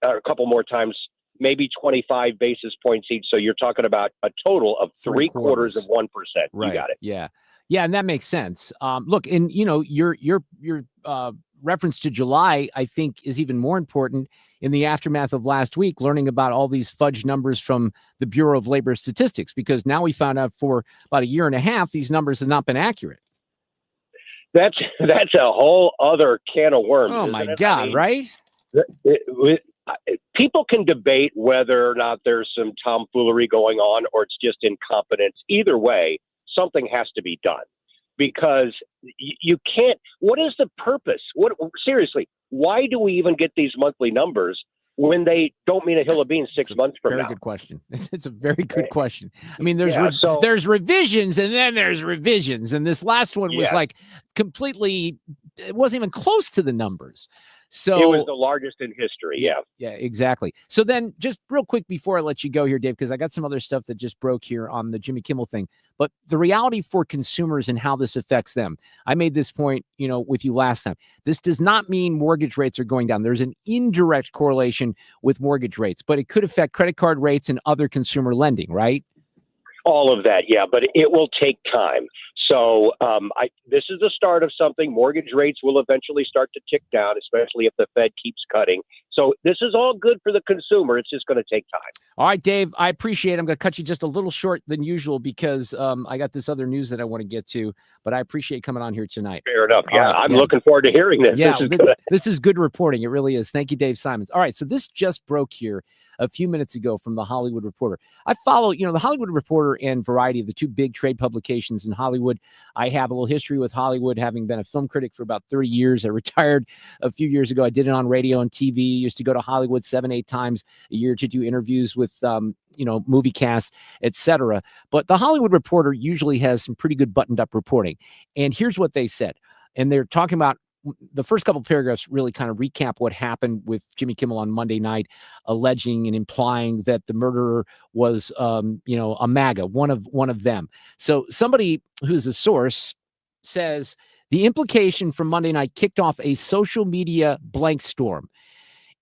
a couple more times, maybe 25 basis points each. So you're talking about a total of 3/4 of 1%. Right. You got it. Yeah. Yeah. And that makes sense. Look, and your reference to July, I think, is even more important in the aftermath of last week, learning about all these fudge numbers from the Bureau of Labor Statistics, because now we found out for about a year and a half, these numbers have not been accurate. That's a whole other can of worms. Oh my God. Right. People can debate whether or not there's some tomfoolery going on or it's just incompetence. Either way, something has to be done, because you can't. What is the purpose? Seriously, why do we even get these monthly numbers when they don't mean a hill of beans 6 months from now? Very good question. It's a very good question. I mean, there's so there's revisions and then there's revisions, and this last one was like completely. It wasn't even close to the numbers. So it was the largest in history. Yeah. Yeah, exactly. So then just real quick before I let you go here, Dave, because I got some other stuff that just broke here on the Jimmy Kimmel thing, but the reality for consumers and how this affects them. I made this point, with you last time. This does not mean mortgage rates are going down. There's an indirect correlation with mortgage rates, but it could affect credit card rates and other consumer lending, right? All of that, yeah, but it will take time. So this is the start of something. Mortgage rates will eventually start to tick down, especially if the Fed keeps cutting. So this is all good for the consumer. It's just going to take time. All right, Dave, I appreciate it. I'm going to cut you just a little short than usual because I got this other news that I want to get to, but I appreciate coming on here tonight. Fair enough. Yeah, I'm looking forward to hearing this. Yeah, this is good reporting. It really is. Thank you, Dave Simons. All right, so this just broke here a few minutes ago from the Hollywood Reporter. I follow, the Hollywood Reporter and Variety, the two big trade publications in Hollywood. I have a little history with Hollywood, having been a film critic for about 30 years. I retired a few years ago. I did it on radio and TV. Used to go to Hollywood 7-8 times a year to do interviews with, movie casts, etc. But the Hollywood Reporter usually has some pretty good buttoned up reporting. And here's what they said. And they're talking about the first couple of paragraphs really kind of recap what happened with Jimmy Kimmel on Monday night, alleging and implying that the murderer was, a MAGA, one of them. So somebody who's a source says the implication from Monday night kicked off a social media blank storm.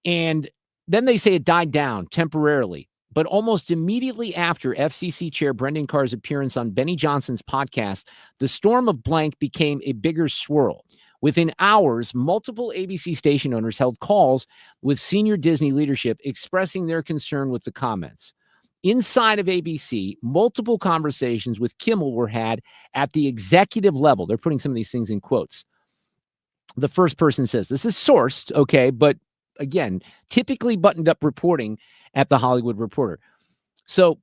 And then they say it died down temporarily. But almost immediately after FCC Chair Brendan Carr's appearance on Benny Johnson's podcast, the storm of blank became a bigger swirl. Within hours, multiple ABC station owners held calls with senior Disney leadership expressing their concern with the comments. Inside of ABC, multiple conversations with Kimmel were had at the executive level. They're putting some of these things in quotes. The first person says, this is sourced, okay, but again, typically buttoned up reporting at the Hollywood Reporter. So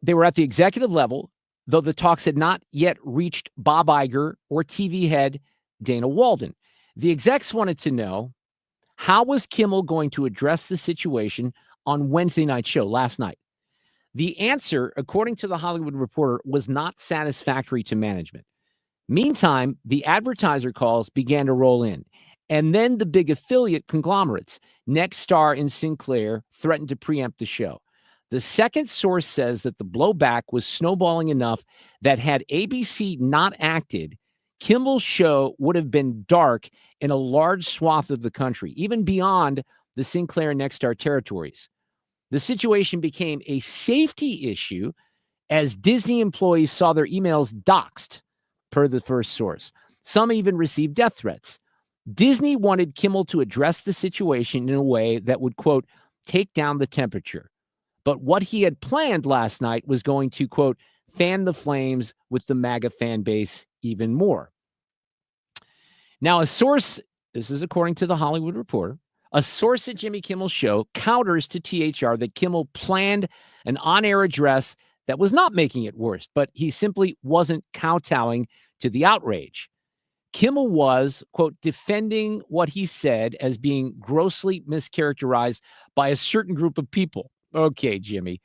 they were at the executive level, though the talks had not yet reached Bob Iger or TV head Dana Walden. The execs wanted to know, how was Kimmel going to address the situation on Wednesday night show last night? The answer, according to the Hollywood Reporter, was not satisfactory to management. Meantime, the advertiser calls began to roll in. And then the big affiliate conglomerates, Nexstar and Sinclair, threatened to preempt the show. The second source says that the blowback was snowballing enough that had ABC not acted, Kimmel's show would have been dark in a large swath of the country, even beyond the Sinclair and Nexstar territories. The situation became a safety issue as Disney employees saw their emails doxed, per the first source. Some even received death threats. Disney wanted Kimmel to address the situation in a way that would, quote, take down the temperature. But what he had planned last night was going to, quote, fan the flames with the MAGA fan base even more. Now, a source, this is according to the Hollywood Reporter, a source at Jimmy Kimmel's show counters to THR that Kimmel planned an on-air address that was not making it worse, but he simply wasn't kowtowing to the outrage. Kimmel was, quote, defending what he said as being grossly mischaracterized by a certain group of people. Okay, Jimmy.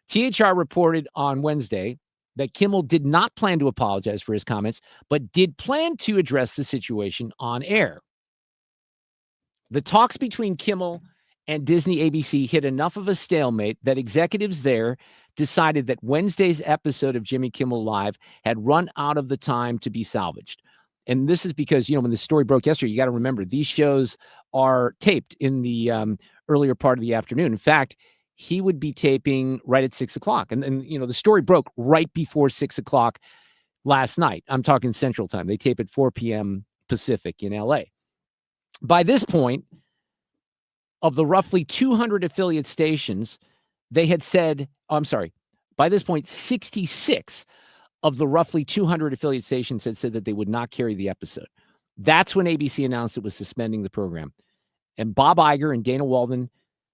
THR reported on Wednesday that Kimmel did not plan to apologize for his comments, but did plan to address the situation on air. The talks between Kimmel and Disney ABC hit enough of a stalemate that executives there decided that Wednesday's episode of Jimmy Kimmel Live had run out of the time to be salvaged. And this is because, when the story broke yesterday, you got to remember these shows are taped in the earlier part of the afternoon. In fact, he would be taping right at 6 o'clock. And the story broke right before 6 o'clock last night. I'm talking Central Time. They tape at 4 p.m. Pacific in LA. By this point, of the roughly 200 affiliate stations, they had said, by this point, 66 of the roughly 200 affiliate stations had said that they would not carry the episode. That's when ABC announced it was suspending the program. And Bob Iger and Dana Walden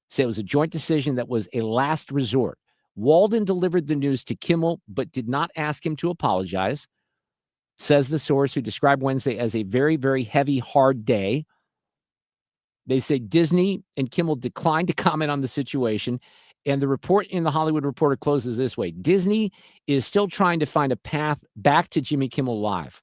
said it was a joint decision that was a last resort. Walden delivered the news to Kimmel, but did not ask him to apologize, says the source, who described Wednesday as a very, very heavy, hard day. They say Disney and Kimmel declined to comment on the situation. And the report in the Hollywood Reporter closes this way. Disney is still trying to find a path back to Jimmy Kimmel Live.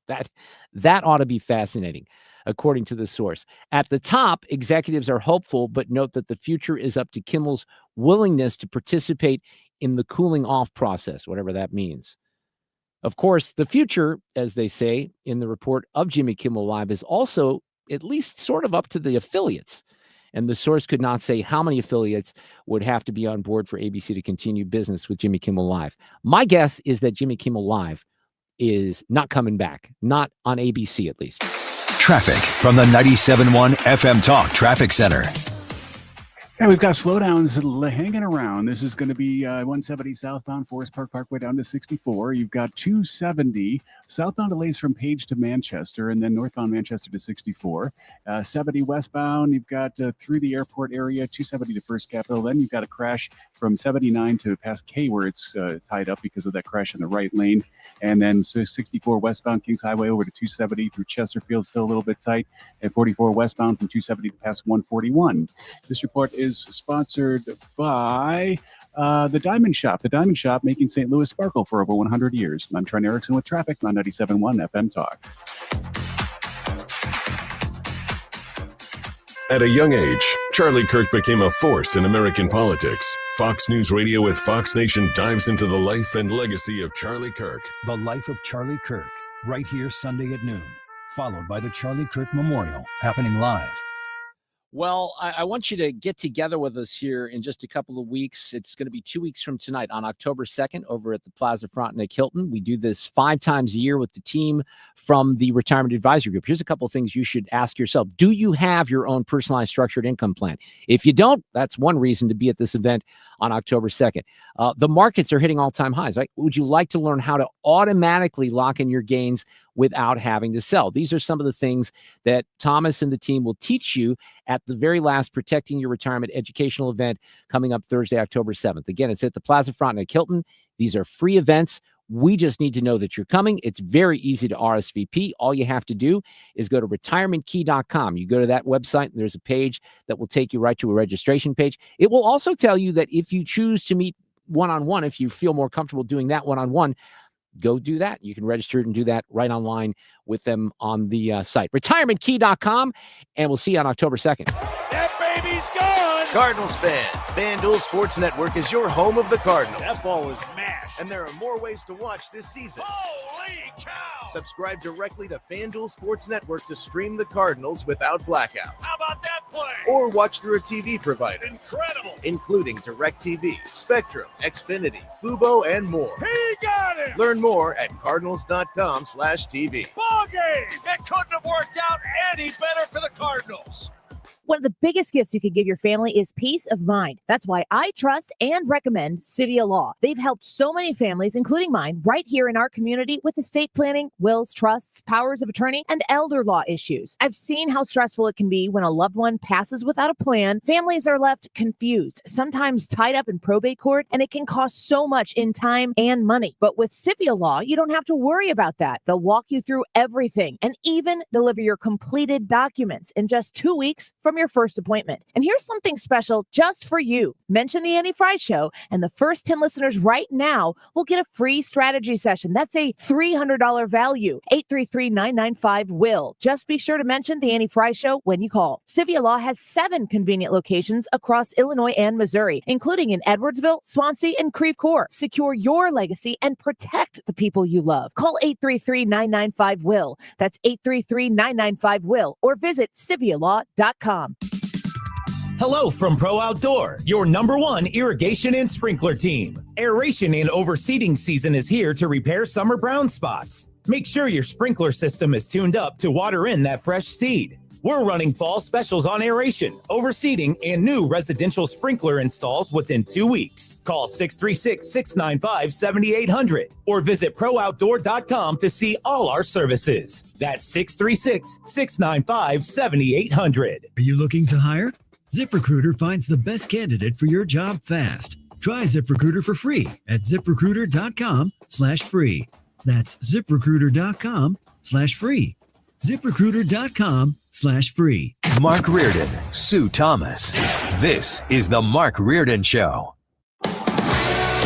That ought to be fascinating, according to the source. At the top, executives are hopeful, but note that the future is up to Kimmel's willingness to participate in the cooling off process, whatever that means. Of course, the future, as they say in the report of Jimmy Kimmel Live, is also at least sort of up to the affiliates. And the source could not say how many affiliates would have to be on board for ABC to continue business with Jimmy Kimmel Live. My guess is that Jimmy Kimmel Live is not coming back, not on ABC at least. Traffic from the 97.1 FM Talk Traffic Center. Yeah, we've got slowdowns hanging around. This is going to be 170 southbound Forest Park Parkway down to 64. You've got 270 southbound delays from Page to Manchester, and then northbound Manchester to 64. 70 westbound, you've got through the airport area, 270 to First Capitol. Then you've got a crash from 79 to past K where it's tied up because of that crash in the right lane. And then 64 westbound Kings Highway over to 270 through Chesterfield, still a little bit tight. And 44 westbound from 270 to past 141. This report is sponsored by the Diamond Shop. The Diamond Shop, making St. Louis sparkle for over 100 years. I'm Trent Erickson with traffic on 97.1 FM Talk. At a young age, Charlie Kirk became a force in American politics. Fox News Radio with Fox Nation dives into the life and legacy of Charlie Kirk. The Life of Charlie Kirk, right here Sunday at noon, followed by the Charlie Kirk Memorial, happening live. Well, I want you to get together with us here in just a couple of weeks. It's going to be 2 weeks from tonight on October 2nd over at the Plaza Frontenac Hilton. We do this 5 times a year with the team from the Retirement Advisory Group. Here's a couple of things you should ask yourself. Do you have your own personalized structured income plan? If you don't, that's one reason to be at this event on October 2nd. The markets are hitting all-time highs, right? Would you like to learn how to automatically lock in your gains without having to sell? These are some of the things that Thomas and the team will teach you at the very last Protecting Your Retirement educational event coming up Thursday, October 7th. Again, it's at the Plaza Frontenac Hilton. These are free events. We just need to know that you're coming. It's very easy to RSVP. All you have to do is go to retirementkey.com. You go to that website, and there's a page that will take you right to a registration page. It will also tell you that if you choose to meet one-on-one, if you feel more comfortable doing that one-on-one, go do that. You can register and do that right online with them on the site. Retirementkey.com, and we'll see you on October 2nd. That baby's gone! Cardinals fans, FanDuel Sports Network is your home of the Cardinals. That ball was mashed. And there are more ways to watch this season. Holy cow! Subscribe directly to FanDuel Sports Network to stream the Cardinals without blackouts. How about that play? Or watch through a TV provider. Incredible! Including DirecTV, Spectrum, Xfinity, Fubo, and more. He got it! Learn more at cardinals.com/TV. Ball game! That couldn't have worked out any better for the Cardinals. One of the biggest gifts you could give your family is peace of mind. That's why I trust and recommend Civia Law. They've helped so many families, including mine, right here in our community with estate planning, wills, trusts, powers of attorney, and elder law issues. I've seen how stressful it can be when a loved one passes without a plan. Families are left confused, sometimes tied up in probate court, and it can cost so much in time and money. But with Civia Law, you don't have to worry about that. They'll walk you through everything and even deliver your completed documents in just 2 weeks from confirm your first appointment. And here's something special just for you. Mention the Annie Fry Show, and the first 10 listeners right now will get a free strategy session. That's a $300 value. 833-995-WILL. Just be sure to mention the Annie Fry Show when you call. Civia Law has 7 convenient locations across Illinois and Missouri, including in Edwardsville, Swansea, and Creve Coeur. Secure your legacy and protect the people you love. Call 833-995-WILL. That's 833-995-WILL, or visit civialaw.com. Hello from Pro Outdoor, your #1 irrigation and sprinkler team. Aeration and overseeding season is here to repair summer brown spots. Make sure your sprinkler system is tuned up to water in that fresh seed. We're running fall specials on aeration, overseeding, and new residential sprinkler installs within 2 weeks. Call 636-695-7800 or visit ProOutdoor.com to see all our services. That's 636-695-7800. Are you looking to hire? ZipRecruiter finds the best candidate for your job fast. Try ZipRecruiter for free at ZipRecruiter.com/free. That's ZipRecruiter.com/free. ZipRecruiter.com/free. Mark Reardon, Sue Thomas. This is the Mark Reardon Show.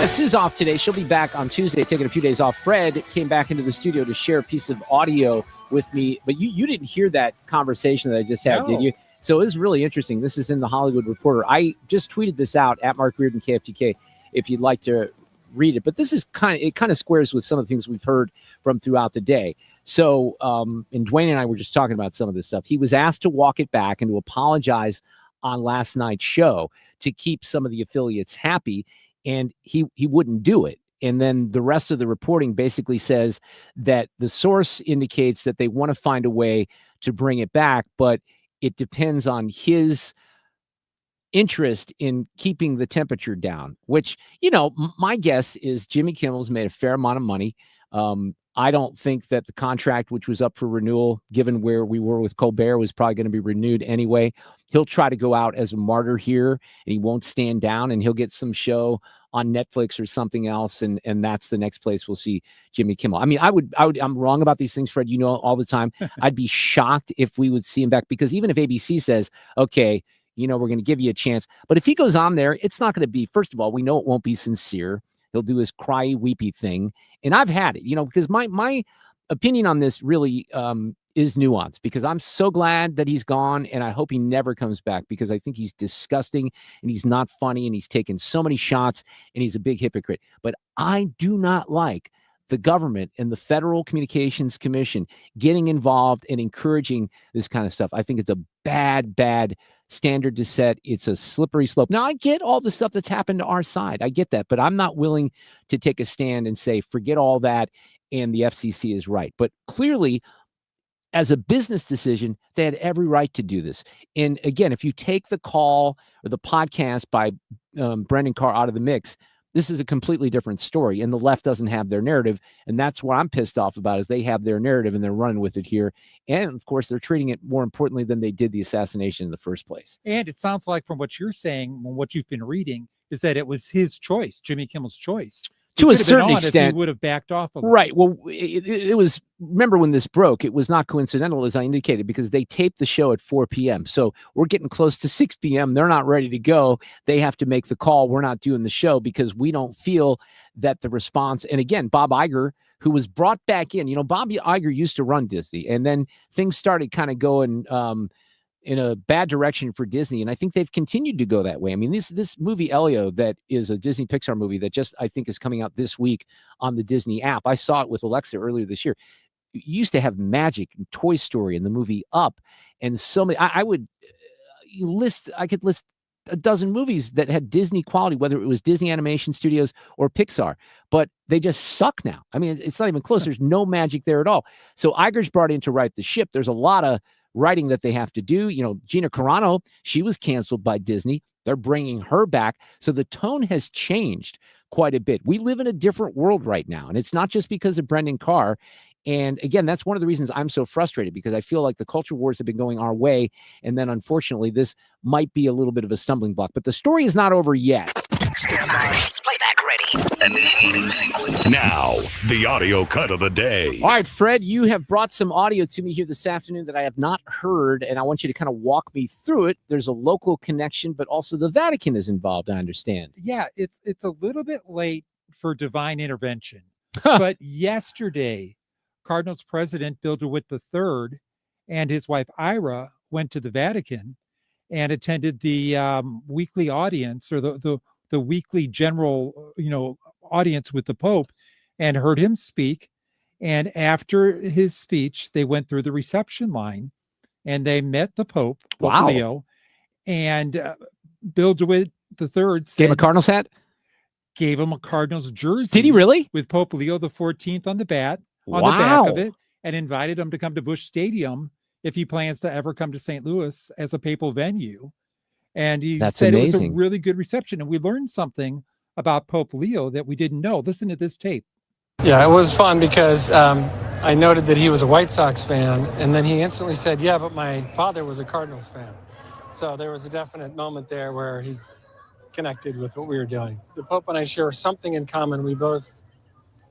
Sue's off today. She'll be back on Tuesday, taking a few days off. Fred came back into the studio to share a piece of audio with me, but you didn't hear that conversation that I just had, did you? So it was really interesting. This is in the Hollywood Reporter. I just tweeted this out at Mark Reardon KFTK if you'd like to read it. But this is kind of squares with some of the things we've heard from throughout the day. So, and Duane and I were just talking about some of this stuff. He was asked to walk it back and to apologize on last night's show to keep some of the affiliates happy, and he wouldn't do it. And then the rest of the reporting basically says that the source indicates that they want to find a way to bring it back, but it depends on his interest in keeping the temperature down, which, my guess is Jimmy Kimmel's made a fair amount of money. I don't think that the contract, which was up for renewal, given where we were with Colbert, was probably going to be renewed anyway. He'll try to go out as a martyr here, and he won't stand down, and he'll get some show on Netflix or something else, and that's the next place we'll see Jimmy Kimmel. I mean, I'm wrong about these things, Fred, all the time. I'd be shocked if we would see him back, because even if ABC says, okay, we're going to give you a chance, but if he goes on there, it's not going to be, first of all, we know it won't be sincere. He'll do his cry weepy thing. And I've had it, because my opinion on this really is nuanced, because I'm so glad that he's gone, and I hope he never comes back, because I think he's disgusting and he's not funny, and he's taken so many shots, and he's a big hypocrite. But I do not like the government and the Federal Communications Commission getting involved and encouraging this kind of stuff. I think it's a bad standard to set. It's a slippery slope. Now, I get all the stuff that's happened to our side. I get that, but I'm not willing to take a stand and say, forget all that, and the FCC is right. But clearly, as a business decision, they had every right to do this. And again, if you take the call or the podcast by Brendan Carr out of the mix, this is a completely different story, and the left doesn't have their narrative. And that's what I'm pissed off about, is they have their narrative and they're running with it here. And of course, they're treating it more importantly than they did the assassination in the first place. And it sounds like, from what you're saying, what you've been reading, is that it was his choice, Jimmy Kimmel's choice. To a certain extent, he would have backed off a little. Right. Well, it was, remember when this broke, it was not coincidental, as I indicated, because they taped the show at 4 p.m. So we're getting close to 6 p.m. They're not ready to go. They have to make the call. We're not doing the show because we don't feel that the response. And again, Bob Iger, who was brought back in, Bob Iger used to run Disney, and then things started kind of going in a bad direction for Disney. And I think they've continued to go that way. I mean, this movie Elio, that is a Disney Pixar movie that just, I think, is coming out this week on the Disney app. I saw it with Alexa earlier this year. It used to have Magic and Toy Story and the movie Up. And so many, I could list a dozen movies that had Disney quality, whether it was Disney Animation Studios or Pixar, but they just suck now. I mean, it's not even close. There's no magic there at all. So Iger's brought in to right the ship. There's a lot of writing that they have to do. Gina Carano, she was canceled by Disney. They're bringing her back. So the tone has changed quite a bit. We live in a different world right now. And it's not just because of Brendan Carr. And again, that's one of the reasons I'm so frustrated, because I feel like the culture wars have been going our way. And then unfortunately, this might be a little bit of a stumbling block. But the story is not over yet. Stand by. Playback ready. Now, the audio cut of the day. All right, Fred, you have brought some audio to me here this afternoon that I have not heard, and I want you to kind of walk me through it. There's a local connection, but also the Vatican is involved, I understand. Yeah, it's a little bit late for divine intervention. But yesterday, Cardinals President Bill DeWitt III and his wife Ira went to the Vatican and attended the weekly audience, or the weekly general, audience with the Pope, and heard him speak. And after his speech, they went through the reception line and they met the Pope, Pope Leo, and Bill DeWitt III said, Gave him a Cardinals hat? Gave him a Cardinals jersey. Did he really? With Pope Leo XIV on the back of it, and invited him to come to Busch Stadium if he plans to ever come to St. Louis as a papal venue. And he said it was a really good reception. And we learned something about Pope Leo that we didn't know. Listen to this tape. Yeah, it was fun because I noted that he was a White Sox fan, and then he instantly said, yeah, but my father was a Cardinals fan. So there was a definite moment there where he connected with what we were doing. The Pope and I share something in common. We both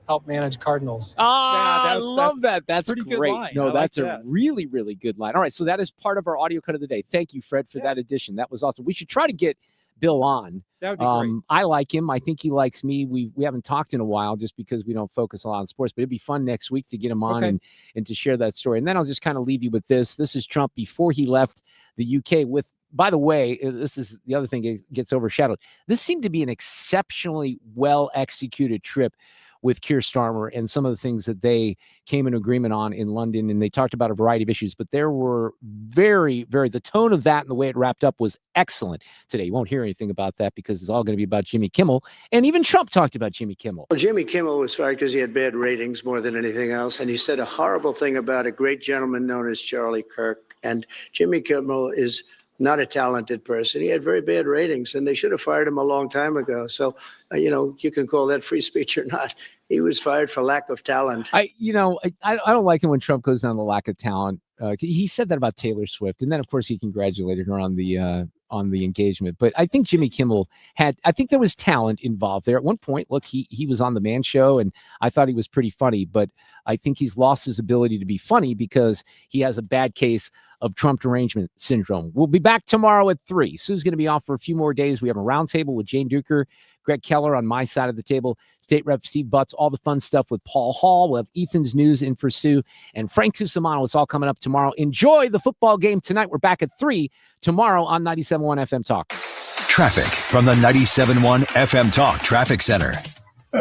help manage Cardinals. I love that. That's pretty good great. line. No, I that's like a that. really, really good line. All right, so that is part of our audio cut of the day. Thank you, Fred, for that addition. That was awesome. We should try to get Bill on. That would be great. I like him. I think he likes me. We haven't talked in a while just because we don't focus a lot on sports, but it'd be fun next week to get him on and to share that story. And then I'll just kind of leave you with this. This is Trump before he left the UK with, by the way, this is the other thing that gets overshadowed. This seemed to be an exceptionally well-executed trip with Keir Starmer and some of the things that they came in agreement on in London. And they talked about a variety of issues, but there were the tone of that and the way it wrapped up was excellent today. You won't hear anything about that because it's all going to be about Jimmy Kimmel. And even Trump talked about Jimmy Kimmel. Well, Jimmy Kimmel was fired because he had bad ratings more than anything else. And he said a horrible thing about a great gentleman known as Charlie Kirk. And Jimmy Kimmel is not a talented person. He had very bad ratings, and they should have fired him a long time ago. So, you can call that free speech or not. He was fired for lack of talent. I don't like it when Trump goes down the lack of talent. He said that about Taylor Swift, and then of course he congratulated her on the engagement. But I think Jimmy Kimmel I think there was talent involved there. At one point, look, he was on the Man Show, and I thought he was pretty funny, but I think he's lost his ability to be funny because he has a bad case of Trump derangement syndrome. We'll be back tomorrow at 3. Sue's going to be off for a few more days. We have a roundtable with Jane Duker, Greg Keller on my side of the table, State Rep Steve Butts, all the fun stuff with Paul Hall. We'll have Ethan's news in for Sue and Frank Cusimano. It's all coming up tomorrow. Enjoy the football game tonight. We're back at 3 tomorrow on 97.1 FM Talk. Traffic from the 97.1 FM Talk Traffic Center.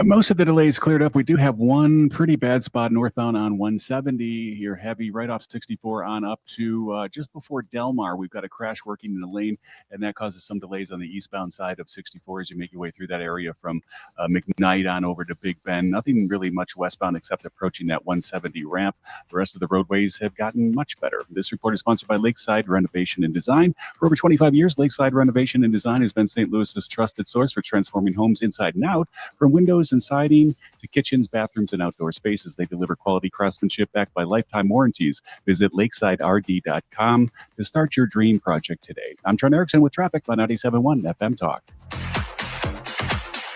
Most of the delays cleared up. We do have one pretty bad spot northbound on 170. You're heavy right off 64 on up to just before Delmar. We've got a crash working in the lane, and that causes some delays on the eastbound side of 64 as you make your way through that area from McKnight on over to Big Bend. Nothing really much westbound except approaching that 170 ramp. The rest of the roadways have gotten much better. This report is sponsored by Lakeside Renovation and Design. For over 25 years, Lakeside Renovation and Design has been St. Louis's trusted source for transforming homes inside and out, from windows and siding to kitchens, bathrooms, and outdoor spaces. They deliver quality craftsmanship backed by lifetime warranties. Visit lakesiderd.com to start your dream project today. I'm Trent Erickson with traffic on 97.1 FM Talk.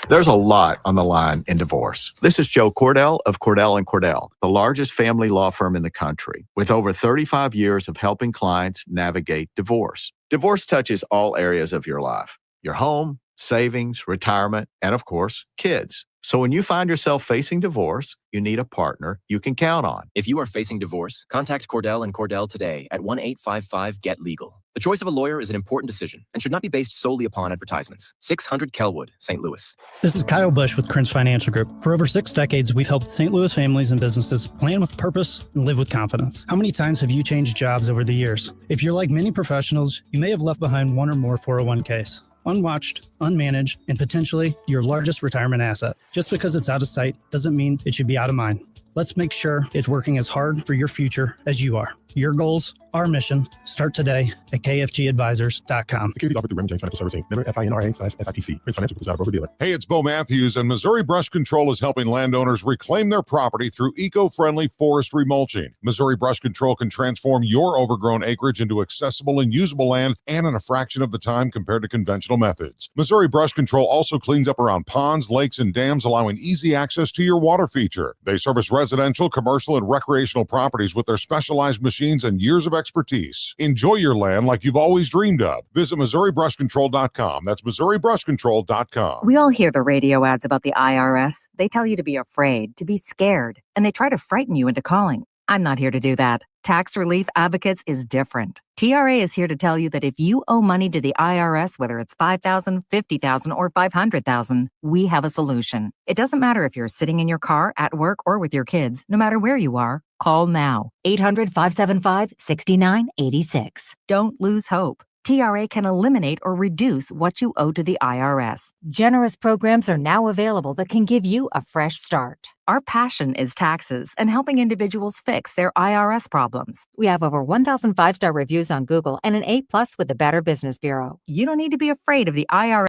There's a lot on the line in divorce. This is Joe Cordell of Cordell & Cordell, the largest family law firm in the country, with over 35 years of helping clients navigate divorce. Divorce touches all areas of your life: your home, savings, retirement, and of course, kids. So when you find yourself facing divorce, you need a partner you can count on. If you are facing divorce, contact Cordell & Cordell today at 1-855-GET-LEGAL. The choice of a lawyer is an important decision and should not be based solely upon advertisements. 600 Kelwood, St. Louis. This is Kyle Bush with Cringe Financial Group. For over 6 decades, we've helped St. Louis families and businesses plan with purpose and live with confidence. How many times have you changed jobs over the years? If you're like many professionals, you may have left behind one or more 401ks. Unwatched, unmanaged, and potentially your largest retirement asset. Just because it's out of sight doesn't mean it should be out of mind. Let's make sure it's working as hard for your future as you are. Your goals, our mission. Start today at kfgadvisors.com. Securities offered through Raymond James Financial Servicing. Member FINRA/SIPC. Prince Financial is not a broker-dealer. Hey, it's Bo Matthews, and Missouri Brush Control is helping landowners reclaim their property through eco-friendly forestry mulching. Missouri Brush Control can transform your overgrown acreage into accessible and usable land, and in a fraction of the time compared to conventional methods. Missouri Brush Control also cleans up around ponds, lakes, and dams, allowing easy access to your water feature. They service residential, commercial, and recreational properties with their specialized machines and years of expertise. Enjoy your land like you've always dreamed of. Visit MissouriBrushControl.com. That's MissouriBrushControl.com. We all hear the radio ads about the IRS. They tell you to be afraid, to be scared, and they try to frighten you into calling. I'm not here to do that. Tax Relief Advocates is different. TRA is here to tell you that if you owe money to the IRS, whether it's $5,000, $50,000, or $500,000, we have a solution. It doesn't matter if you're sitting in your car, at work, or with your kids. No matter where you are, call now. 800-575-6986. Don't lose hope. TRA can eliminate or reduce what you owe to the IRS. Generous programs are now available that can give you a fresh start. Our passion is taxes and helping individuals fix their IRS problems. We have over 1,000 5-star reviews on Google and an A+ with the Better Business Bureau. You don't need to be afraid of the IRS.